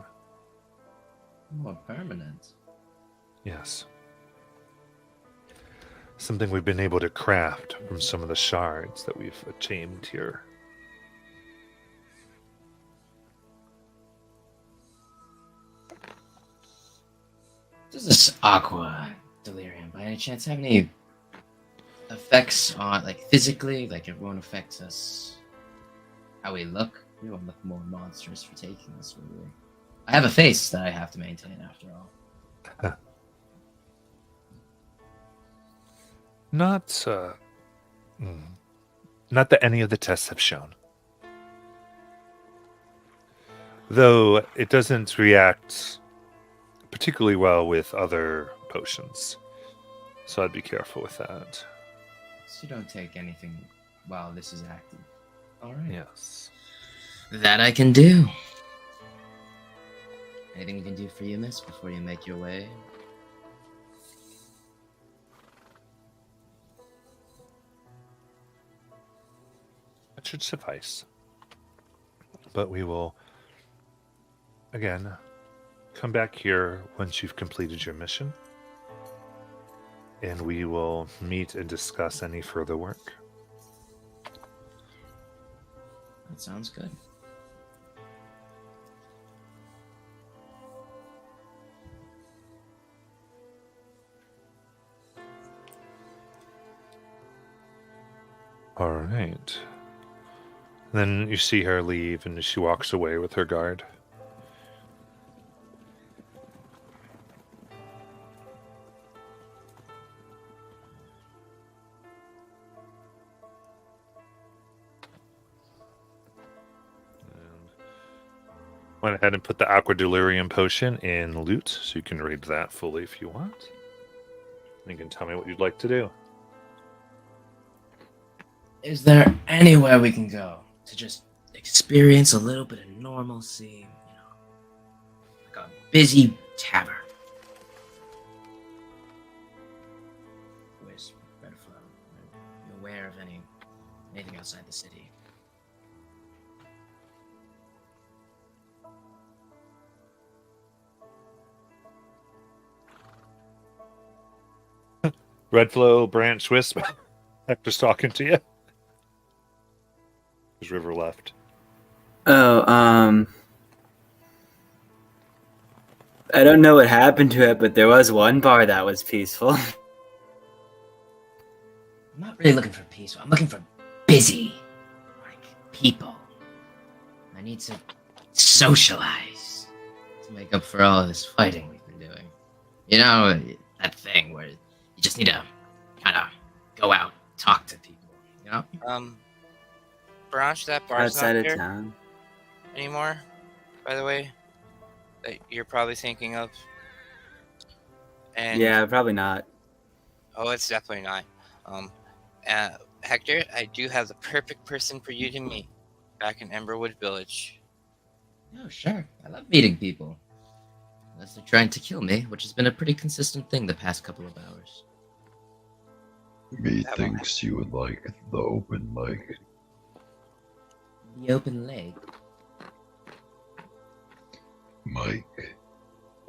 More permanent. Yes. Something we've been able to craft from some of the shards that we've achieved here. Does this aqua delirium by any chance have any effects on, like, physically? Like, it won't affect us how we look? We won't look more monstrous for taking this, will we? I have a face that I have to maintain after all. Not, not that any of the tests have shown. Though it doesn't react particularly well with other potions. So I'd be careful with that. So you don't take anything while this is active. Alright. Yes. That I can do. Anything we can do for you, miss, before you make your way? That should suffice. But we will, again, come back here once you've completed your mission. And we will meet and discuss any further work. That sounds good. All right. Then you see her leave, and she walks away with her guard. Went ahead and put the Aqua Delirium potion in loot, so you can read that fully if you want. You can tell me what you'd like to do. Is there anywhere we can go to just experience a little bit of normalcy? You know, like a busy tavern. Where's Redflow? Are you aware of anything outside the city? Redflow, Branch, Wisp. Hector's talking to you. There's River left. Oh, I don't know what happened to it, but there was one bar that was peaceful. I'm not really looking for peaceful. I'm looking for busy, like people. I need to socialize to make up for all this fighting we've been doing. You know, that thing where you just need to kind of go out, talk to people. You know? Branch, that bar's Outside not of there town. anymore, by the way, that you're probably thinking of. And Yeah, probably not. oh, it's definitely not. Hector, I do have the perfect person for you to meet back in Emberwood Village. Oh, sure. I love meeting people. Unless they're trying to kill me, which has been a pretty consistent thing the past couple of hours. Methinks you would like the open mic. The open leg. Mike.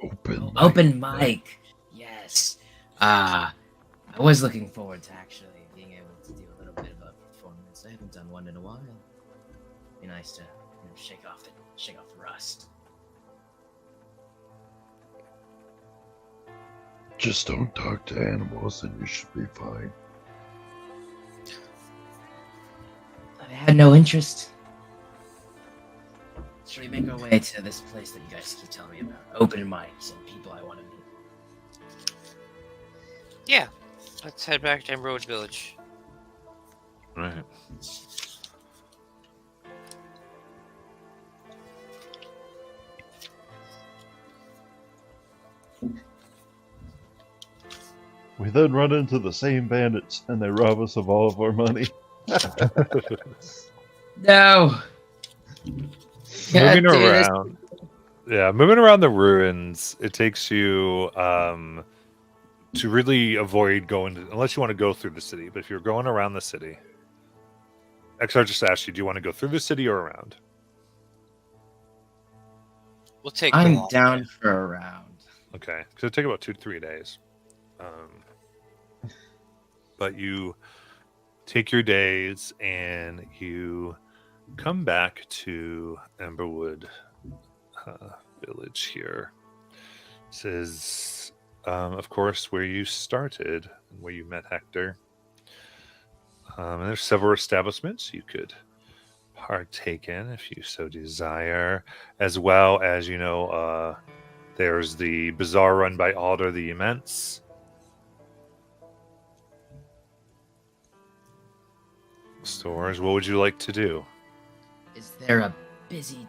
Open mic. Open mic. Yes. I was looking forward to actually being able to do a little bit of a performance. I haven't done one in a while. Be nice to shake off the rust. Just don't talk to animals and you should be fine. I've had no interest. Should we make our way to this place that you guys keep telling me about? Open mics and people I want to meet. Yeah, let's head back to Emberwood Village. Right. We then run into the same bandits, and they rob us of all of our money. No. Moving around. Yeah, moving around the ruins, it takes you to really avoid going to, unless you want to go through the city. But if you're going around the city, XR just asked you, do you want to go through the city or around? We'll take I'm them all. down for a round. Okay, because it'll take about 2 to 3 days. But you take your days and you come back to Emberwood Village here. This is, of course, where you started, where you met Hector. And there's several establishments you could partake in if you so desire, as well as, there's the bazaar run by Alder the Immense. Stores. What would you like to do? Is there a busy,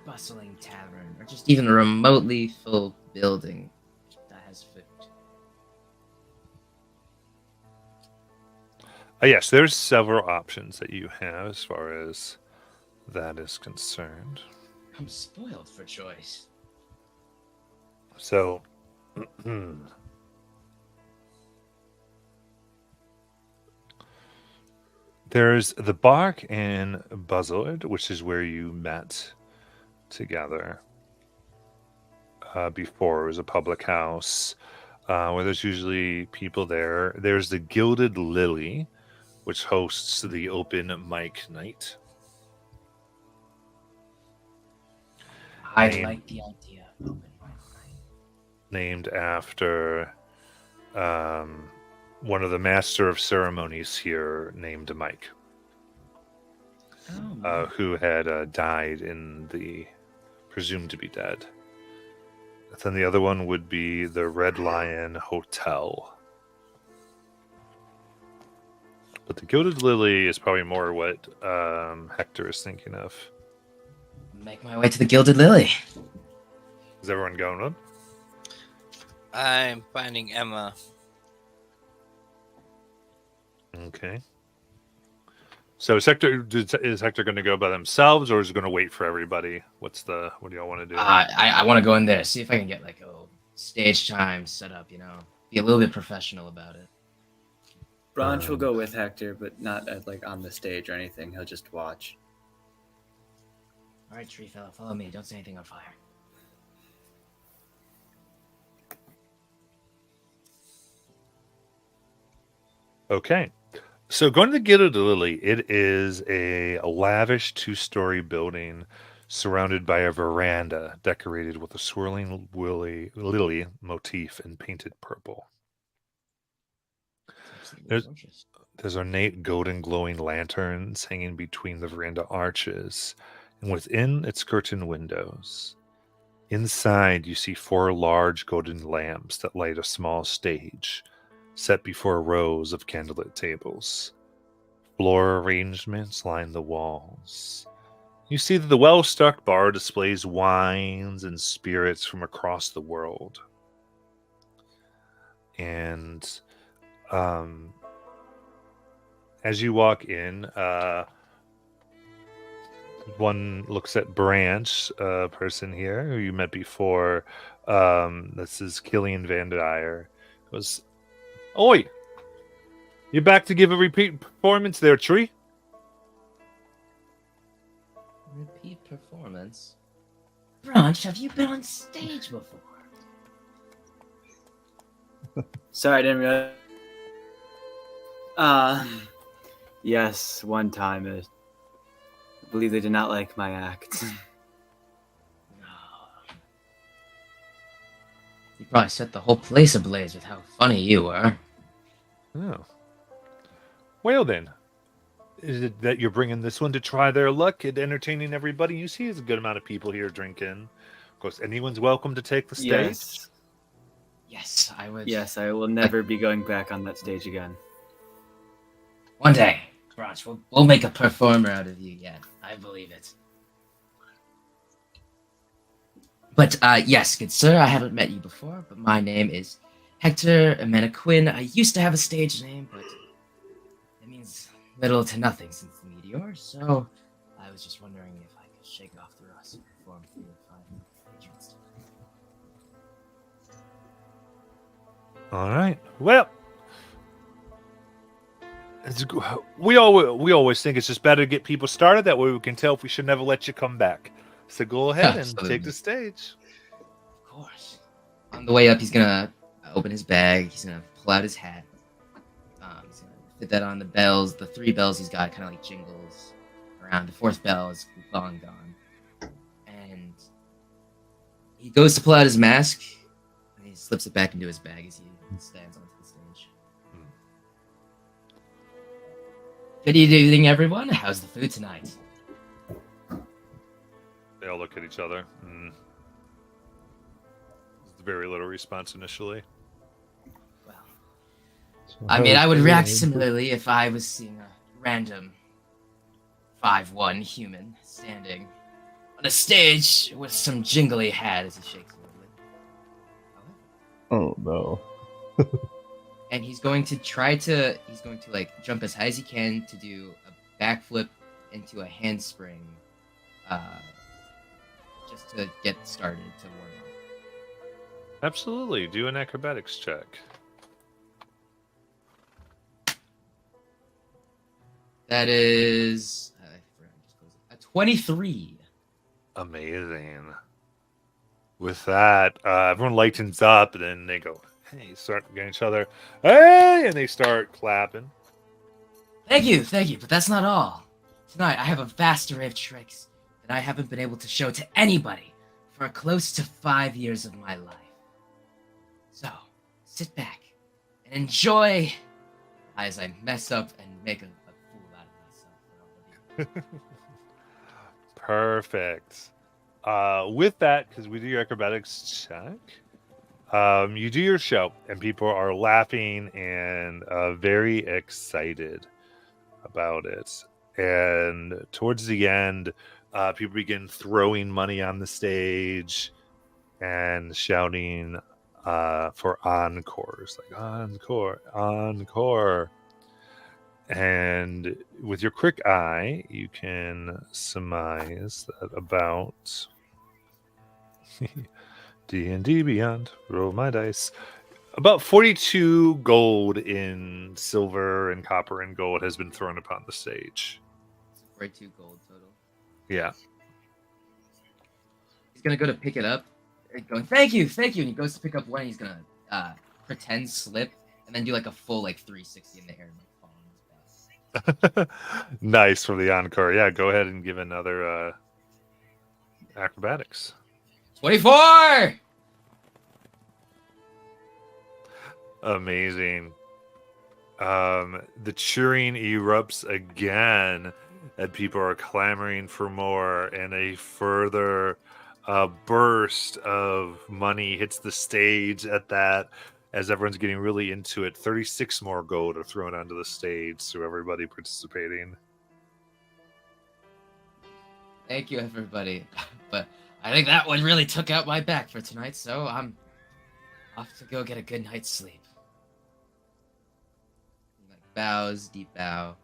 bustling tavern, or just even a remotely full building that has food? Yes, there's several options that you have as far as that is concerned. I'm spoiled for choice. So, there's the Bark in Buzzard, which is where you met together before. It was a public house where there's usually people there. There's the Gilded Lily, which hosts the open mic night. I Name- like the idea of open mic night. Named after one of the master of ceremonies here named Mike. Oh, who had died in the presumed to be dead. Then the other one would be the Red Lion Hotel. But the Gilded Lily is probably more what Hector is thinking of. make my way to the Gilded Lily. Is everyone going up? I'm finding Emma. Okay. So is Hector going to go by themselves, or is he going to wait for everybody? What do y'all want to do? I want to go in there, see if I can get like a stage time set up. Be a little bit professional about it. Branch will go with Hector, but not at, on the stage or anything. He'll just watch. All right, tree fella, follow me. Don't say anything on fire. Okay. So going to the Gilded Lily, it is a lavish 2-story building surrounded by a veranda decorated with a swirling lily motif and painted purple. There's ornate golden glowing lanterns hanging between the veranda arches, and within its curtained windows. Inside, you see 4 large golden lamps that light a small stage set before rows of candlelit tables. Floor arrangements line the walls. You see that the well-stocked bar displays wines and spirits from across the world. And as you walk in, one looks at Branch, a person here who you met before. This is Killian Van Dyer. Goes, "Oi! You back to give a repeat performance there, Tree?" Repeat performance? Branch, have you been on stage before? Sorry, I didn't realize. Yes, one time. I believe they did not like my act. No. You probably set the whole place ablaze with how funny you were. Oh. Well then, is it that you're bringing this one to try their luck at entertaining everybody? You see there's a good amount of people here drinking. Of course, anyone's welcome to take the stage. Yes. Yes, I would. Yes, I will never be going back on that stage again. One day, Branch, we'll make a performer out of you yet. I believe it. But, yes, good sir, I haven't met you before, but my name is Hector Amenaquin. I used to have a stage name, but it means little to nothing since the meteor, so I was just wondering if I could shake off the rust and perform for your fine patrons tonight. All right. Well, we always think it's just better to get people started. That way we can tell if we should never let you come back. So go ahead and take the stage. Of course. On the way up, he's gonna open his bag. He's gonna pull out his hat. He's gonna fit that on the bells. The 3 bells he's got kind of like jingles around. The 4th bell is long gone. And he goes to pull out his mask. And he slips it back into his bag as he stands onto the stage. Good evening, everyone. How's the food tonight? They all look at each other. Very little response initially. Well, I mean, I would react similarly if I was seeing a random 5'1" human standing on a stage with some jingly hat as he shakes it. Oh no. And he's going to like jump as high as he can to do a backflip into a handspring, just to get started to warm up. Absolutely. Do an acrobatics check. That is a 23. Amazing. With that, everyone lightens up, and then they go, hey, start getting each other, hey, and they start clapping. Thank you, but that's not all. Tonight, I have a vast array of tricks that I haven't been able to show to anybody for close to 5 years of my life. So, sit back and enjoy as I mess up and make a fool out of myself for all of you. Perfect. With that, because we do your acrobatics check, you do your show, and people are laughing and very excited about it. And towards the end, people begin throwing money on the stage and shouting for encores, like encore, encore. And with your quick eye, you can surmise that about D&D Beyond, roll my dice. About 42 gold in silver and copper and gold has been thrown upon the stage. 42 gold total. Yeah. He's gonna go to pick it up, going, thank you, and he goes to pick up one, and he's gonna pretend slip, and then do like a full like 360 in the air and like fall on his back. Nice for the encore. Yeah, go ahead and give another acrobatics. 24! Amazing. The cheering erupts again, and people are clamoring for more, and a further burst of money hits the stage at that as everyone's getting really into it. 36 more gold are thrown onto the stage through everybody participating. Thank you, everybody. But I think that one really took out my back for tonight, so I'm off to go get a good night's sleep. He like bows, deep bow,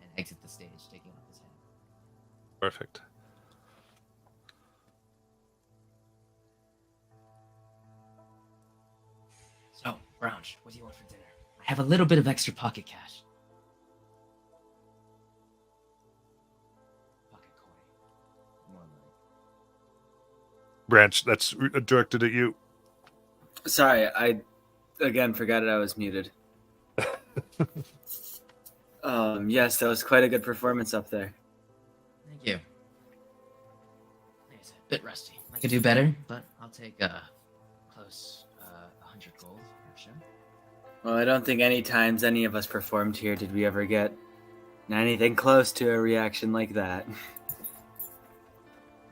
and exit the stage, taking off his hat. Perfect. So, Brownch, what do you want for dinner? I have a little bit of extra pocket cash. Pocket coin. More like. Branch, that's directed at you. Sorry, I again forgot I was muted. Yes, that was quite a good performance up there. Thank you. It's a bit rusty. I could do better, but I'll take close 100 gold for sure. Well, I don't think any times any of us performed here did we ever get anything close to a reaction like that.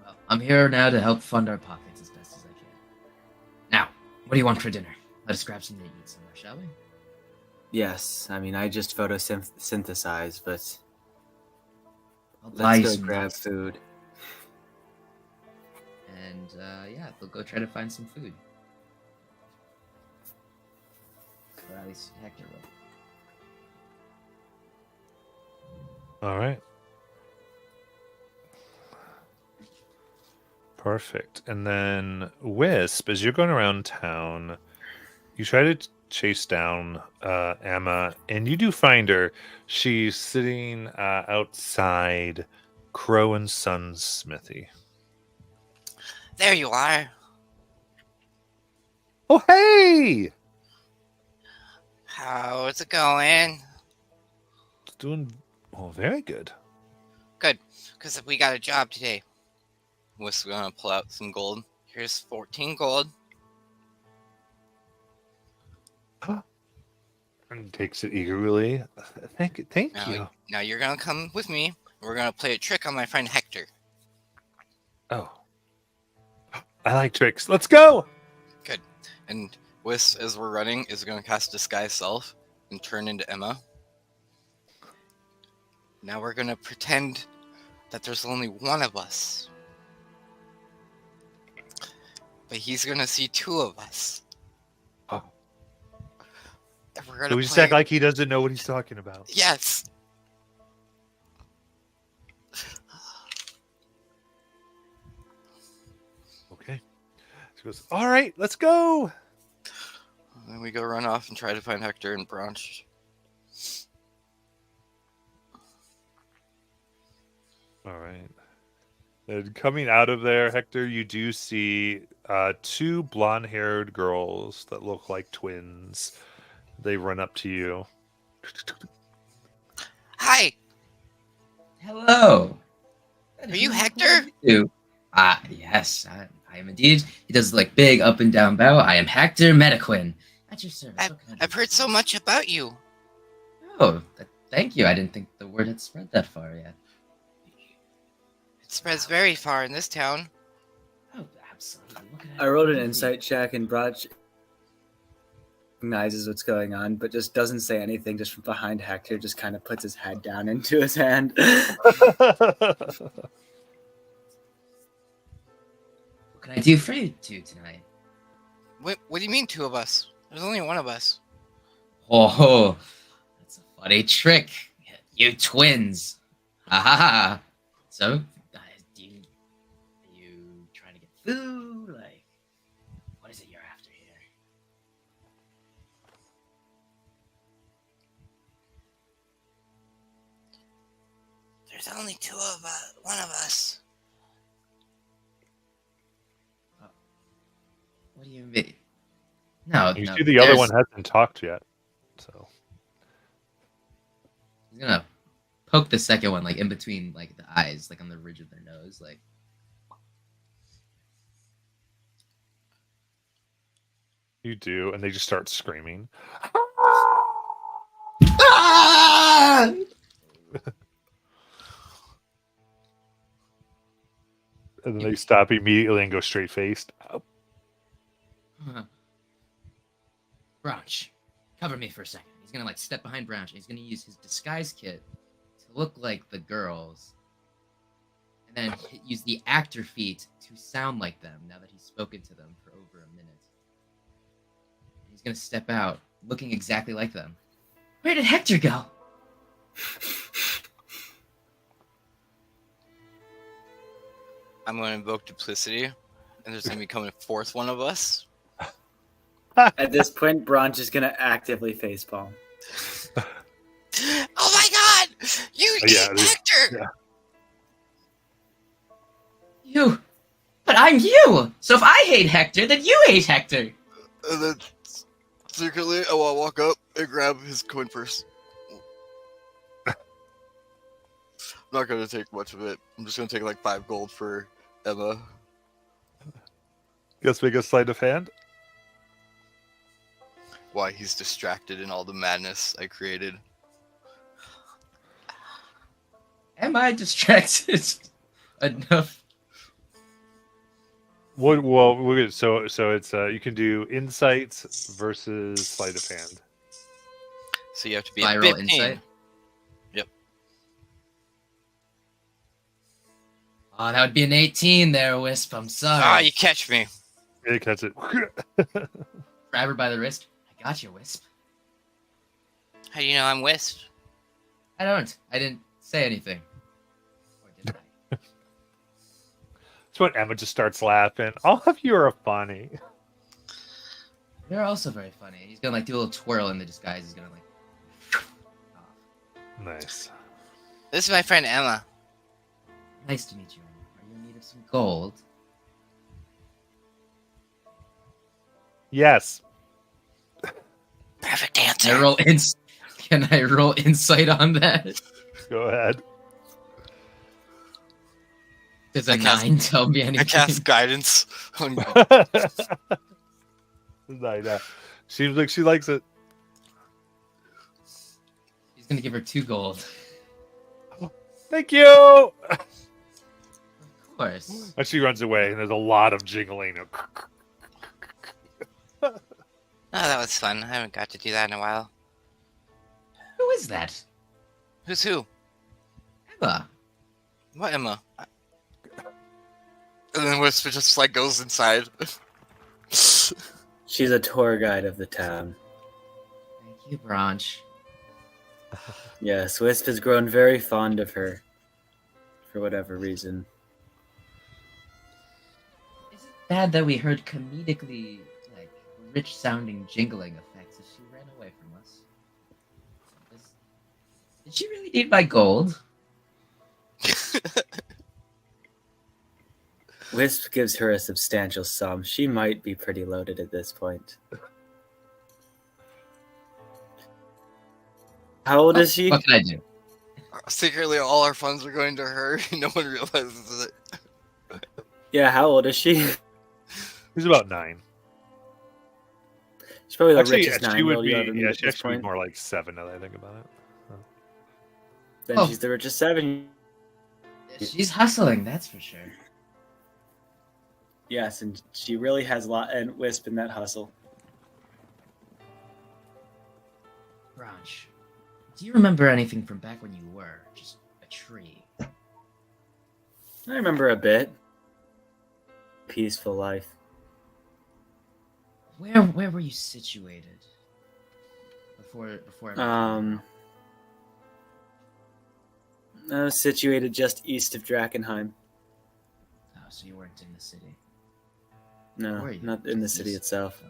Well, I'm here now to help fund our pockets as best as I can. Now, what do you want for dinner? Let us grab something to eat somewhere, shall we? Yes, I mean I just photosynthesize, but I'll buy you let's go some grab nuts. food. And yeah, we'll go try to find some food. Or at least Hector will. All right. Perfect. And then Wisp, as you're going around town, you try to chase down Emma, and you do find her. She's sitting outside Crow and Son's smithy. There you are. Oh, hey! How's it going? It's doing very good. Good, because we got a job today. We're gonna pull out some gold. Here's 14 gold. And takes it eagerly. Thank you. Now you're gonna come with me. We're gonna play a trick on my friend Hector. Oh. I like tricks. Let's go! Good. And Wisp, as we're running, is gonna cast Disguise Self and turn into Emma. Now we're gonna pretend that there's only one of us. But he's gonna see two of us. Oh. And we're gonna So we just play... act like he doesn't know what he's talking about. Yes! Okay. She goes, all right, let's go. And then we go run off and try to find Hector and Branch. All right. And coming out of there, Hector, you do see two blonde-haired girls that look like twins. They run up to you. Hi! Hello. Are you Hector? Yes, I am indeed. He does like big up and down bow. I am Hector Metaquin. At your service. What can I do I've for heard you? so much about you. Oh, thank you. I didn't think the word had spread that far yet. spreads very far in this town. Oh, absolutely. What can I rolled an do for you? insight check, and Broch recognizes what's going on, but just doesn't say anything. Just from behind Hector, just kind of puts his head down into his hand. What can I do for you two tonight? What do you mean, two of us? There's only one of us. Oh, that's a funny trick. You twins. Ha ha ha. So, are you trying to get food? Like, what is it you're after here? There's only one of us. What do you mean? No, You no. see, the other there's- one hasn't talked yet. So He's gonna poke the second one, like in between, like the eyes, like on the ridge of their nose, like. you do, and they just start screaming. Ah! And then they stop immediately and go straight faced. Branch, cover me for a second. He's gonna like step behind Branch, and he's gonna use his disguise kit to look like the girls, and then use the actor feat to sound like them. Now that he's spoken to them for over a minute, he's gonna step out looking exactly like them. Where did Hector go? I'm going to invoke duplicity, and there's going to become a fourth one of us. At this point, Branch is going to actively facepalm. Oh my god! You Oh, yeah, eat Hector! yeah. You, but I'm you. So if I hate Hector, then you hate Hector. And then secretly, I will walk up and grab his coin purse. I'm not going to take much of it. I'm just going to take like 5 gold for Emma. Let's make a sleight of hand. Why he's distracted in all the madness I created. Am I distracted enough? What? Well, so it's you can do insights versus sleight of hand. So you have to be Do I at roll 15. insight? Yep. Oh, that would be an 18 there, Wisp. I'm sorry. Ah, you catch me. Yeah, catch it. Grab her by the wrist. I got you, Wisp. How do you know I'm Wisp? I don't. I didn't say anything. Or did I? That's when Emma just starts laughing. All of you are funny. You're also very funny. He's gonna like do a little twirl in the disguise. He's gonna like. Off. Nice. This is my friend Emma. Nice to meet you. Are you in need of some gold? Yes. Perfect Can answer. I roll Can I roll insight on that? Go ahead. Does a I cast- 9 tell me I anything? cast guidance on Like, seems like she likes it. He's gonna give her 2 gold. Thank you. Of course. And she runs away, and there's a lot of jingling. Oh, that was fun. I haven't got to do that in a while. Who is that? Who's who? Emma. What Emma? And then Wisp just like goes inside. She's a tour guide of the town. Thank you, Branch. Yes, Wisp has grown very fond of her. For whatever reason. Is it bad that we heard comedically, like, rich-sounding jingling effects as she ran away from us? Did she really need my gold? Wisp gives her a substantial sum. She might be pretty loaded at this point. How old is she? What can I do? Secretly, all our funds are going to her. No one realizes it. Yeah, how old is she? He's about 9. She's probably the Actually, richest she would 9-year-old be. you ever meet Yeah, at she this actually be point. more like 7 now that I think about it. Then Oh. she's the richest 7. She's hustling, that's for sure. Yes, and she really has a lot and Wisp in that hustle. Branch, do you remember anything from back when you were just a tree? I remember a bit. Peaceful life. Where were you situated? Before everything? I was situated just east of Drakkenheim. Oh, so you weren't in the city. No, Where are you? not in the city itself.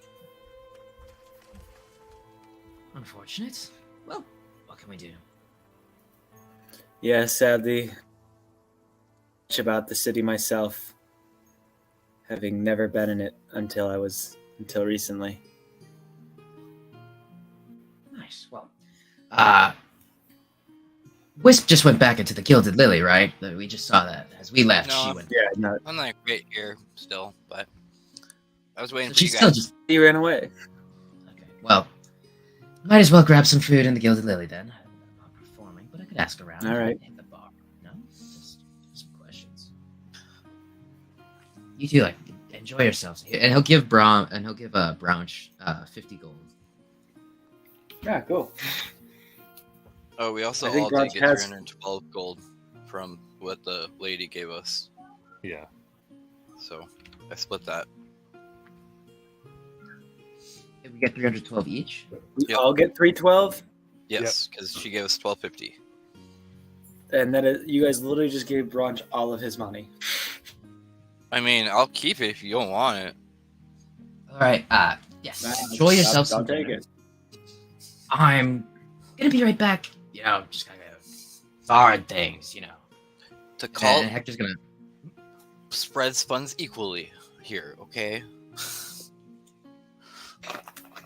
Unfortunate. Well, what can we do? Yeah, sadly, much about the city myself, having never been in it until recently. Nice. Well, Wisp just went back into the Gilded Lily, right? We just saw that as we left. No, She I'm- went. Yeah, no, I'm like right here still, but I was waiting So for you she's still guys. just. he ran away. Okay. Well, might as well grab some food in the Gilded Lily then. I'm not performing, but I could ask around. All right. Hit the bar. No, just some questions. You two enjoy yourselves, and he'll give Brownch 50 gold. Yeah, cool. Oh, we also I think all did Bronx get has- 312 gold from what the lady gave us. Yeah. So I split that. We get 312 each. We Yep. all get 312, Yes, because she gave us 1250. and then you guys literally just gave Bronch all of his money. I mean, I'll keep it if you don't want it. All right. Yes. Enjoy yourself some I'll take dinner. it. I'm gonna be right back. You know, just kind of guard things. You know. The cult And Hector's gonna. spreads funds equally here, okay?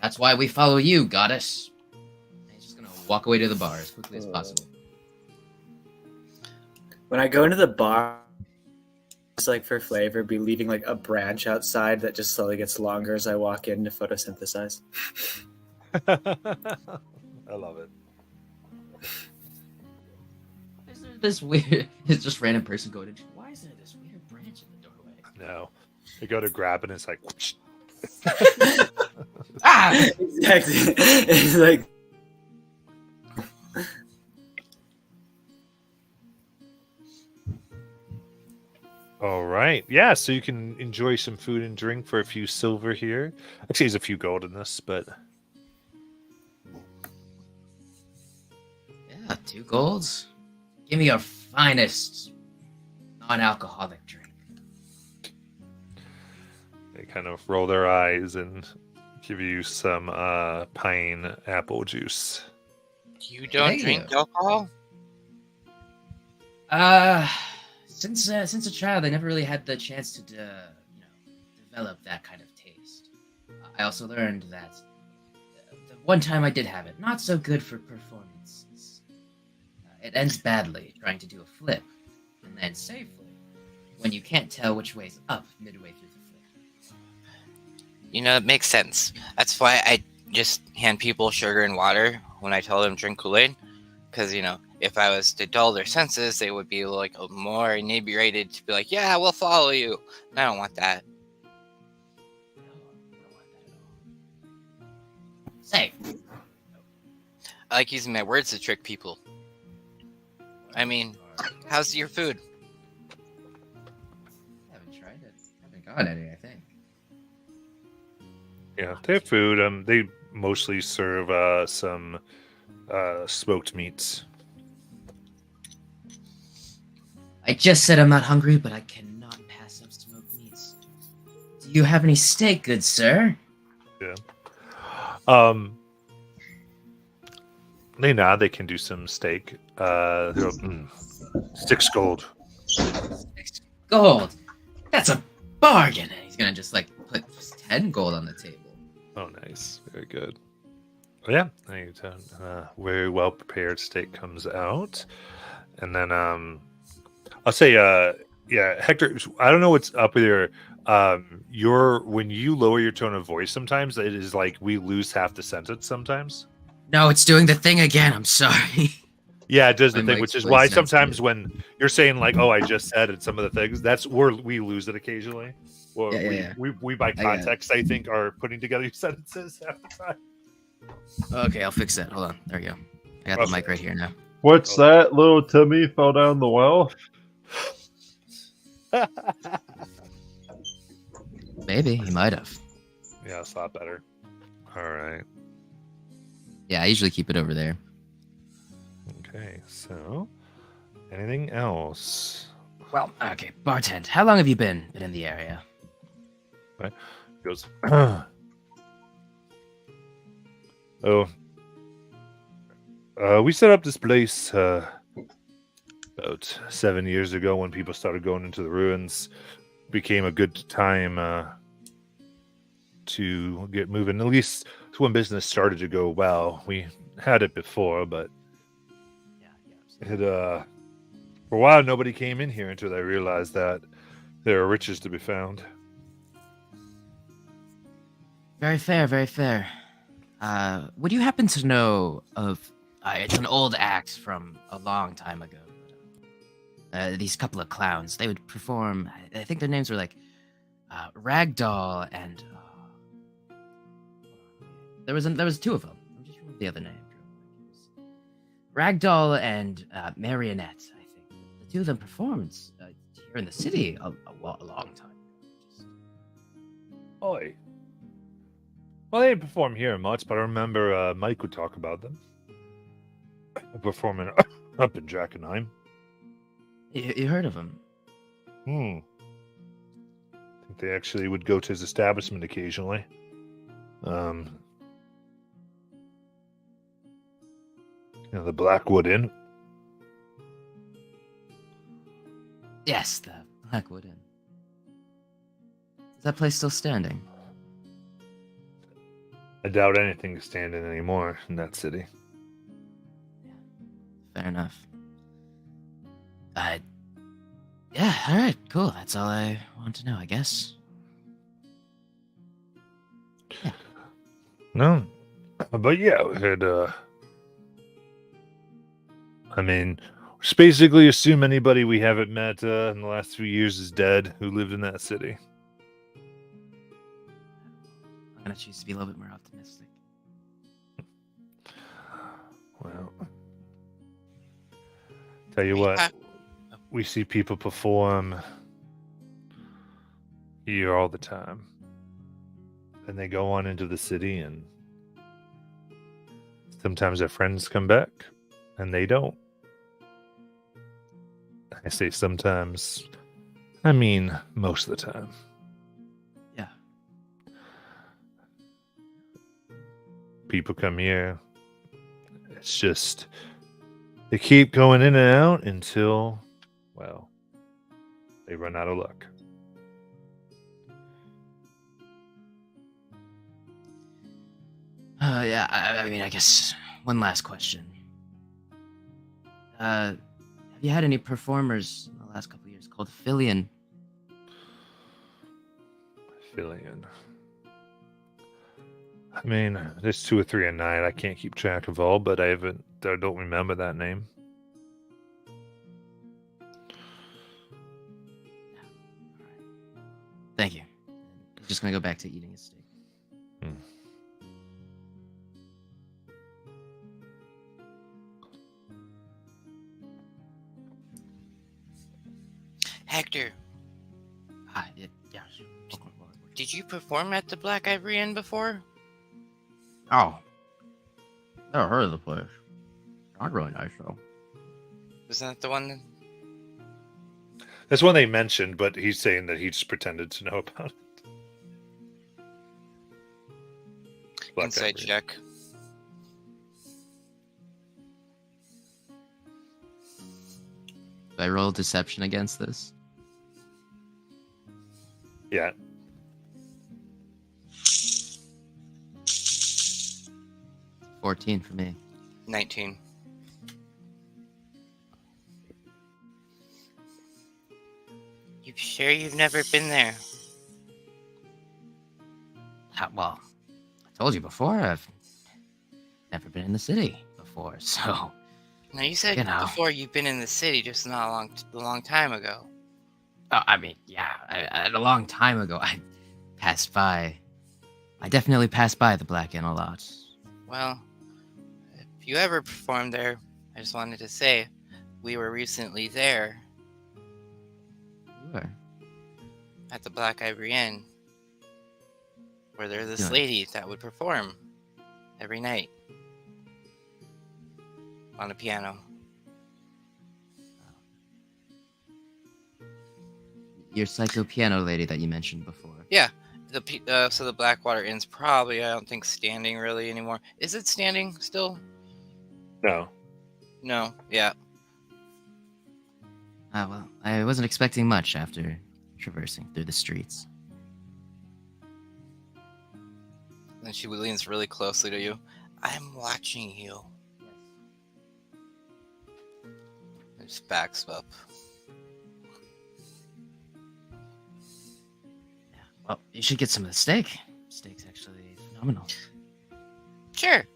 That's why we follow you, goddess. And he's just gonna walk away to the bar as quickly as possible. When I go into the bar, just like for flavor, be leaving like a branch outside that just slowly gets longer as I walk in to photosynthesize. I love it. Is there this weird? It's just random person going in. Why is there this weird branch in the doorway? No. You go to grab it and it's like, whoosh. Ah! Exactly. It's like All right. Yeah, so you can enjoy some food and drink for a few silver here. Actually, there's a few gold in this, but Yeah, 2 golds. Give me your finest non-alcoholic drink. they kind of roll their eyes and give you some pineapple juice. You don't There you drink go. alcohol? Since a child, I never really had the chance to, develop that kind of taste. I also learned that the one time I did have it, not so good for performances. It ends badly trying to do a flip, and then safely when you can't tell which way's up midway through the flip. You know, it makes sense. That's why I just hand people sugar and water when I tell them drink Kool-Aid. Because, if I was to dull their senses, they would be like more inebriated to be like, yeah, we'll follow you. And I don't want that. No, I don't want that at all. Say, I like using my words to trick people. I mean, how's your food? I haven't tried it. I haven't got any, I think. Yeah, they have food. They mostly serve some smoked meats. I just said I'm not hungry, but I cannot pass up smoked meats. Do you have any steak, good sir? They nod. They can do some steak. They're, 6 gold. 6 gold. That's a bargain. And he's gonna just put 10 gold on the table. Oh, nice. Very good. Yeah, very well prepared steak comes out, and then I'll say, yeah, Hector. I don't know what's up with your when you lower your tone of voice, sometimes it is like we lose half the sentence. Sometimes. No, it's doing the thing again. I'm sorry. Yeah, it does the My thing, mic's which is really why sensitive. sometimes when you're saying like, "Oh, I just said," and some of the things, that's where we lose it occasionally. Or Yeah. we by I got it. context, I think, are putting together your sentences half the time. Okay, I'll fix that. Hold on. There we go. I got the Okay. mic right here now. What's that? Little Timmy fell down the well? Maybe he might have. Yeah, it's a lot better. All right. Yeah, I usually keep it over there. Okay. So, anything else? Well, okay, bartend. How long have you been in the area? He goes. Oh. We set up this place about 7 years ago when people started going into the ruins. Became a good time to get moving. At least when business started to go well. We had it before, but it for a while nobody came in here until they realized that there are riches to be found. Very fair, very fair. Would you happen to know of... it's an old act from a long time ago. These couple of clowns, they would perform... I think their names were like Ragdoll and... There was two of them. I'm just remember the other name. Ragdoll and Marionette, I think. The two of them performed here in the city a long time ago. Oi. Well, they didn't perform here much, but I remember Mike would talk about them. Performing up in Drakkenheim. You heard of them? I think they actually would go to his establishment occasionally. The Blackwood Inn. Yes, the Blackwood Inn. Is that place still standing? I doubt anything is standing anymore in that city. Fair enough. Yeah, alright, cool. That's all I want to know, I guess. Yeah. No. But yeah, we had, I mean, just basically assume anybody we haven't met in the last few years is dead who lived in that city. I'm gonna choose to be a little bit more optimistic. Well, tell you what, we see people perform here all the time. And they go on into the city, and sometimes their friends come back, and they don't. I say sometimes, I mean most of the time. Yeah. People come here. It's just, they keep going in and out until, well, they run out of luck. Yeah, I mean, I guess one last question. Have you had any performers in the last couple of years called Fillion? Fillion. I mean, there's 2 or 3 a night. I can't keep track of all, but I don't remember that name. Thank you. I'm just gonna go back to eating a steak. Hector, Hi. Yeah. did you perform at the Black Ivory Inn before? Oh. Never heard of the place. Not really nice though. Wasn't that the one that... That's one they mentioned, but he's saying that he just pretended to know about it. Black Inside Ivory. check. Do I roll deception against this? Yeah. $14 for me. 19. You sure you've never been there? Well, I told you before, I've never been in the city before, so... Now you said before you've been in the city just not a long time ago. Oh, I mean, yeah, a long time ago, I passed by. I definitely passed by the Black Inn a lot. Well, if you ever performed there, I just wanted to say we were recently there You were. at the Black Ivory Inn, where there's this Doing? lady that would perform every night on a piano. Your psycho piano lady that you mentioned before. Yeah, so the Blackwater Inn's probably, I don't think, standing really anymore. Is it standing still? No. No, yeah. Well, I wasn't expecting much after traversing through the streets. Then she leans really closely to you. I'm watching you. And just backs up. Well, you should get some of the steak. Steak's actually phenomenal. Sure.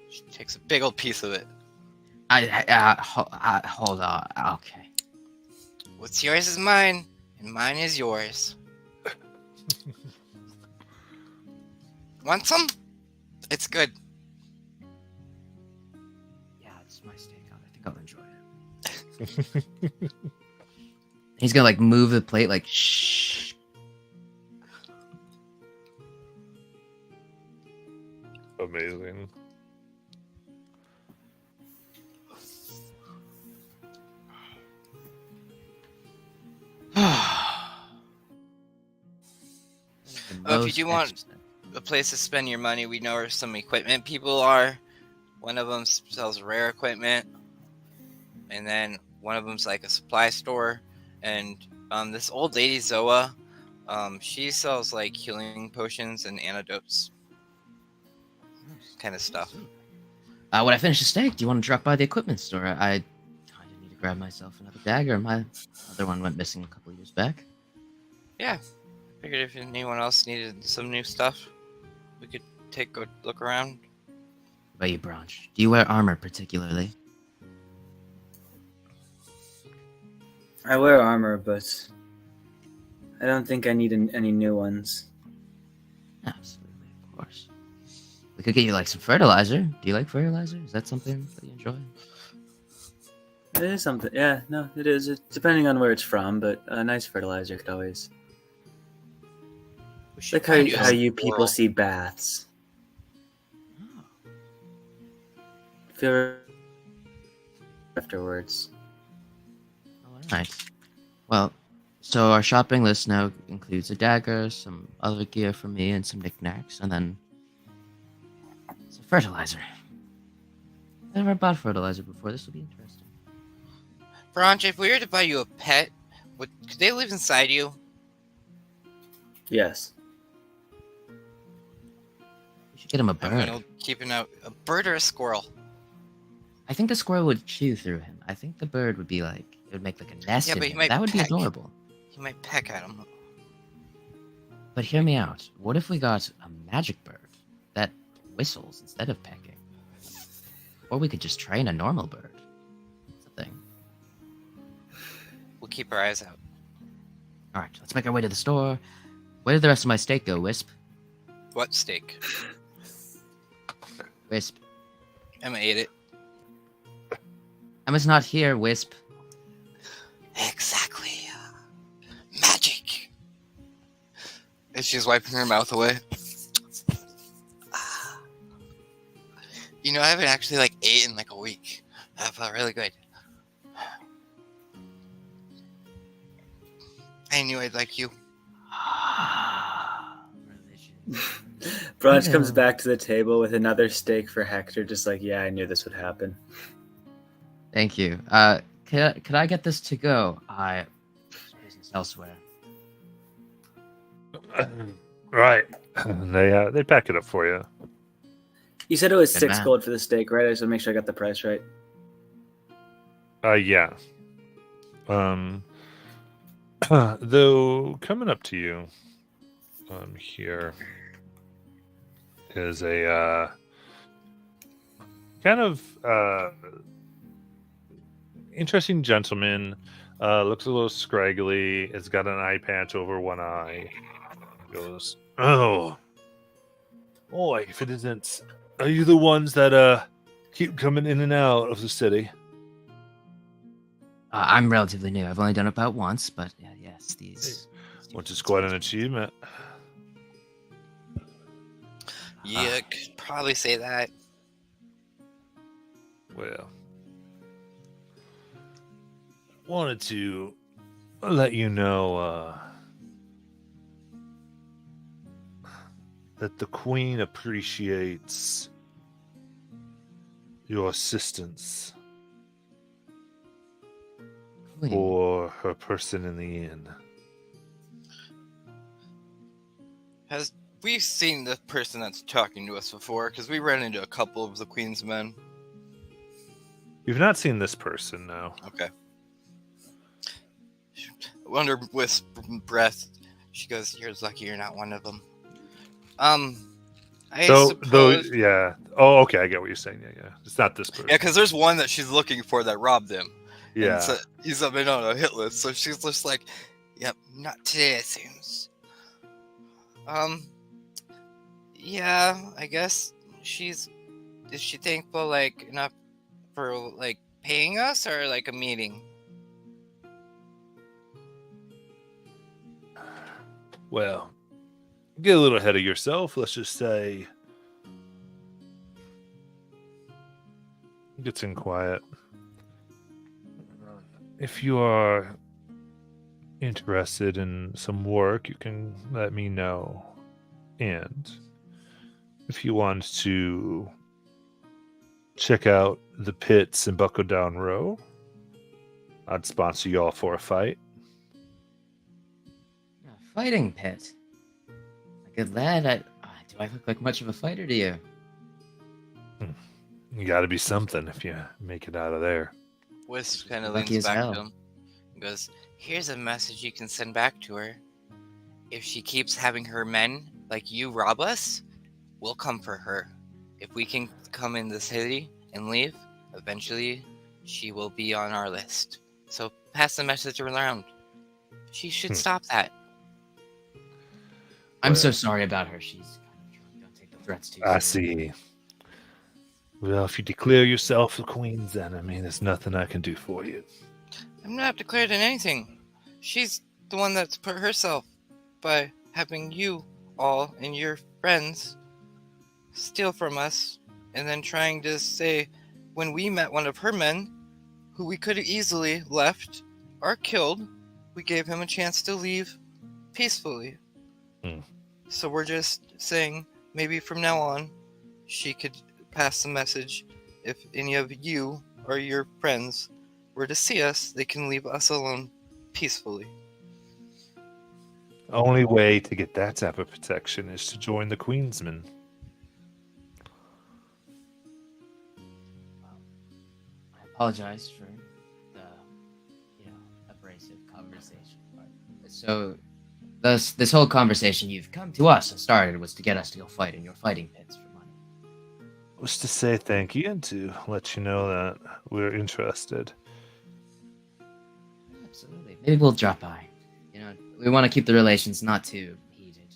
She takes a big old piece of it. Hold on. Okay. What's yours is mine, and mine is yours. Want some? It's good. Yeah, it's my steak. I think I'll enjoy it. He's gonna like move the plate, like shh. Amazing. If you do want a place to spend your money, we know where some equipment people are. One of them sells rare equipment, and then one of them's like a supply store. And this old lady Zoa, she sells like healing potions and antidotes, kind of stuff. When I finish the steak, do you want to drop by the equipment store? I kind of need to grab myself another dagger. My other one went missing a couple years back. Yeah, figured if anyone else needed some new stuff, we could take a look around. What about you, Branch? Do you wear armor particularly? I wear armor, but I don't think I need any new ones. Absolutely, of course. We could get you like some fertilizer. Do you like fertilizer? Is that something that you enjoy? It is something. Yeah, no, it is. It's depending on where it's from, but a nice fertilizer could always. We should Like find how some you people coral. see baths. Feel afterwards. Alright. Well, so our shopping list now includes a dagger, some other gear for me, and some knickknacks, and then some fertilizer. I've never bought fertilizer before. This will be interesting. Branch, if we were to buy you a pet, could they live inside you? Yes. We should get him a I'm bird. gonna keep an eye. A bird or a squirrel? I think the squirrel would chew through him. I think the bird would be like, it would make like a nest Yeah, in but he him. might That would be peck. adorable. You might peck at him. But hear me out. What if we got a magic bird that whistles instead of pecking? Or we could just train a normal bird. That's a thing. We'll keep our eyes out. Alright, let's make our way to the store. Where did the rest of my steak go, Wisp? What steak? Wisp. Emma ate it. Emma's not here, Wisp. Exactly. Magic. And she's wiping her mouth away. You know, I haven't actually ate in a week. That felt really good. I knew I'd like you. Branch comes back to the table with another steak for Hector, just like, yeah, I knew this would happen. Thank you. Could I get this to go? Business elsewhere. Right. They pack it up for you. You said it was Good 6 man. gold for the steak, right? I just want to make sure I got the price right. Yeah. Though coming up to you, here is a kind of interesting gentleman. Looks a little scraggly. Has got an eye patch over one eye. Goes, oh, boy, if it isn't, are you the ones that keep coming in and out of the city? I'm relatively new. I've only done it about once, but yes, these. Which is quite an achievement. Yeah, could probably say that. Well, wanted to let you know that the Queen appreciates your assistance Queen. for her person in the inn. Has we seen the person that's talking to us before? Because we ran into a couple of the Queen's men. You've not seen this person, no. Okay. Under breath, she goes, "You're lucky you're not one of them." I suppose. Yeah. Oh, okay, I get what you're saying. Yeah. It's not this person. Yeah, because there's one that she's looking for that robbed him. Yeah. And so he's been on a hit list, so she's just like, "Yep, not today, it seems." Yeah, I guess is she thankful like enough for like paying us or like a meeting? Well, get a little ahead of yourself. Let's just say, gets in quiet. If you are interested in some work, you can let me know. And if you want to check out the pits in Buckle Down Row, I'd sponsor you all for a fight. A fighting pit. A good lad. Do I look like much of a fighter to you? You got to be something if you make it out of there. Wisp kind of Lucky leans as back hell. to him and goes, "Here's a message you can send back to her. If she keeps having her men like you rob us, we'll come for her. If we can come in the city and leave, eventually she will be on our list. So pass the message around. She should stop that." I'm so sorry about her. She's kind of drunk. Don't take the threats too I seriously. see. Well, if you declare yourself the Queen's enemy, there's nothing I can do for you. I'm not declared in anything. She's the one that's put herself by having you all and your friends steal from us and then trying to say when we met one of her men who we could have easily left or killed, we gave him a chance to leave peacefully. So we're just saying maybe from now on she could pass the message. If any of you or your friends were to see us, they can leave us alone peacefully. Only way to get that type of protection is to join the Queensmen. I apologize for the, abrasive conversation. So, this whole conversation you've come to us and started was to get us to go fight in your fighting pits for money. Was to say thank you and to let you know that we're interested. Absolutely. Maybe we'll drop by. We want to keep the relations not too heated.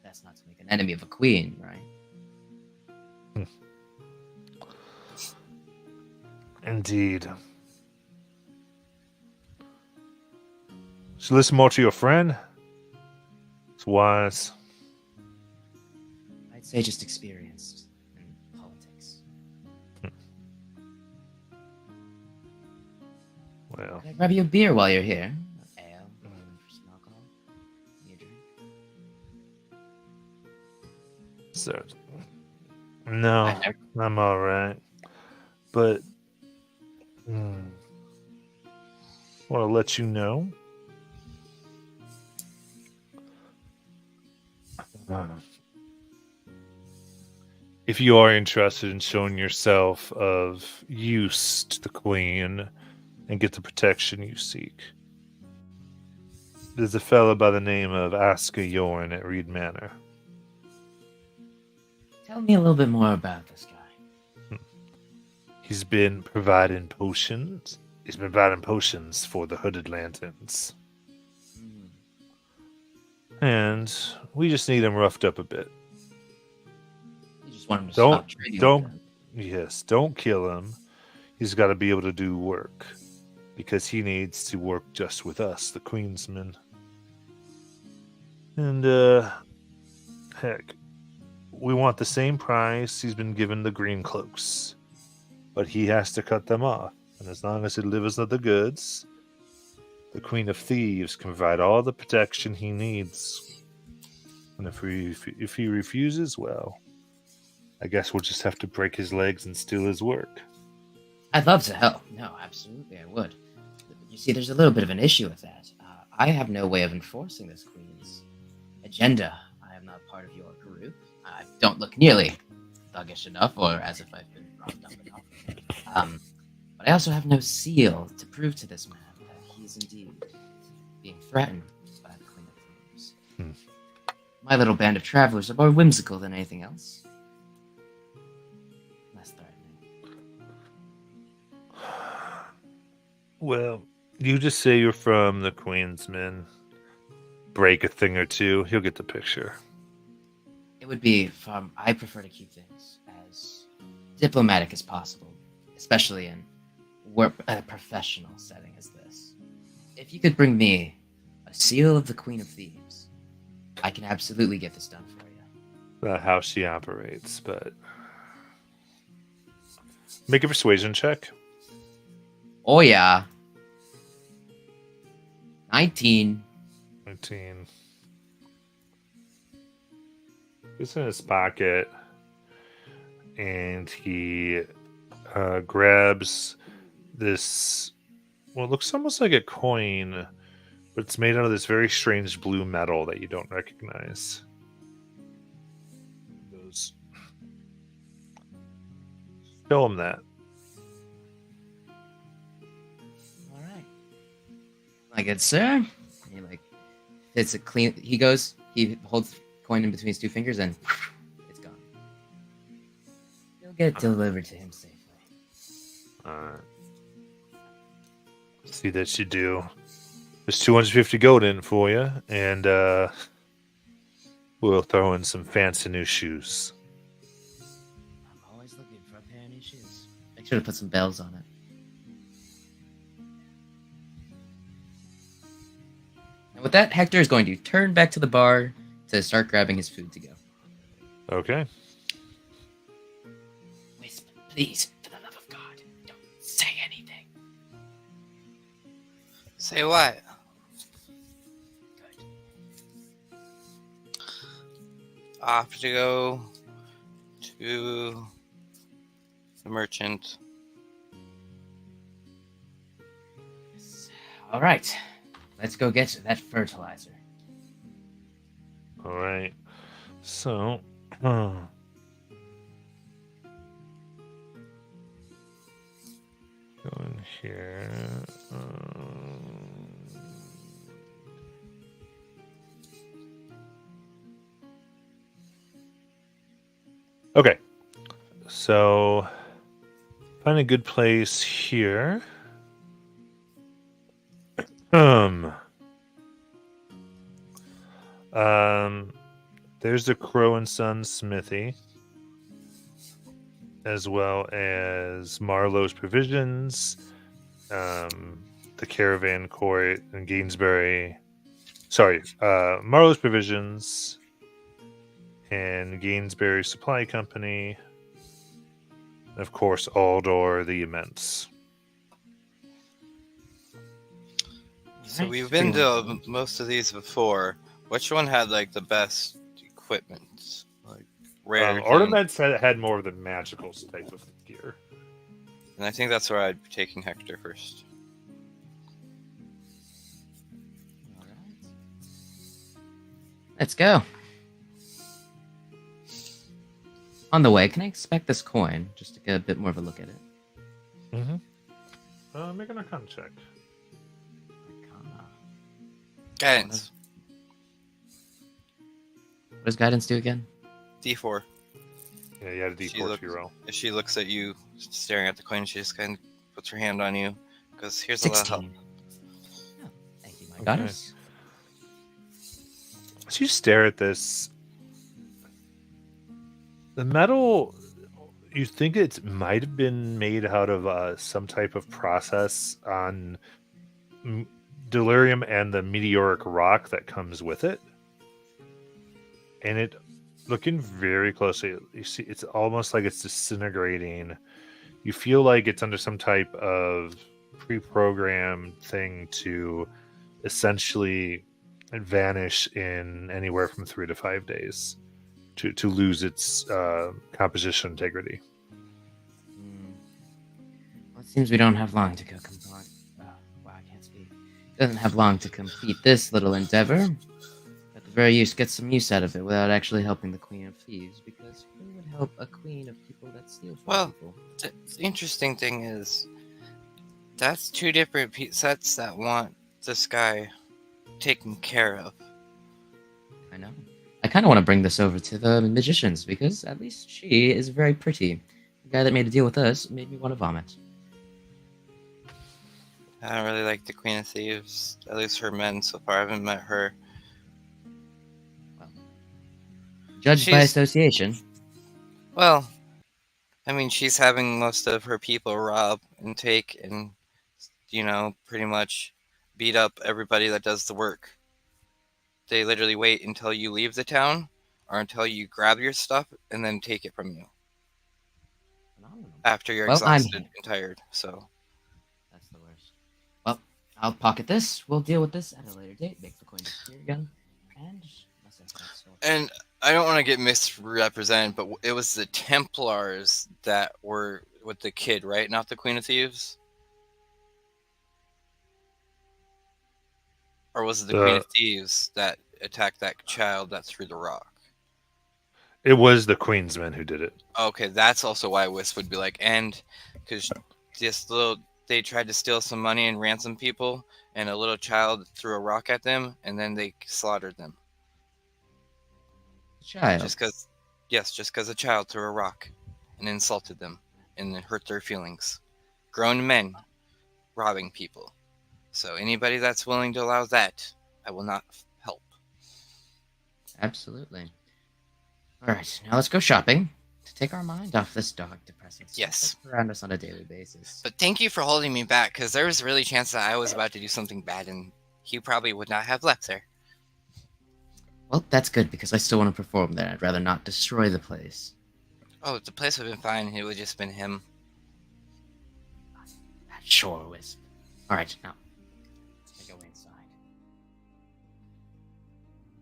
That's not to make an enemy of a queen, right? Indeed. So listen more to your friend. It's wise. I'd say just experienced in politics. Well, Can I grab you a beer while you're here? Ale, some alcohol. You drink? so no, I never- I'm all right. But want to let you know. If you are interested in showing yourself of use to the Queen and get the protection you seek, there's a fellow by the name of Aska Yorn at Reed Manor. Tell me a little bit more about this guy. He's been providing potions He's been buying potions for the hooded lanterns. Hmm. And we just need him roughed up a bit. You just want him to Don't- stop trading don't- with them. Yes, don't kill him. He's got to be able to do work. Because he needs to work just with us, the Queensmen. And, heck, we want the same price he's been given the green cloaks. But he has to cut them off. And as long as he delivers the goods, the Queen of Thieves can provide all the protection he needs. And if he refuses, well, I guess we'll just have to break his legs and steal his work. I'd love to help. No, absolutely, I would. You see, there's a little bit of an issue with that. I have no way of enforcing this queen's agenda. I am not part of your group. I don't look nearly thuggish enough, or as if I've been robbed up enough. But I also have no seal to prove to this man that he is indeed being threatened by the Queen of Thieves. Hmm. My little band of travelers are more whimsical than anything else. Less threatening. Well, you just say you're from the Queensmen. Break a thing or two. He'll get the picture. It would be I prefer to keep things as diplomatic as possible, especially in a professional setting as this. If you could bring me a seal of the Queen of Thieves, I can absolutely get this done for you. Not how she operates, but make a persuasion check. Oh yeah. 19. 19. It's in his pocket, and he grabs this. Well, it looks almost like a coin, but it's made out of this very strange blue metal that you don't recognize. He goes, show him that. All right. My good sir. He it's a clean. He goes. He holds the coin in between his two fingers, and it's gone. You'll get it delivered to him safely. Alright. See that you do. There's 250 gold in for you, and we'll throw in some fancy new shoes. I'm always looking for a pair of new shoes. Make sure to put some bells on it. And with that, Hector is going to turn back to the bar to start grabbing his food to go. Okay. Wisp, please, for the love of God, don't say anything. Say what? Good. Off to go to the merchant. All right, let's go get that fertilizer. All right. So, go in here. Okay. So, find a good place here. There's the Crow and Son Smithy, as well as Marlowe's Provisions, the Caravan Court in Gainsbury. Sorry, Marlowe's Provisions and Gainsbury Supply Company. And of course, Aldor the Immense. So Right, we've been pretty to most of these before. Which one had like the best equipment? Like rare. Ornaments had more of the magical type of gear. And I think that's where I'd be taking Hector first. All right. Let's go. On the way, can I expect this coin just to get a bit more of a look at it? Mm-hmm. Make an Arcana check. Arcana. Guidance. What does guidance do again? D4. Yeah, you had a She D4 looked- to roll. If she looks at you staring at the coin, she just kind of puts her hand on you, Because here's a little help. 16. Oh, thank you, my Okay. goddess. As you stare at this, the metal, you think it might have been made out of some type of process on delirium and the meteoric rock that comes with it. And it, looking very closely, you see it's almost like it's disintegrating. You feel like it's under some type of pre-programmed thing to essentially vanish in anywhere from 3 to 5 days, to lose its composition integrity. Well, it seems we don't have long to go complete. Wow, I can't speak. Doesn't have long to complete this little endeavor. At the very least, get some use out of it without actually helping the Queen of Thieves, because who would help a queen of people that steal from Well, people? The interesting thing is, that's two different sets that want this guy taken care of. I know. I kind of want to bring this over to the magicians, because at least she is very pretty. The guy that made a deal with us made me want to vomit. I don't really like the Queen of Thieves, at least her men so far. I haven't met her. Judged by She's- association. Well, I mean, she's having most of her people rob and take and, pretty much beat up everybody that does the work. They literally wait until you leave the town or until you grab your stuff and then take it from you Phenomenal. after you're Well, I'm exhausted here. and tired. So, That's the worst. Well, I'll pocket this. We'll deal with this at a later date. Make the coin disappear again. And and I don't want to get misrepresented, but it was the Templars that were with the kid, right? Not the Queen of Thieves? Or was it the Queen of Thieves that attacked that child that threw the rock? It was the Queensmen who did it. Okay, that's also why Wisp would be like, and because they tried to steal some money and ransom people, and a little child threw a rock at them, and then they slaughtered them. Child. Just because a child threw a rock and insulted them and then hurt their feelings. Grown men robbing people. So anybody that's willing to allow that, I will not help. Absolutely. All right, now let's go shopping to take our mind off this dark, depressing stuff Yes. that's around us on a daily basis. But thank you for holding me back, because there was really a chance that I was about to do something bad, and he probably would not have left there. Well, that's good, because I still want to perform there. I'd rather not destroy the place. Oh, the place would have been fine. It would have just been him. Sure, Wisp. All right, now let's make our way inside.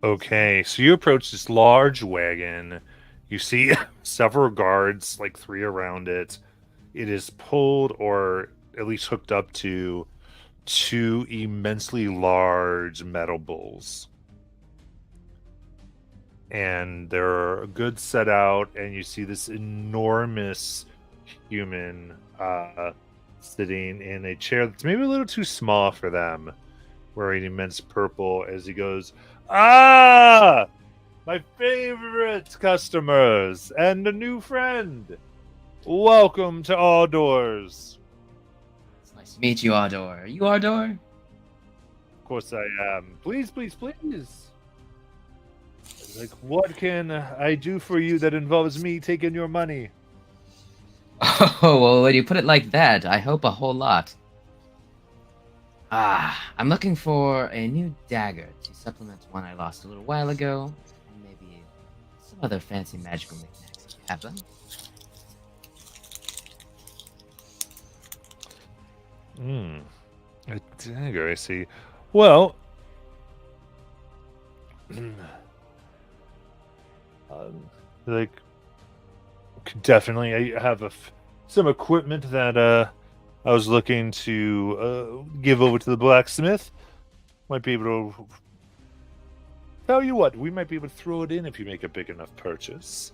Okay, so you approach this large wagon. You see several guards, like 3 around it. It is pulled, or at least hooked up to 2 immensely large metal bulls. And they're a good set out, and you see this enormous human sitting in a chair that's maybe a little too small for them, wearing immense purple as he goes, "Ah! My favorite customers and a new friend. Welcome to Aldors." It's nice to meet you, Ardor. Are you Ardor? Of course I am. Please, please, please. Like, what can I do for you that involves me taking your money? Oh, well, when you put it like that, I hope a whole lot. I'm looking for a new dagger to supplement one I lost a little while ago, and maybe some other fancy magical knickknacks if you have them. A dagger, I see. Well, like, definitely, I have some equipment that I was looking to give over to the blacksmith. Might be able to. Tell you what, we might be able to throw it in if you make a big enough purchase.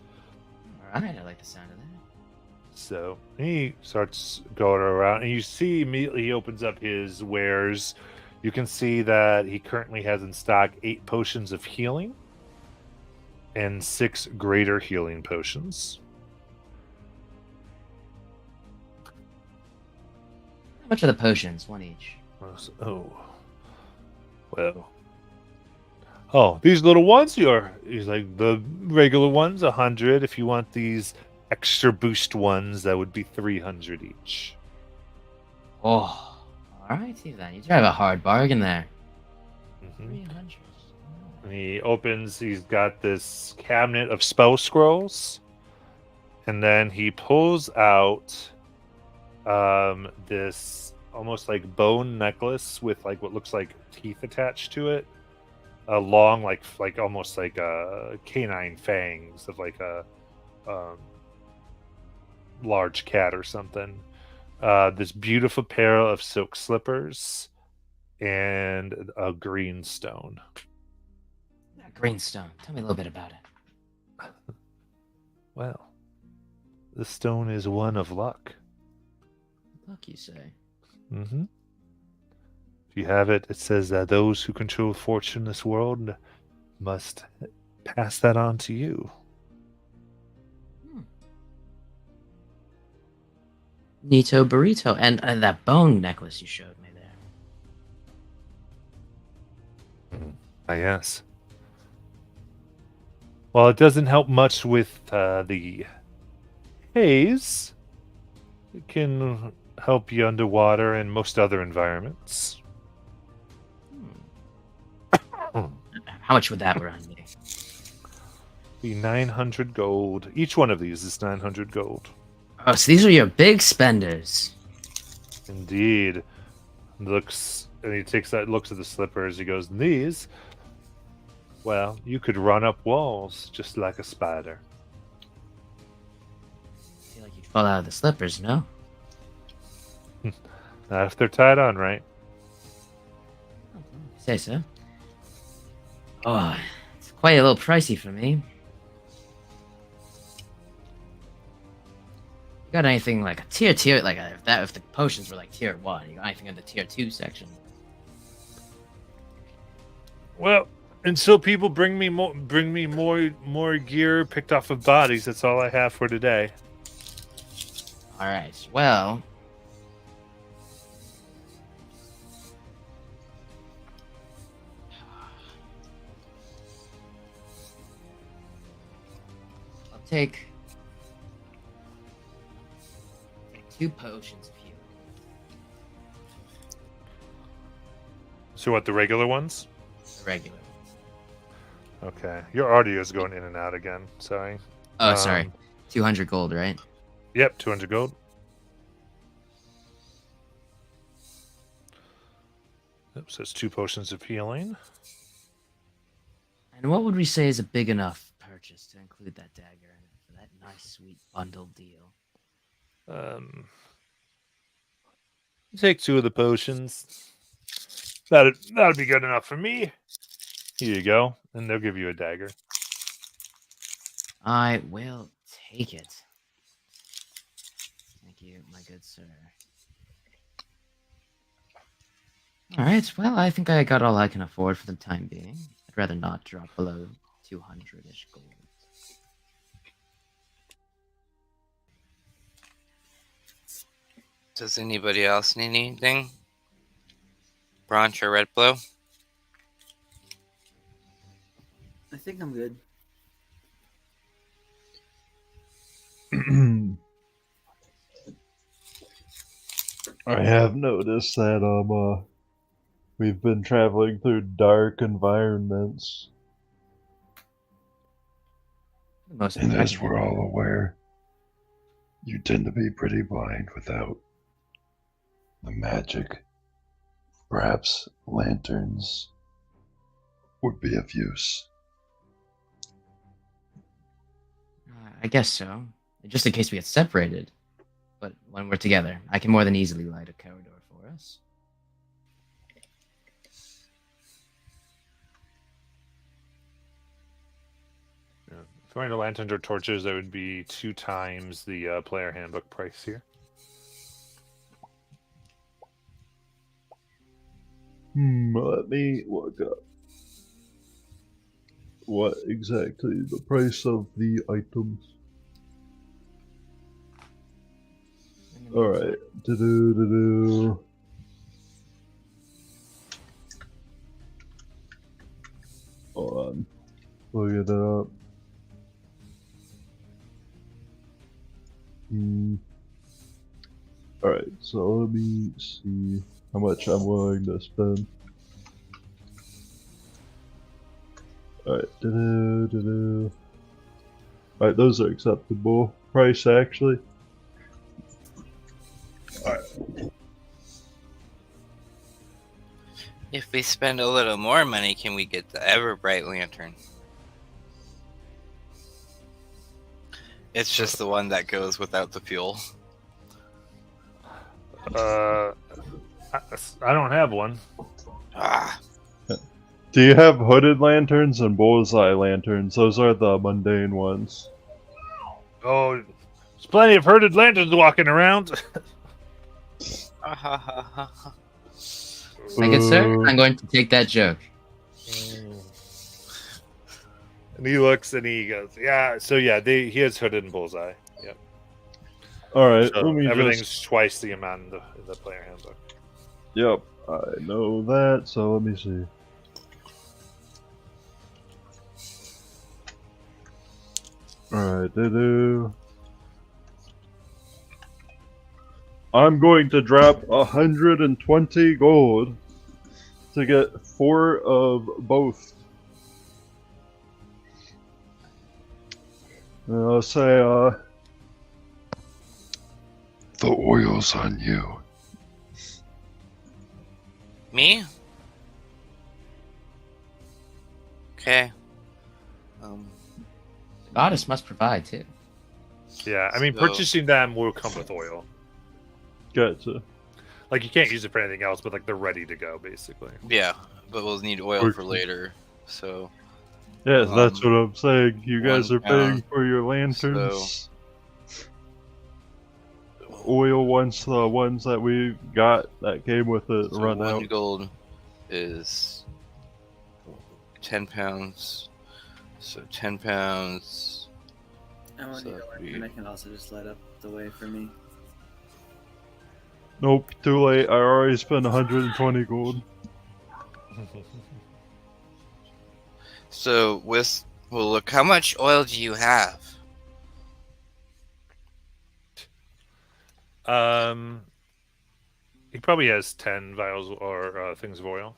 All right, I like the sound of that. So he starts going around, and you see immediately he opens up his wares. You can see that he currently has in stock 8 potions of healing and 6 greater healing potions. How much are the potions? One each. Oh, well. Oh, these little ones? He's like the regular ones, 100. If you want these extra boost ones, that would be 300 each. Oh, alrighty then. You drive a hard bargain there. Mhm. 300. And he opens. He's got this cabinet of spell scrolls, and then he pulls out this almost like bone necklace with like what looks like teeth attached to it. A long, like almost like canine fangs of like a um, large cat or something. This beautiful pair of silk slippers and a green stone. Greenstone. Tell me a little bit about it. Well, the stone is one of luck. Luck, you say? Mm-hmm. If you have it, it says that those who control fortune in this world must pass that on to you. Nito burrito, and that bone necklace you showed me there. Ah, yes. Well, it doesn't help much with the haze. It can help you underwater and most other environments. How much would that run me? Be 900 gold. Each one of these is 900 gold. Oh, so these are your big spenders. Indeed. Looks, and he takes that, looks at the slippers. He goes, "These, well, you could run up walls just like a spider." I feel like you'd fall out of the slippers, no? Not if they're tied on right. Say so. Oh, it's quite a little pricey for me. You got anything like a tier, like if the potions were like tier 1, you got anything in the tier 2 section? Well, until people bring me more gear picked off of bodies, that's all I have for today. Alright, well... I'll take 2 potions of healing. So what, the regular ones? The regular. Okay. Your audio is going in and out again. Sorry. Oh, sorry. 200 gold, right? Yep, 200 gold. Yep, so it's 2 potions of healing. And what would we say is a big enough purchase to include that dagger in it for that nice, sweet bundle deal? Take 2 of the potions. That'll be good enough for me. Here you go, and they'll give you a dagger. I will take it. Thank you, my good sir. Alright, well, I think I got all I can afford for the time being. I'd rather not drop below 200-ish gold. Does anybody else need anything? Bronze or red blow? I think I'm good. I have noticed that we've been traveling through dark environments. Most And part, as we're all aware, you tend to be pretty blind without the magic. Perhaps lanterns would be of use. I guess so. Just in case we get separated. But when we're together, I can more than easily light a corridor for us. Yeah. If you want a lanterns or torches, that would be 2 times the player handbook price here. Let me look up what exactly the price of the items. Alright. Do-do-do-do. Hold on. Look it up. Alright, so let me see how much I'm willing to spend. Alright, do-do-do-do. Alright, those are acceptable price actually. If we spend a little more money, can we get the ever bright lantern? It's just the one that goes without the fuel. I don't have one. Ah, Do you have hooded lanterns and bullseye lanterns? Those are the mundane ones. Oh, there's plenty of herded lanterns walking around. My good sir, I'm going to take that joke. And he looks and he goes, "Yeah, so yeah, he has hooded and bullseye. Yep. Alright, So let me everything's just... twice the amount in the player handbook." Yep, I know that, so let me see. Alright, I'm going to drop 120 gold to get 4 of both. And I'll say, the oil's on you. me? Okay. The goddess must provide too. Yeah, I mean, So- purchasing them will come with oil. gotcha. Like, you can't use it for anything else, but like they're ready to go, basically. Yeah, but we'll need oil for later. So Yes, that's what I'm saying. You guys are 1 pound. paying for your lanterns. Oil once the ones that we got that came with it So run 1 out. gold is 10 pounds. So 10 pounds. I want So you to work, we- and I can also just light up the way for me. Nope, too late. I already spent 120 gold. So with well, look, how much oil do you have? He probably has 10 vials or things of oil.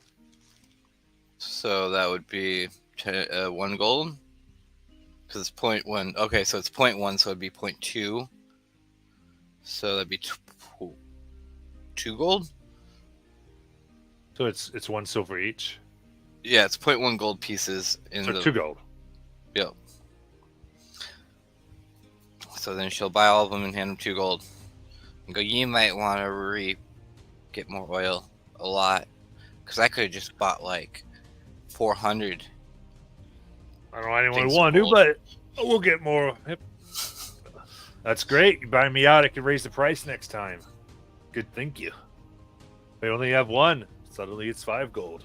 So that would be 1 gold. Because it's 0.1. Okay, so it's 0.1, so it'd be 0.2. So that'd be 2 gold. So it's 1 silver each. Yeah, it's 0.1 gold pieces in So the 2 gold. Yep. So then she'll buy all of them and hand them 2 gold. And go, you might want to get more oil. A lot. Because I could have just bought like 400. I don't know why anyone Things would want to, gold. but we'll get more. Yep. That's great. You buy me out, I can raise the price next time. Good, thank you. We only have 1. Suddenly it's 5 gold.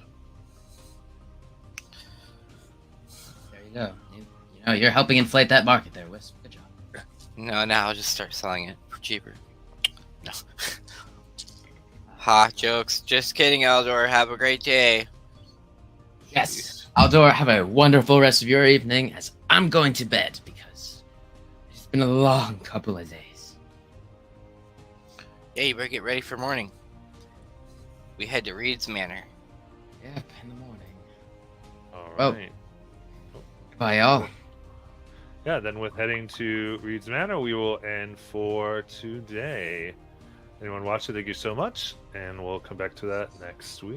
There you go. You know, you're helping inflate that market there, Wisp. Good job. No, I'll just start selling it for cheaper. No. Ha, jokes. Just kidding, Eldor. Have a great day. Yes. Aldor, have a wonderful rest of your evening as I'm going to bed because it's been a long couple of days. Yeah, you better get ready for morning. We head to Reed's Manor. Yep, in the morning. All Oh. right. Bye, y'all. Yeah, then with heading to Reed's Manor, we will end for today. Anyone watching, thank you so much, and we'll come back to that next week.